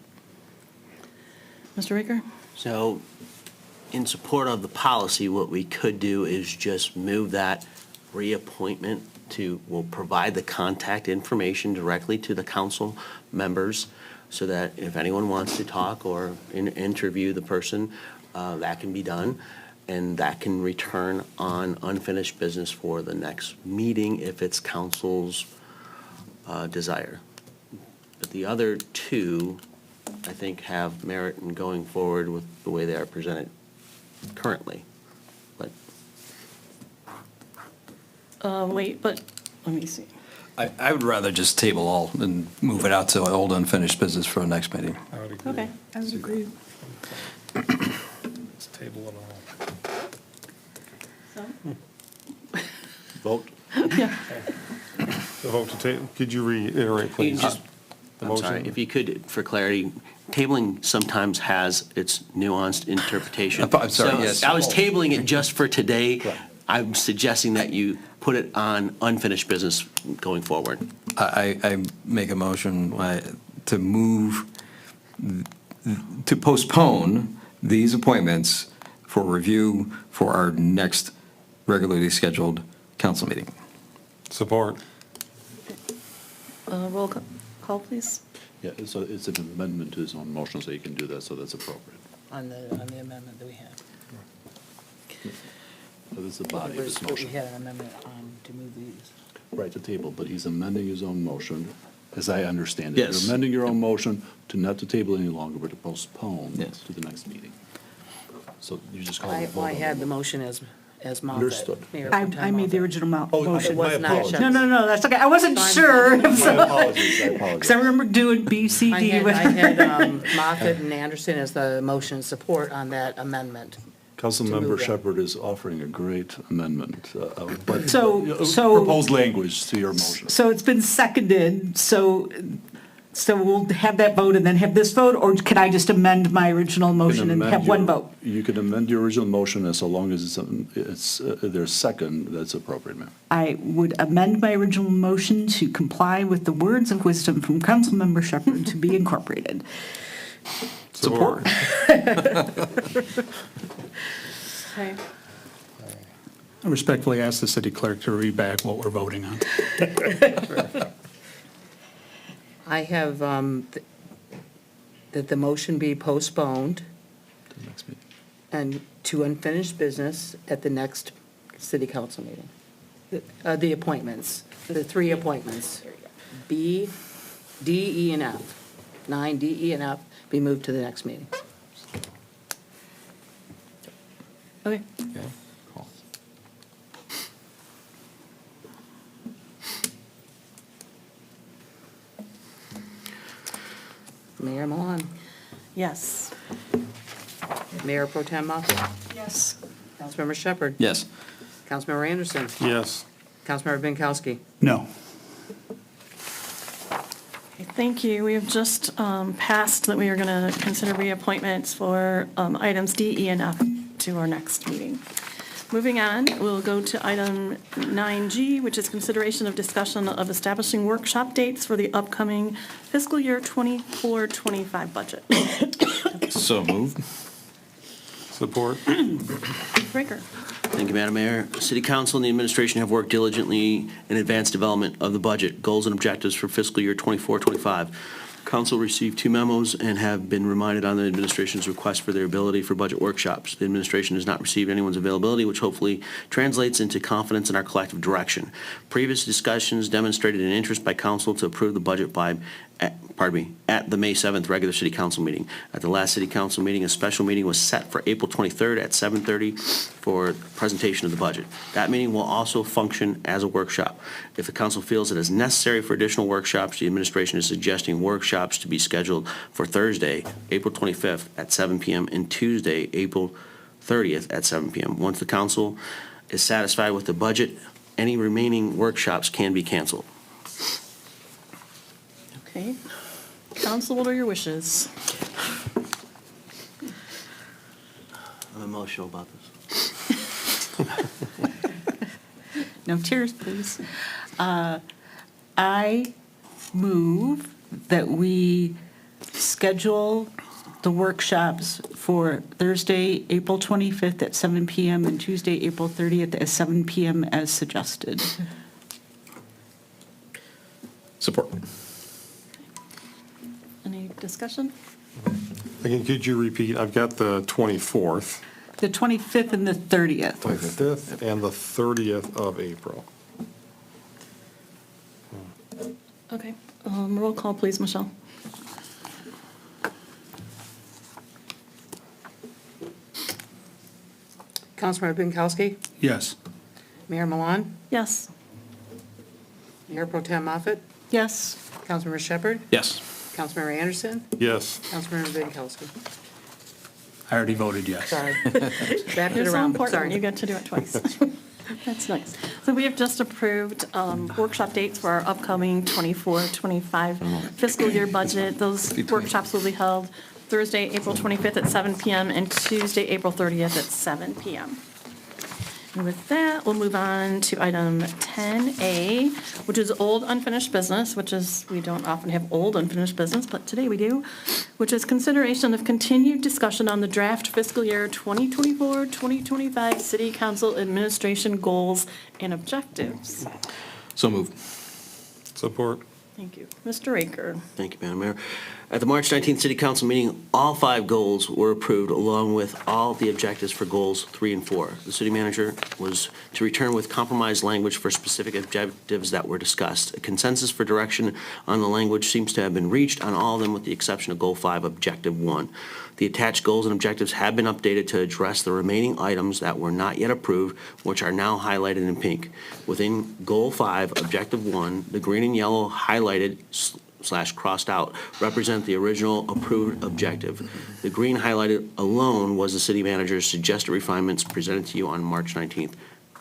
Mr. Ricker? So, in support of the policy, what we could do is just move that reappointment to, we'll provide the contact information directly to the council members, so that if anyone wants to talk or interview the person, that can be done, and that can return on unfinished business for the next meeting if it's council's desire. But the other two, I think, have merit in going forward with the way they are presented currently. But Wait, but, let me see. I would rather just table all and move it out to old unfinished business for the next meeting. I would agree. Okay. I would agree. Let's table it all. So, Vote? yeah. The vote to table, could you reiterate, you please? just, The I'm sorry, motion? if you could, for clarity, tabling sometimes has its nuanced interpretation. I'm sorry, So yes. I was tabling it just for today. I'm suggesting that you put it on unfinished business going forward. I make a motion to move, to postpone these appointments for review for our next regularly scheduled council meeting. Support. Roll call, please. Yeah, so it's an amendment to his own motion, so you can do that, so that's appropriate. On the amendment that we had. So this is the body of his motion. had an amendment to move these. Right, to table, but he's amending his own motion, as I understand it. Yes. You're amending your own motion to not to table any longer, but to postpone Yes. to the next meeting. So you just call it a vote. I on had that. the motion as Moffett. Understood. Mayor I Pro Tem made the Moffett. original Oh, motion. It was not apologies. Shepard. No, that's okay. I wasn't sure. My apologies, I Because I apologize. remember doing B, C, I D. had, when- I had Moffett and Anderson as the motion support on that amendment. Councilmember move that. Shepherd is offering a great amendment, but So- proposed language to your motion. So it's been seconded, so we'll have that vote and then have this vote, or can I just amend my original motion and have one vote? You can amend your original motion as so long as there's second, that's appropriate, ma'am. I would amend my original motion to comply with the words of wisdom from Councilmember Shepherd to be incorporated. Support. Okay. I respectfully ask the city clerk to read back what we're voting on. I have that the motion be postponed To the next meeting. and to unfinished business at the next city council meeting. The appointments, the three appointments, B, D, E, and F. 9, D, E, and F be moved to the next meeting. Okay. Mayor Milan, Yes. Mayor Pro Tem Moffett, Yes. Councilmember Shepherd, Yes. Councilmember Anderson, Yes. Councilmember Binkowski. No. Okay, thank you. We have just passed that we are going to consider reappointments for items D, E, and F to our next meeting. Moving on, we'll go to item 9G, which is consideration of discussion of establishing workshop dates for the upcoming fiscal year 24-25 budget. So moved. Support. Breaker. Thank you, Madam Mayor. City Council and the administration have worked diligently in advanced development of the budget, goals and objectives for fiscal year 24-25. Council received 2 memos and have been reminded on the administration's request for their ability for budget workshops. The administration has not received anyone's availability, which hopefully translates into confidence in our collective direction. Previous discussions demonstrated an interest by council to approve the budget at the May 7th regular city council meeting. At the last city council meeting, a special meeting was set for April 23rd at 7:30 for presentation of the budget. That meeting will also function as a workshop. If the council feels it is necessary for additional workshops, the administration is suggesting workshops to be scheduled for Thursday, April 25th at 7 p.m. and Tuesday, April 30th at 7 p.m. Once the council is satisfied with the budget, any remaining workshops can be canceled. Okay. Council, what are your wishes? I'm emotional about this. No tears, please. I move that we schedule the workshops for Thursday, April 25th at 7 PM and Tuesday, April 30th at 7 PM as suggested. Support. Any discussion? Again, could you repeat? I've got the 24th, The 25th and the 30th. 25th, and the 30th of April. Okay, roll call, please, Michelle. Councilmember Binkowski, Yes. Mayor Milan, Yes. Mayor Pro Tem Moffett, Yes. Councilmember Shepherd, Yes. Councilmember Anderson, Yes. Councilmember Binkowski. I already voted yes. Sorry. Wrapped You're it so around, important, sorry. you get to do it twice. That's nice. So we have just approved workshop dates for our upcoming 24-25 fiscal year budget. Those workshops will be held Thursday, April 25th at 7 PM and Tuesday, April 30th at 7 PM. And with that, we'll move on to item 10A, which is old unfinished business, which is, we don't often have old unfinished business, but today we do, which is consideration of continued discussion on the draft fiscal year 2024-2025 City Council Administration Goals and Objectives. So moved. Support. Thank you. Mr. Raker. Thank you, Madam Mayor. At the March 19th City Council meeting, all 5 goals were approved, along with all the objectives for goals 3 and 4. The city manager was to return with compromised language for specific objectives that were discussed. A consensus for direction on the language seems to have been reached on all of them, with the exception of Goal 5, Objective 1. The attached goals and objectives have been updated to address the remaining items that were not yet approved, which are now highlighted in pink. Within Goal 5, Objective 1, the green and yellow highlighted / crossed out represent the original approved objective. The green highlighted alone was the city manager's suggested refinements presented to you on March 19th.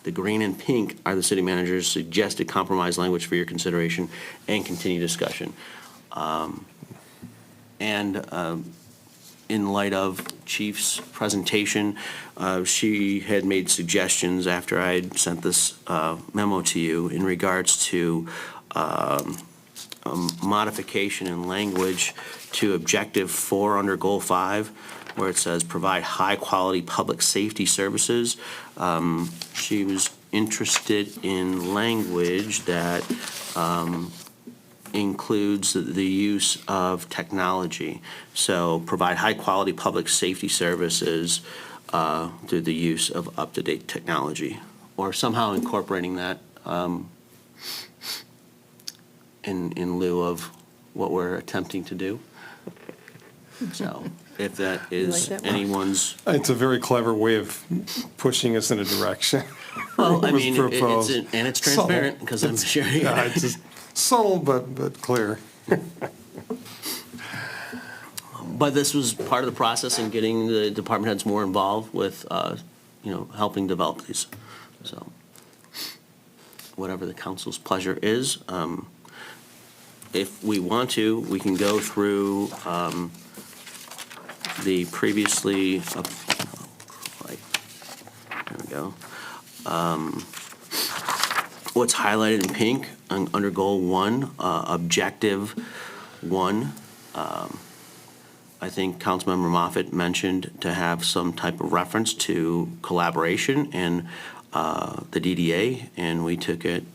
The green and pink are the city manager's suggested compromise language for your consideration and continued discussion. In light of Chief's presentation, she had made suggestions after I had sent this memo to you in regards to modification in language to Objective 4 under Goal 5, where it says provide high-quality public safety services. She was interested in language that includes the use of technology. So provide high-quality public safety services through the use of up-to-date technology, or somehow incorporating that in lieu of what we're attempting to do. So if that is that one? anyone's, It's a very clever way of pushing us in a direction. well, I Was mean, proposed. it's transparent, because I'm sure. Yeah, it's just subtle but clear. But this was part of the process in getting the department heads more involved with, helping develop these. So whatever the council's pleasure is. If we want to, we can go through the previously, there we go. What's highlighted in pink under Goal 1, Objective 1. I think Councilmember Moffett mentioned to have some type of reference to collaboration and the DDA, and we took it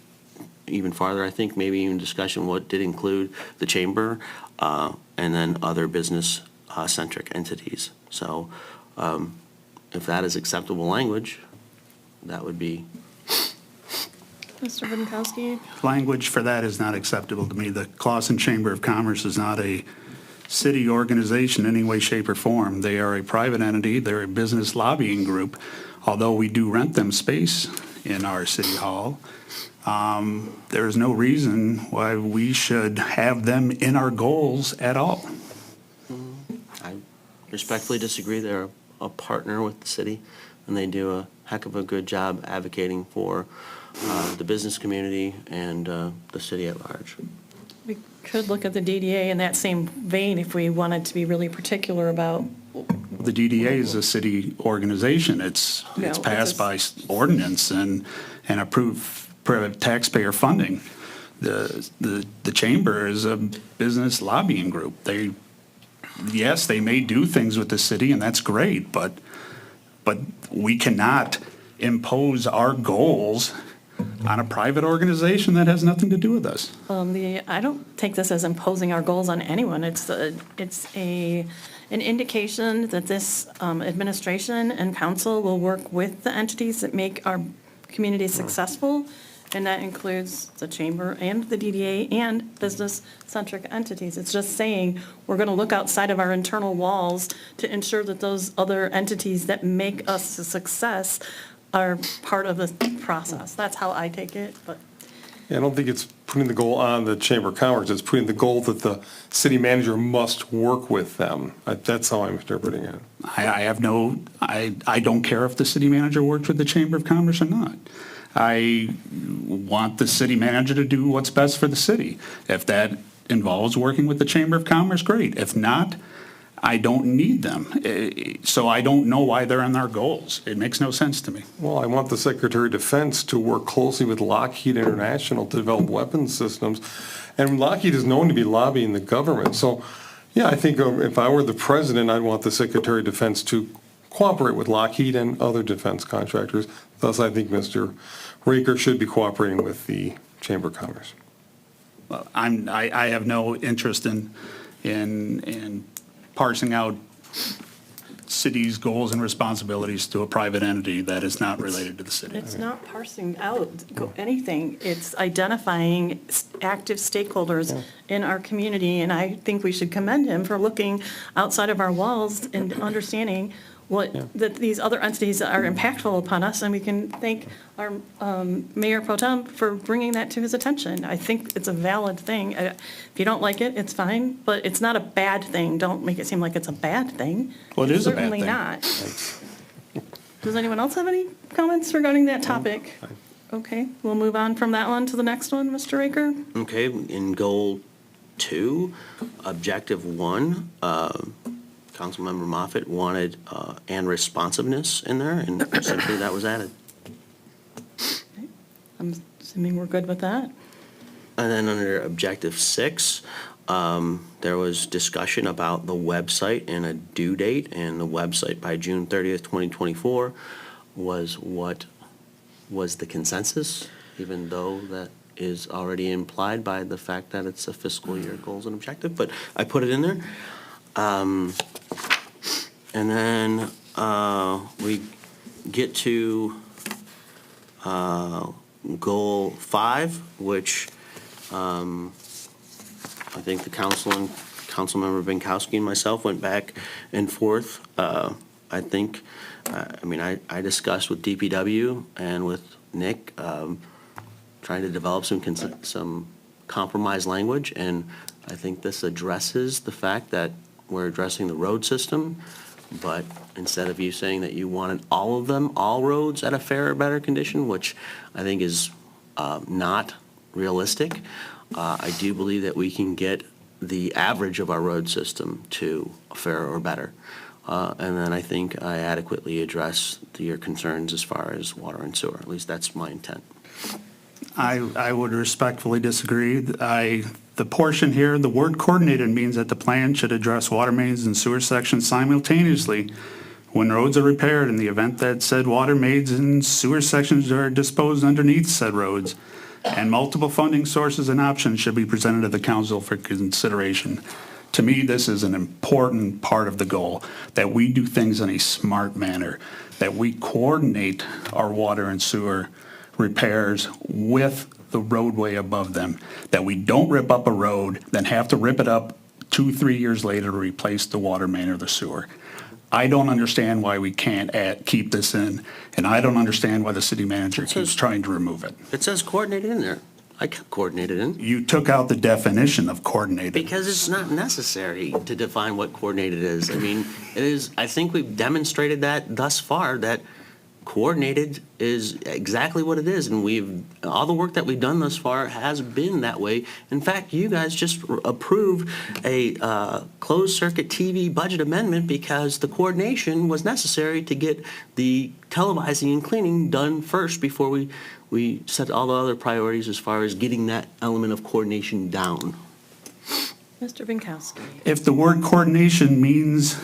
even farther. I think maybe even discussion what did include the chamber and then other business-centric entities. So if that is acceptable language, that would be. Mr. Vinkowski. Language for that is not acceptable to me. The Clausen Chamber of Commerce is not a city organization in any way, shape, or form. They are a private entity. They're a business lobbying group. Although we do rent them space in our city hall, there is no reason why we should have them in our goals at all. I respectfully disagree. They're a partner with the city, and they do a heck of a good job advocating for the business community and the city at large. We could look at the DDA in that same vein if we wanted to be really particular about. The DDA is a city organization. It's No, passed by ordinance and approved taxpayer funding. The chamber is a business lobbying group. Yes, they may do things with the city, and that's great, but we cannot impose our goals on a private organization that has nothing to do with us. I don't take this as imposing our goals on anyone. It's an indication that this administration and council will work with the entities that make our community successful And that includes the chamber and the DDA and business-centric entities. It's just saying, we're going to look outside of our internal walls to ensure that those other entities that make us a success are part of the process. That's how I take it, but. I don't think it's putting the goal on the Chamber of Commerce, it's putting the goal that the city manager must work with them. That's how I'm interpreting it. I don't care if the city manager works with the Chamber of Commerce or not. I want the city manager to do what's best for the city. If that involves working with the Chamber of Commerce, great. If not, I don't need them. So I don't know why they're on our goals. It makes no sense to me. Well, I want the Secretary of Defense to work closely with Lockheed International to develop weapons systems. And Lockheed is known to be lobbying the government. So, yeah, I think if I were the president, I'd want the Secretary of Defense to cooperate with Lockheed and other defense contractors. Thus, I think Mr. Raker should be cooperating with the Chamber of Commerce. I have no interest in parsing out city's goals and responsibilities to a private entity that is not related to the city. It's not parsing out anything. It's identifying active stakeholders in our community, and I think we should commend him for looking outside of our walls and understanding that these other entities are impactful upon us, and we can thank our Mayor Pro Tem for bringing that to his attention. I think it's a valid thing. If you don't like it, it's fine, but it's not a bad thing. Don't make it seem like it's a bad thing. Well, it is a bad Certainly thing. not. Does anyone else have any comments regarding that topic? Okay, we'll move on from that one to the next one, Mr. Raker. Okay, in goal 2, objective 1, Councilmember Moffett wanted and responsiveness in there, and simply that was added. I'm assuming we're good with that. And then under objective 6, there was discussion about the website and a due date, and the website by June 30th, 2024 was what was the consensus, even though that is already implied by the fact that it's a fiscal year goals and objective, but I put it in there. And then we get to goal 5, which I think the Councilmember Binkowski and myself went back and forth. I think, I discussed with DPW and with Nick, trying to develop some compromise language, and I think this addresses the fact that we're addressing the road system, but instead of you saying that you wanted all of them, all roads at a fair or better condition, which I think is not realistic, I do believe that we can get the average of our road system to a fair or better. And then I think I adequately address your concerns as far as water and sewer. At least that's my intent. I would respectfully disagree. The portion here, the word coordinated means that the plan should address water mains and sewer sections simultaneously when roads are repaired in the event that said water mains and sewer sections are disposed underneath said roads. And multiple funding sources and options should be presented to the council for consideration. To me, this is an important part of the goal, that we do things in a smart manner, that we coordinate our water and sewer repairs with the roadway above them, that we don't rip up a road, then have to rip it up 2-3 years later to replace the water main or the sewer. I don't understand why we can't keep this in, and I don't understand why the city manager keeps trying to remove it. It says coordinated in there. I kept coordinated in. You took out the definition of coordinated. Because it's not necessary to define what coordinated is. I mean, it is, I think we've demonstrated that thus far, that coordinated is exactly what it is, and all the work that we've done thus far has been that way. In fact, you guys just approved a closed-circuit TV budget amendment because the coordination was necessary to get the televising and cleaning done first before we set all the other priorities as far as getting that element of coordination down. Mr. Binkowski. If the word coordination means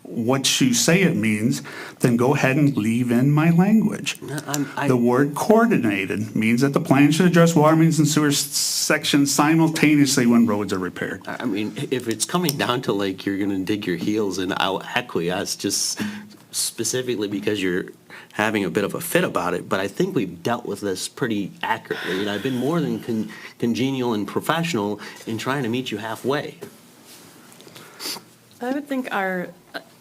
what you say it means, then go ahead and leave in my language. The word coordinated means that the plan should address water mains and sewer sections simultaneously when roads are repaired. I mean, if it's coming down to like you're going to dig your heels in, I'll acquiesce just specifically because you're having a bit of a fit about it, but I think we've dealt with this pretty accurately, and I've been more than congenial and professional in trying to meet you halfway. I would think our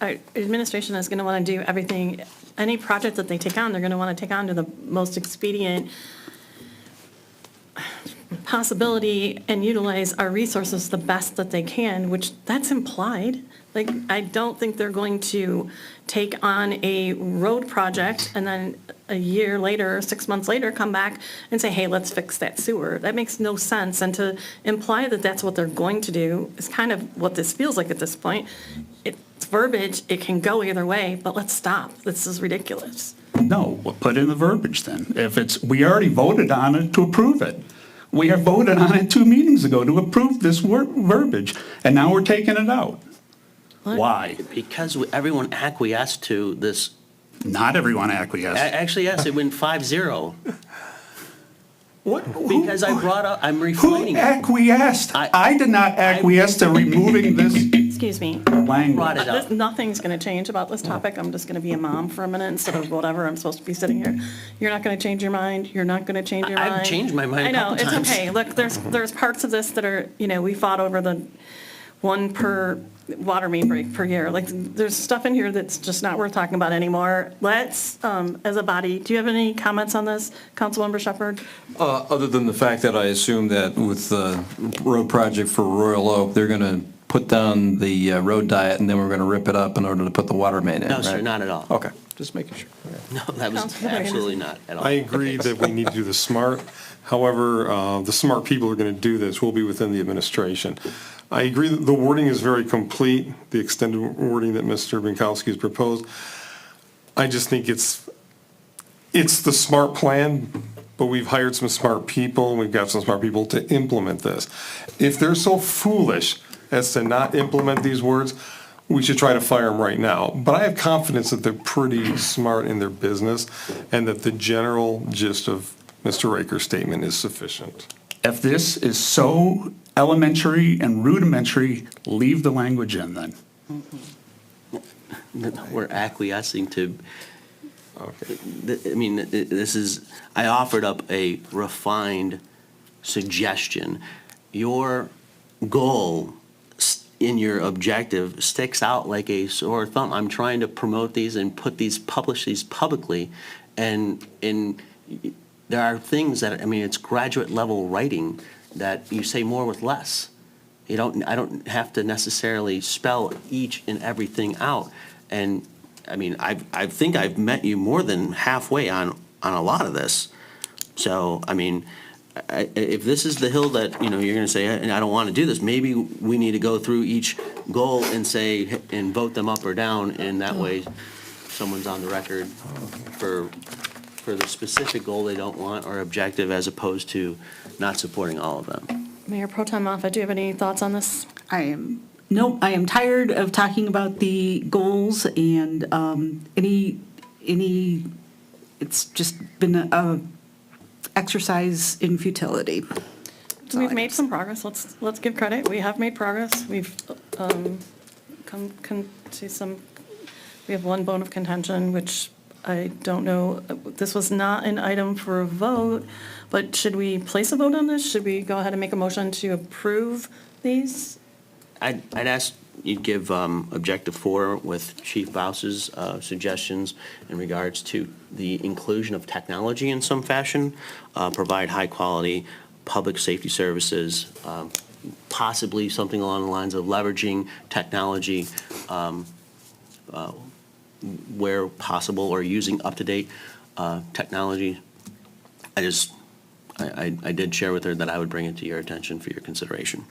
administration is going to want to do everything, any project that they take on, they're going to want to take on to the most expedient possibility and utilize our resources the best that they can, which that's implied. Like, I don't think they're going to take on a road project and then a year later, or 6 months later, come back and say, hey, let's fix that sewer. That makes no sense. And to imply that that's what they're going to do is kind of what this feels like at this point. It's verbiage, it can go either way, but let's stop. This is ridiculous. No, we'll put in the verbiage then. If it's, we already voted on it to approve it. We have voted on it 2 meetings ago to approve this verbiage, and now we're taking it out. Why? Because everyone acquiesced to this. Not everyone acquiesced. Actually, yes, it went 5-0. What? Because I brought up, I'm Who refining it. acquiesced? I did not acquiesce to removing this Excuse me. language. Brought it up. Nothing's going to change about this topic. I'm just going to be a mom for a minute instead of whatever I'm supposed to be sitting here. You're not going to change your mind. You're not going to change your mind. I've changed my mind a I know, couple it's times. okay. Look, there's parts of this that are, we fought over the one per water main break per year. Like, there's stuff in here that's just not worth talking about anymore. Let's, as a body, do you have any comments on this, Councilmember Shepherd? Other than the fact that I assume that with the road project for Royal Oak, they're going to put down the road diet and then we're going to rip it up in order to put the water main in, No, sir, right? not at all. Okay, just making sure. No, that was Councilmember absolutely not at all. I agree that we need to do the smart. However, the smart people who are going to do this will be within the administration. I agree that the wording is very complete, the extended wording that Mr. Binkowski has proposed. I just think it's the smart plan, but we've hired some smart people, and we've got some smart people to implement this. If they're so foolish as to not implement these words, we should try to fire them right now. But I have confidence that they're pretty smart in their business and that the general gist of Mr. Raker's statement is sufficient. If this is so elementary and rudimentary, leave the language in then. We're acquiescing to, I mean, this is, I offered up a refined suggestion. Your goal in your objective sticks out like a sore thumb. I'm trying to promote these and publish these publicly, and there are things that, I mean, it's graduate level writing that you say more with less. I don't have to necessarily spell each and everything out. And I mean, I think I've met you more than halfway on a lot of this. So, I mean, if this is the hill that, you're going to say, and I don't want to do this, maybe we need to go through each goal and say, and vote them up or down, and that way someone's on the record for the specific goal they don't want or objective, as opposed to not supporting all of them. Mayor Pro Tem Moffett, do you have any thoughts on this? I am tired of talking about the goals and it's just been a exercise in futility. We've made some progress. Let's give credit. We have made progress. We've come to some, we have one bone of contention, which I don't know, this was not an item for a vote, but should we place a vote on this? Should we go ahead and make a motion to approve these? I'd ask you'd give Objective 4 with Chief Bouse's suggestions in regards to the inclusion of technology in some fashion, provide high-quality public safety services, possibly something along the lines of leveraging technology where possible, or using up-to-date technology. I did share with her that I would bring it to your attention for your consideration.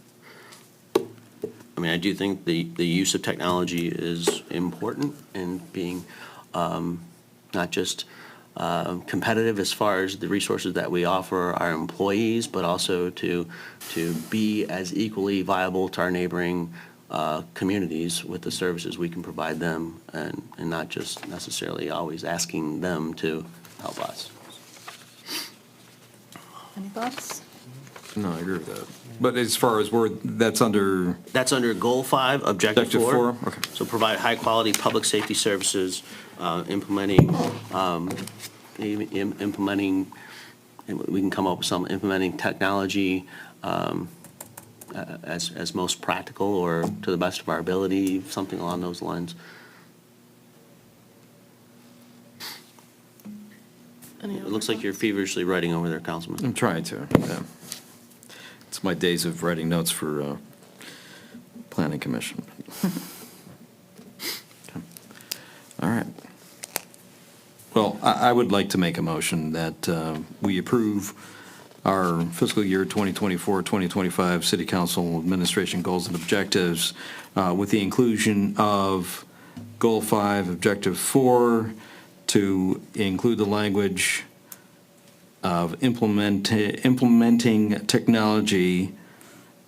I mean, I do think the use of technology is important in being not just competitive as far as the resources that we offer our employees, but also to be as equally viable to our neighboring communities with the services we can provide them, and not just necessarily always asking them to help us. Any thoughts? No, I agree with that. But as far as that's under? That's under Goal 5, Objective 4. Okay. So provide high-quality public safety services, implementing, implementing, we can come up with some implementing technology as most practical or to the best of our ability, something along those lines. It looks like you're feverishly writing over there, Councilman. I'm trying to, yeah. It's my days of writing notes for Planning Commission. Okay. All right. Well, I would like to make a motion that we approve our fiscal year 2024-2025 City Council Administration Goals and Objectives with the inclusion of Goal 5, Objective 4, to include the language of implementing technology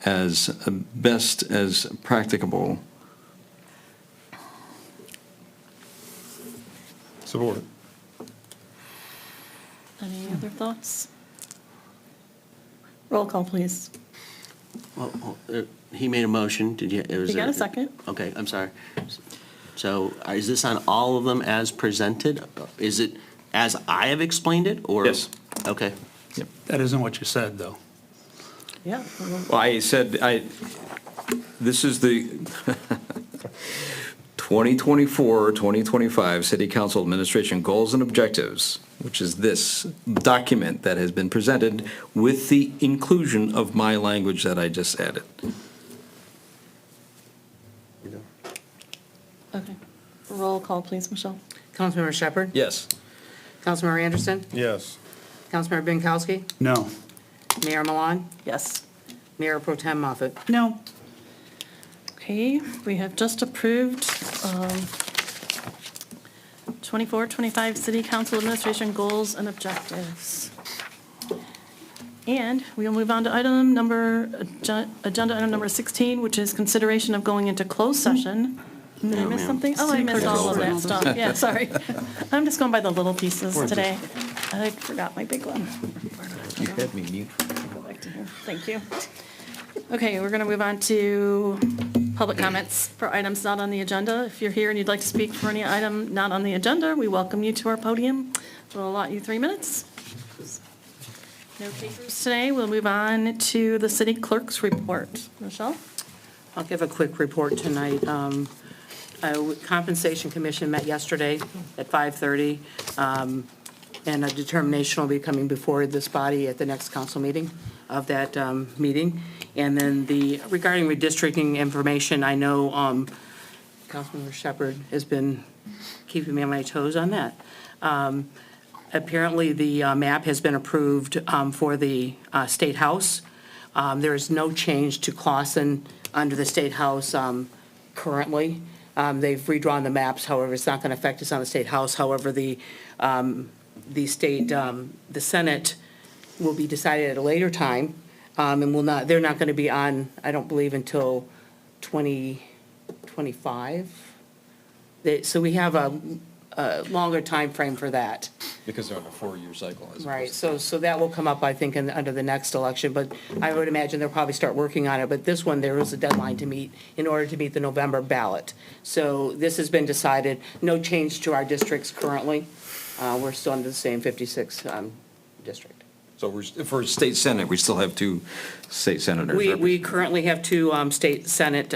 as best as practicable. Support. Any other thoughts? Roll call, please. Well, he made a motion, did you? You got a second? Okay, I'm sorry. So is this on all of them as presented? Is it as I have explained it, or? Yes. Okay. That isn't what you said, though. Yeah. Well, I said, this is the 2024-2025 City Council Administration Goals and Objectives, which is this document that has been presented with the inclusion of my language that I just added. Okay. Roll call, please, Michelle. Councilmember Shepherd? Yes. Councilmember Anderson? Yes. Councilmember Binkowski? No. Mayor Milan? Yes. Mayor Pro Tem Moffett? No. Okay, we have just approved 24-25 City Council Administration Goals and Objectives. And we will move on to agenda item number 16, which is consideration of going into closed session. Did I miss something? Oh, I missed all of that stuff. Yeah, sorry. I'm just going by the little pieces today. I forgot my big one. You had me mute. Go back to here. Thank you. Okay, we're going to move on to public comments for items not on the agenda. If you're here and you'd like to speak for any item not on the agenda, we welcome you to our podium. We'll allot you 3 minutes. No takers today. We'll move on to the city clerk's report. Michelle? I'll give a quick report tonight. Compensation Commission met yesterday at 5:30, and a determination will be coming before this body at the next council meeting of that meeting. And then regarding redistricting information, I know Councilmember Shepherd has been keeping me on my toes on that. Apparently, the map has been approved for the State House. There is no change to Clausen under the State House currently. They've redrawn the maps, however, it's not going to affect us on the State House. However, the Senate will be decided at a later time, and they're not going to be on, I don't believe, until 2025. So we have a longer time frame for that. Because they're on a 4-year cycle. Right, so that will come up, I think, under the next election, but I would imagine they'll probably start working on it. But this one, there is a deadline to meet in order to meet the November ballot. So this has been decided, no change to our districts currently. We're still under the same 56 district. So for state senate, we still have 2 state senators. We currently have 2 state senate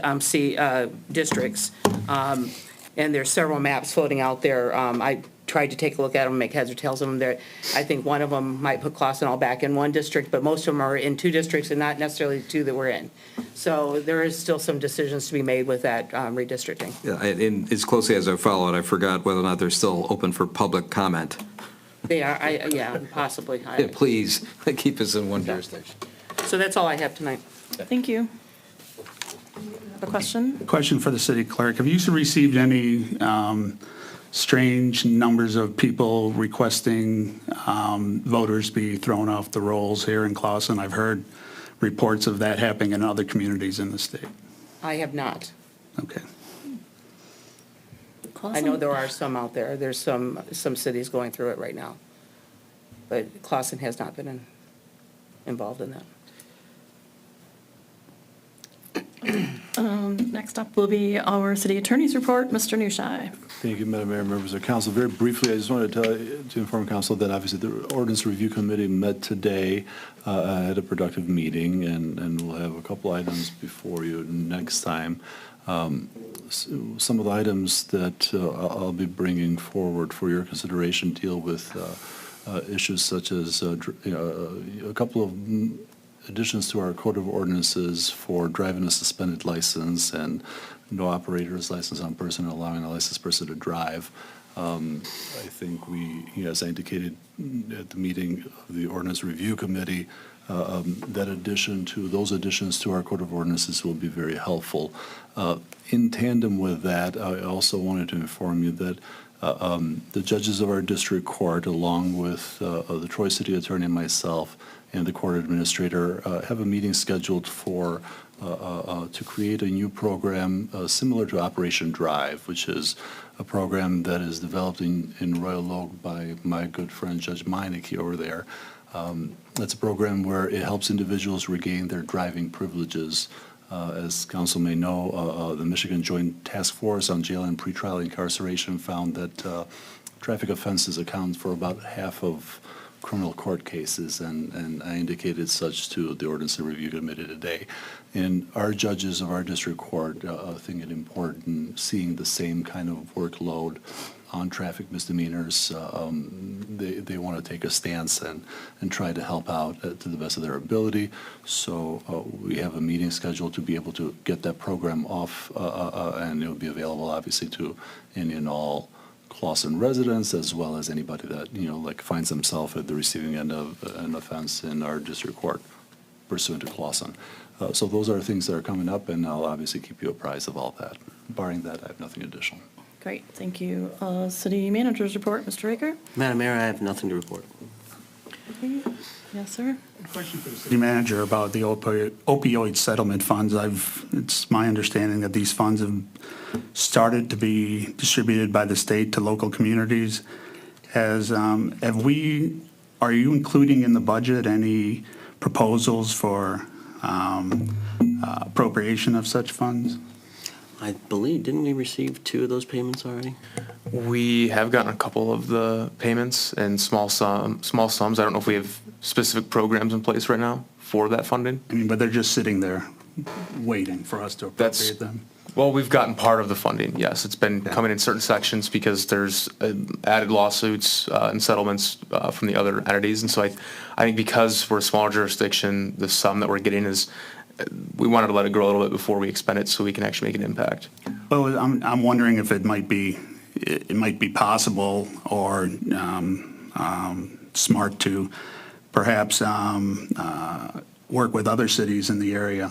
districts, and there's several maps floating out there. I tried to take a look at them, make heads or tails of them. I think one of them might put Clausen all back in one district, but most of them are in 2 districts and not necessarily the 2 that we're in. So there is still some decisions to be made with that redistricting. Yeah, and as closely as I followed, I forgot whether or not they're still open for public comment. They are, yeah, possibly. Yeah, please, keep us in one jurisdiction. So that's all I have tonight. Thank you. A question? Question for the city clerk. Have you received any strange numbers of people requesting voters be thrown off the rolls here in Clausen? I've heard reports of that happening in other communities in the state. I have not. Okay. I know there are some out there. There's some cities going through it right now. But Clausen has not been involved in that. Next Next up will be our city attorney's report, Mr. Nushai. Thank you, Madam Mayor, members of council. Very briefly, I just wanted to inform council that obviously the Ordinance Review Committee met today, had a productive meeting, and we'll have a couple items before you next time. Some of the items that I'll be bringing forward for your consideration deal with issues such as a couple of additions to our code of ordinances for driving a suspended license and no operator's license on person allowing a licensed person to drive. I think we, as I indicated at the meeting of the Ordinance Review Committee, those additions to our code of ordinances will be very helpful. In tandem with that, I also wanted to inform you that the judges of our district court, along with the Troy City Attorney and myself, and the court administrator have a meeting scheduled to create a new program similar to Operation Drive, which is a program that is developed in Royal Oak by my good friend Judge Meineke over there. That's a program where it helps individuals regain their driving privileges. As council may know, the Michigan Joint Task Force on Jail and Pretrial Incarceration found that traffic offenses account for about half of criminal court cases, and I indicated such to the Ordinance Review Committee today. And our judges of our district court think it important seeing the same kind of workload on traffic misdemeanors. They want to take a stance and try to help out to the best of their ability. So we have a meeting scheduled to be able to get that program off, and it will be available obviously to any and all Clawson residents, as well as anybody that, finds themselves at the receiving end of an offense in our district court pursuant to Clawson. So those are things that are coming up, and I'll obviously keep you apprised of all that. Barring that, I have nothing additional. Great, thank you. City Manager's report, Mr. Raker. Madam Mayor, I have nothing to report. Yes, sir. Question for the city manager about the opioid settlement funds. It's my understanding that these funds have started to be distributed by the state to local communities. Are you including in the budget any proposals for appropriation of such funds? I believe, didn't we receive 2 of those payments already? We have gotten a couple of the payments in small sums. I don't know if we have specific programs in place right now for that funding. But they're just sitting there waiting for us to appropriate them. Well, we've gotten part of the funding, yes. It's been coming in certain sections because there's added lawsuits and settlements from the other entities. And so I think because we're a smaller jurisdiction, the sum that we're getting is, we wanted to let it grow a little bit before we expend it so we can actually make an impact. Well, I'm wondering if it might be possible or smart to perhaps work with other cities in the area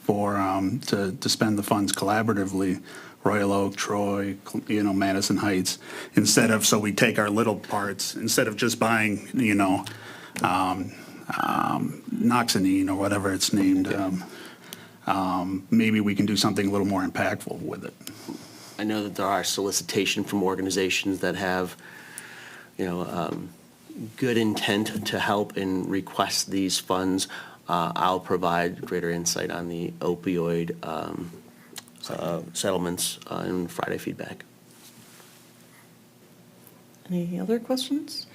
to spend the funds collaboratively, Royal Oak, Troy, Madison Heights, so we take our little parts, instead of just buying, Noxanine or whatever it's named. Maybe we can do something a little more impactful with it. I know that there are solicitation from organizations that have, good intent to help and request these funds. I'll provide greater insight on the opioid settlements in Friday feedback. Any other questions?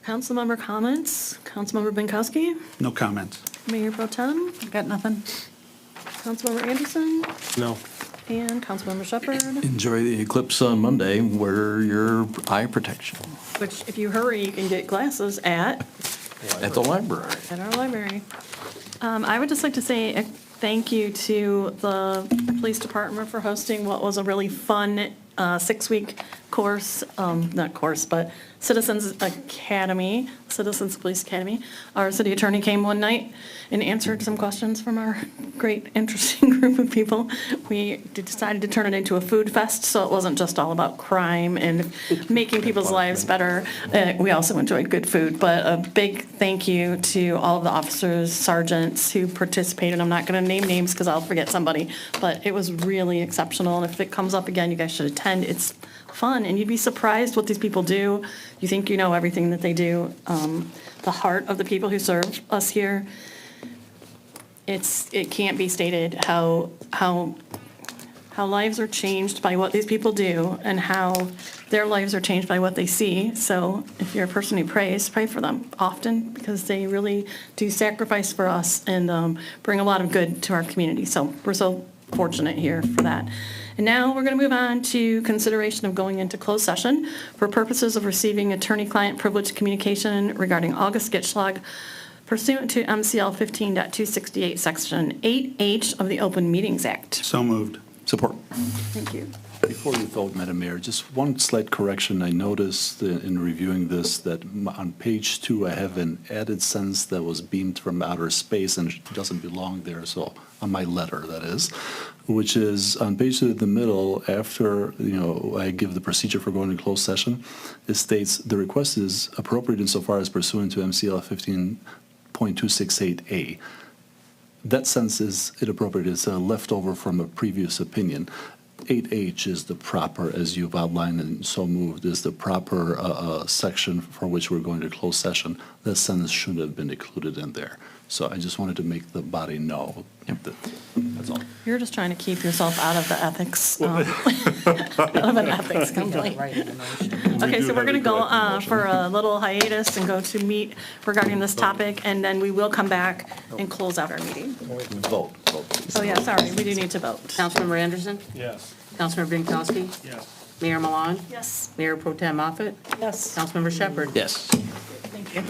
Councilmember comments? Councilmember Binkowski? No comments. Mayor Pro Tem? Got nothing? Councilmember Anderson? No. And Councilmember Shepherd? Enjoy the eclipse on Monday. Wear your eye protection Which, if you hurry, you can get glasses at at the library. our library. I would just like to say a thank you to the police department for hosting what was a really fun 6-week course, but Citizens Police Academy. Our city attorney came one night and answered some questions from our great, interesting group of people. We decided to turn it into a food fest, so it wasn't just all about crime and making people's lives better. We also enjoyed good food, but a big thank you to all of the officers, sergeants who participated. I'm not going to name names because I'll forget somebody, but it was really exceptional, and if it comes up again, you guys should attend. It's fun, and you'd be surprised what these people do. You think you know everything that they do. The heart of the people who serve us here, it can't be stated how how lives are changed by what these people do and how their lives are changed by what they see. So if you're a person who prays, pray for them often because they really do sacrifice for us and bring a lot of good to our community. So we're so fortunate here for that. And now we're going to move on to consideration of going into closed session for purposes of receiving attorney-client privileged communication regarding August Gitschlag pursuant to MCL 15.268, Section 8H of the Open Meetings Act. So moved. Support. Thank you. Before you vote, Madam Mayor, just one slight correction. I noticed in reviewing this that on page 2, I have an added sentence that was beamed from outer space and it doesn't belong there, so on my letter, that is, which is on page 2 at the middle, after, I give the procedure for going to closed session, it states, the request is appropriate insofar as pursuant to MCL 15.268A. That sentence is inappropriate. It's a leftover from a previous opinion. 8H is the proper, as you've outlined and so moved, is the proper section for which we're going to close session. That sentence should have been included in there. So I just wanted to make the body know that, that's all. You're just trying to keep yourself out of the ethics, out of an ethics complaint. Okay, so we're going to go for a little hiatus and go to meet regarding this topic, and then we will come back and close out our meeting. Vote, please. Oh, yeah, sorry, we do need to vote. Councilmember Anderson? Yes. Councilmember Binkowski? Yes. Mayor Milan? Yes. Mayor Pro Tem Moffett? Yes. Councilmember Shepherd? Yes. Thank you.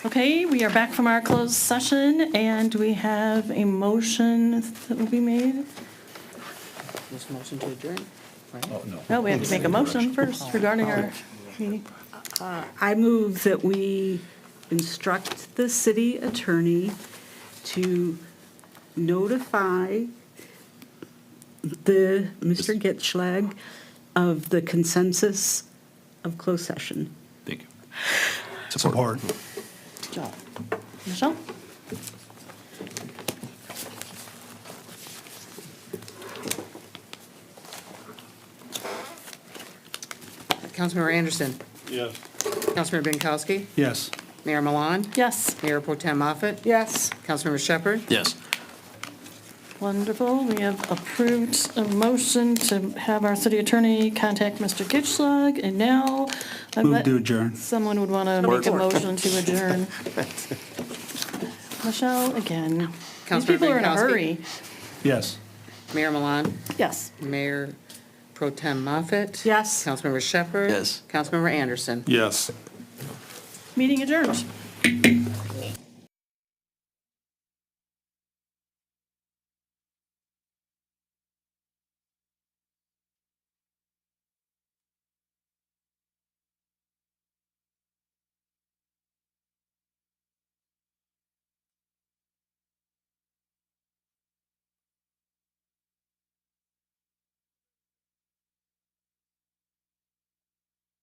Okay, we are back from our closed session, and we have a motion that will be made. Just motion to adjourn, right? No, we have to make a motion first regarding our meeting. I move that we instruct the city attorney to notify Mr. Gitschlag of the consensus of closed session. Thank you. Support. Good job. Michelle? Councilmember Anderson. Yes. Councilmember Binkowski. Yes. Mayor Milan. Yes. Mayor Pro Tem Moffett. Yes. Councilmember Shepherd. Yes. Wonderful. We have approved a motion to have our city attorney contact Mr. Gitschlag, and now Move to adjourn. someone would want to make a motion to adjourn. Michelle, again. These Councilmember people are in a Binkowski. hurry. Yes. Mayor Milan. Yes. Mayor Pro Tem Moffett. Yes. Councilmember Shepherd. Yes. Councilmember Anderson. Yes. Meeting adjourned.